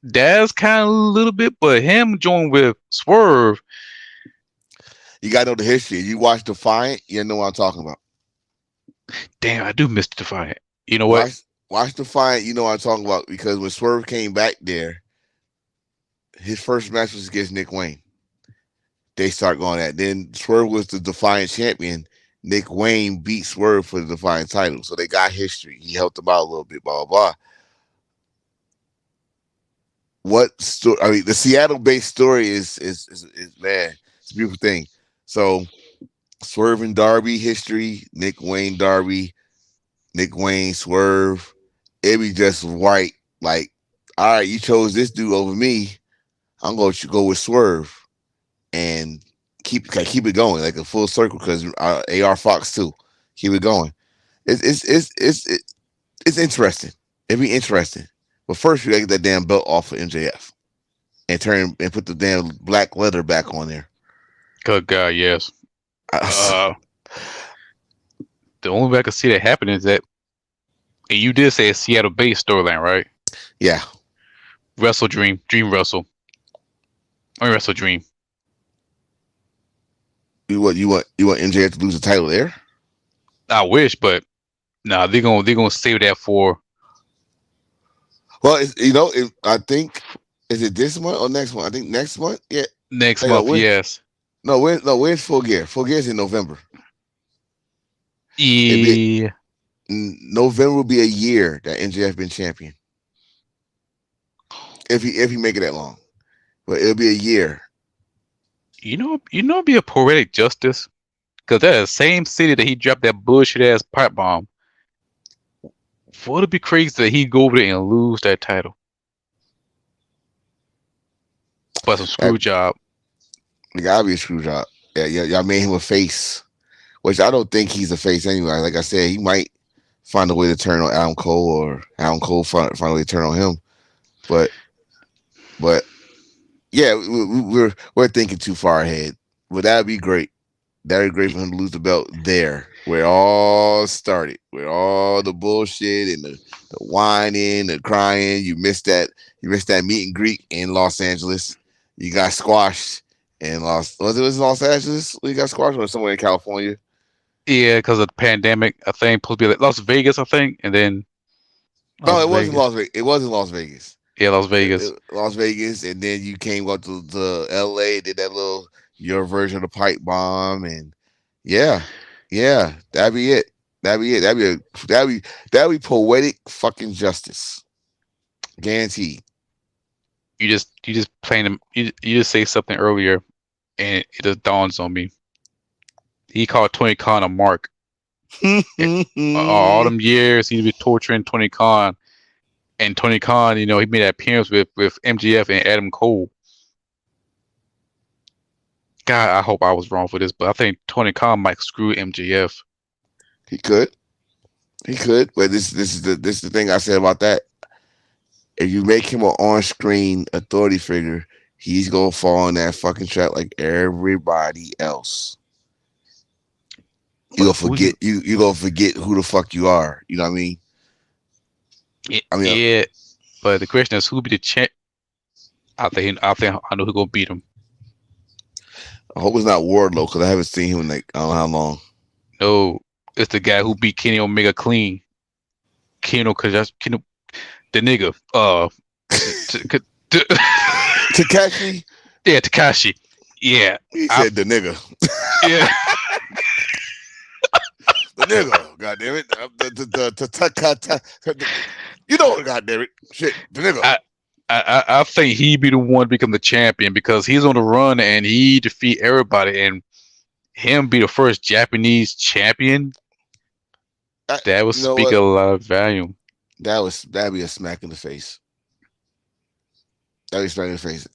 that's kind of a little bit, but him joining with Swerve. You gotta know the history. You watch Defiant, you know what I'm talking about. Damn, I do miss Defiant. You know what? watch Defiant. You know what I'm talking about because when Swerve came back there, his first match was against Nick Wayne. They start going at. Then Swerve was the Defiant champion. Nick Wayne beat Swerve for the Defiant title, so they got history. He helped them out a little bit. Blah blah blah. What story? I mean, the Seattle-based story is man, it's a beautiful thing. So Swerve and Darby history, Nick Wayne Darby, Nick Wayne Swerve. It be just right. Like, all right, you chose this dude over me. I'm going to go with Swerve and keep it going like a full circle because AR Fox too. Keep it going. It's interesting. It'd be interesting. But first, we gotta get that damn belt off of MJF and put the damn black leather back on there. Good God, yes. The only way I can see that happening is that, and you did say a Seattle-based storyline, right? Yeah. Wrestle Dream Wrestle. I mean, Wrestle Dream. You want MJF to lose the title there? I wish, but nah, they're gonna save that for. Well, I think is it this month or next month? I think next month. Yeah, next month. Yes. Where's Full Gear? Full Gear's in November. Yeah. November will be a year that MJF been champion. If he make it that long, but it'll be a year. It'd be a poetic justice because that's the same city that he dropped that bullshit ass pipe bomb. Would it be crazy that he go over there and lose that title? But some screw job. It gotta be a screw job. Yeah, y'all made him a face, which I don't think he's a face anyway. Like I said, he might find a way to turn on Adam Cole, or Adam Cole find a way to turn on him. But yeah, we're thinking too far ahead. But that'd be great. That'd be great for him to lose the belt there, where it all started, where all the bullshit and the whining, the crying. You missed that meet and greet in Los Angeles. You got squashed in was it Los Angeles? You got squashed or somewhere in California? Yeah, because of the pandemic. I think supposed to be like Las Vegas, I think, and then. No, it wasn't Las Vegas. It wasn't Las Vegas. Yeah, Las Vegas. Las Vegas, and then you came up to LA, did that little your version of the pipe bomb, and yeah, that'd be it. That'd be poetic fucking justice, guaranteed. You just playing them. You just say something earlier, and it just dawns on me. He called Tony Khan a mark. All them years he's been torturing Tony Khan. And Tony Khan, he made that appearance with MJF and Adam Cole. God, I hope I was wrong for this, but I think Tony Khan might screw MJF. He could, but this is the thing I said about that. If you make him an on-screen authority figure, he's gonna fall in that fucking trap like everybody else. You gonna forget you gonna forget who the fuck you are. You know what I mean? Yeah, but the question is, who be the champ? I think I know who gonna beat him. I hope it's not Wardlow because I haven't seen him in like I don't know how long. No, it's the guy who beat Kenny Omega clean. Keno, the nigga. Takashi. Yeah, Takashi. Yeah, he said the nigga. Yeah. The nigga, goddamn it! You know what, goddamn it! Shit, the nigga. I think he'd be the one to become the champion because he's on the run and he defeat everybody, and him be the first Japanese champion. That would speak a lot of volume. That'd be a smack in the face. That'd be a smack in the face.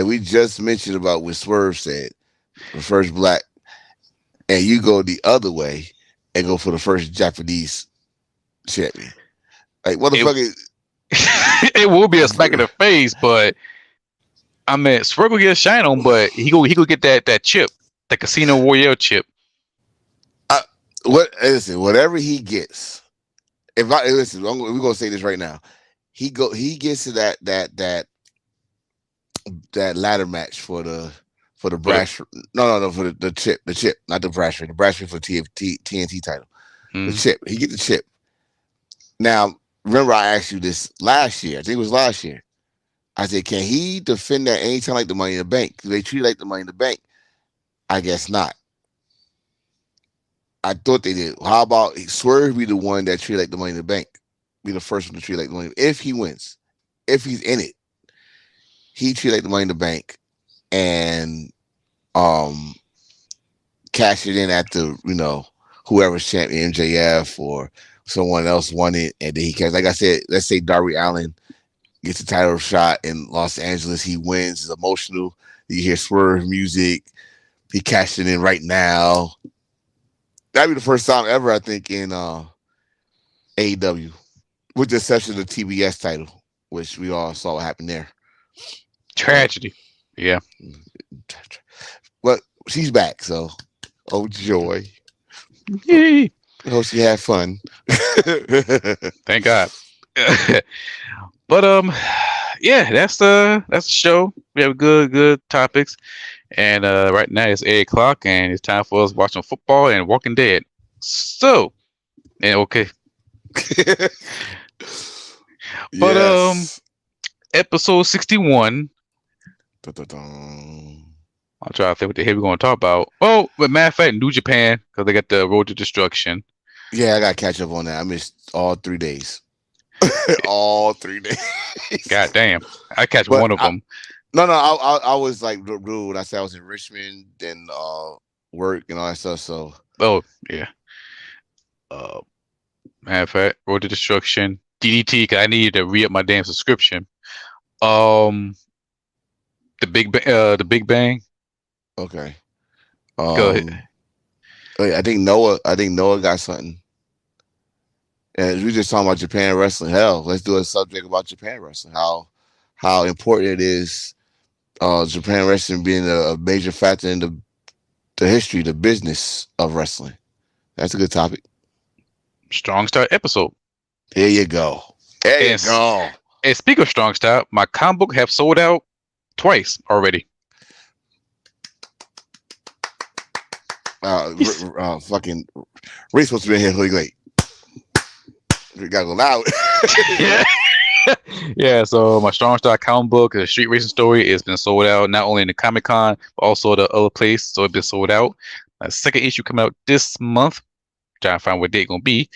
We just mentioned about what Swerve said, the first black. And you go the other way and go for the first Japanese champion. Like, what the fuck is... It will be a smack in the face, but I mean, Swerve will get a shine on, but he go get that chip, the Casino Royale chip. Whatever he gets, we're gonna say this right now. He gets to that ladder match for the brash. No, for the chip, not the brash ring. The brash ring for the TNT title. The chip. He get the chip. Now, remember I asked you this last year. I think it was last year. I said, can he defend that anytime like the Money in the Bank? Do they treat it like the Money in the Bank? I guess not. I thought they did. How about Swerve be the one that treat like the Money in the Bank? Be the first one to treat like the money. If he wins, if he's in it, he treat like the Money in the Bank and cash it in at the whoever's champion, MJF or someone else won it, and then he cash. Like I said, let's say Darby Allin gets a title shot in Los Angeles, he wins, is emotional. You hear Swerve music, he cashed it in right now. That'd be the first time ever, I think, in AEW, with the exception of the TBS title, which we all saw what happened there. Tragedy. Yeah. But she's back, so oh joy. Yay. I hope she had fun. Thank God. But yeah, that's the show. We have good topics. And right now it's 8:00 and it's time for us watching football and Walking Dead. So, and okay. But Yes. episode 61. Dun-dun-dun. I'll try to think what the hell we're gonna talk about. Oh, but matter of fact, New Japan, because they got the Road to Destruction. Yeah, I gotta catch up on that. I missed all 3 days. All 3 days. God damn. I catch But one of them. No, I was like rude. I said I was in Richmond, then work and all that stuff. So Oh, yeah. Matter of fact, Road to Destruction. DDT, because I needed to re-up my damn subscription. The Big Bang. okay. Go ahead. I think Noah got something. And we just talking about Japan wrestling. Hell, let's do a subject about Japan wrestling. How important it is. Japan wrestling being a major factor in the history, the business of wrestling. That's a good topic. Strong Start episode. There you go. There Yes. you go. And speaking of Strong Start, my comic book have sold out twice already. Fucking Ray's supposed to be in here really late. We gotta go loud. Yeah, so my Strong Start comic book, the Street Racing Story, has been sold out not only in the Comic Con but also the other place. So it's been sold out. A second issue coming out this month. Trying to find what date gonna be.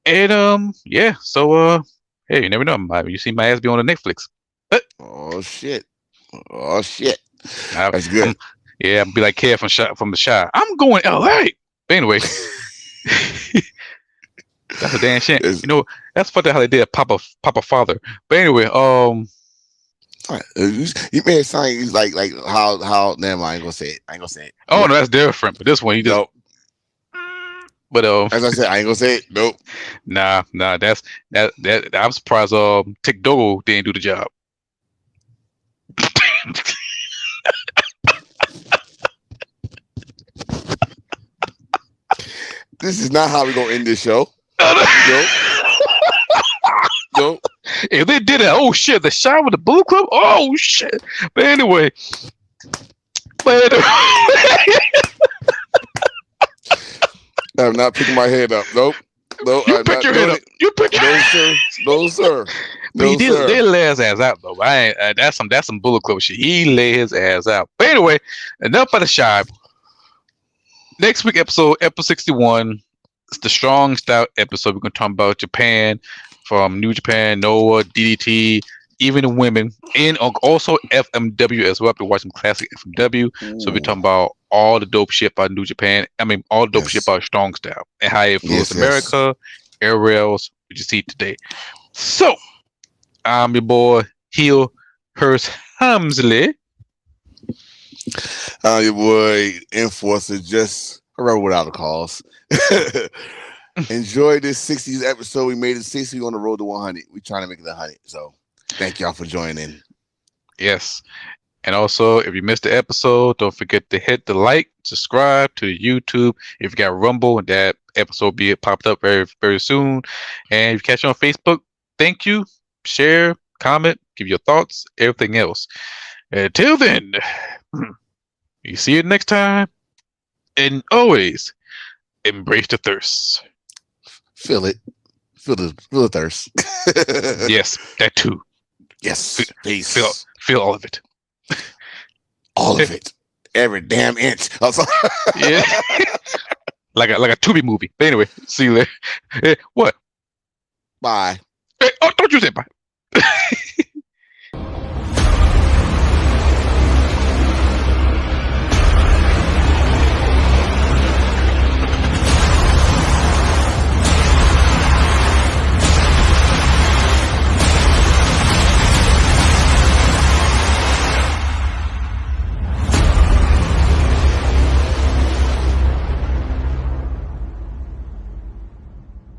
And yeah, so hey, you never know. You see my ass be on the Netflix. Oh shit. I- That's good. Yeah, I'll be like Kev from the Shy. I'm going LA. But anyway. That's a damn shame. It's- You know, that's funny how they did Papa Father. But anyway, You made it sound like how never mind, I ain't gonna say it. oh no, that's different. But this one you just Nope. but As I said, I ain't gonna say it. Nope. nah, that's that I'm surprised Tick Dogo didn't do the job. This is not how we're gonna end this show. Nope. If they did it, oh shit, the shot with the Blue Club, oh shit. But anyway. I'm not picking my head up. Nope. No, You I'm pick not your doing head up. it. You pick your No, sir. No, sir. But No, he did sir. they lay his ass out though. I ain't, that's some Bullet Club shit. He lay his ass out. But anyway, enough of the shy. Next week episode 61. It's the Strong Style episode. We're gonna talk about Japan, from New Japan, Noah, DDT, even the women, and also FMW as well. I've been watching classic FMW. So we're talking about all the dope shit about New Japan. I mean, all the dope Yes. shit about Strong Style and how it influenced Yes, yes. America, air rails, which you see today. So, I'm your boy, Heel Hurst Hamsley. Your boy Enforcer just remember without a cause. Enjoy this 60s episode. We made it 60 on the road to 100. We're trying to make it 100. So thank y'all for joining. Yes. And also, if you missed the episode, don't forget to hit the like, subscribe to the YouTube. If you got Rumble, that episode will be popped up very, very soon. And if you catch it on Facebook, thank you. Share, comment, give your thoughts, everything else. Until then, you see you next time. And always embrace the thirst. Feel it. feel the thirst. Yes, that too. Yes, peace. Feel all of it. All of it. Every damn inch. Yeah. like a Tubi movie. But anyway, see you later. What? Bye. Hey, oh, don't you say bye.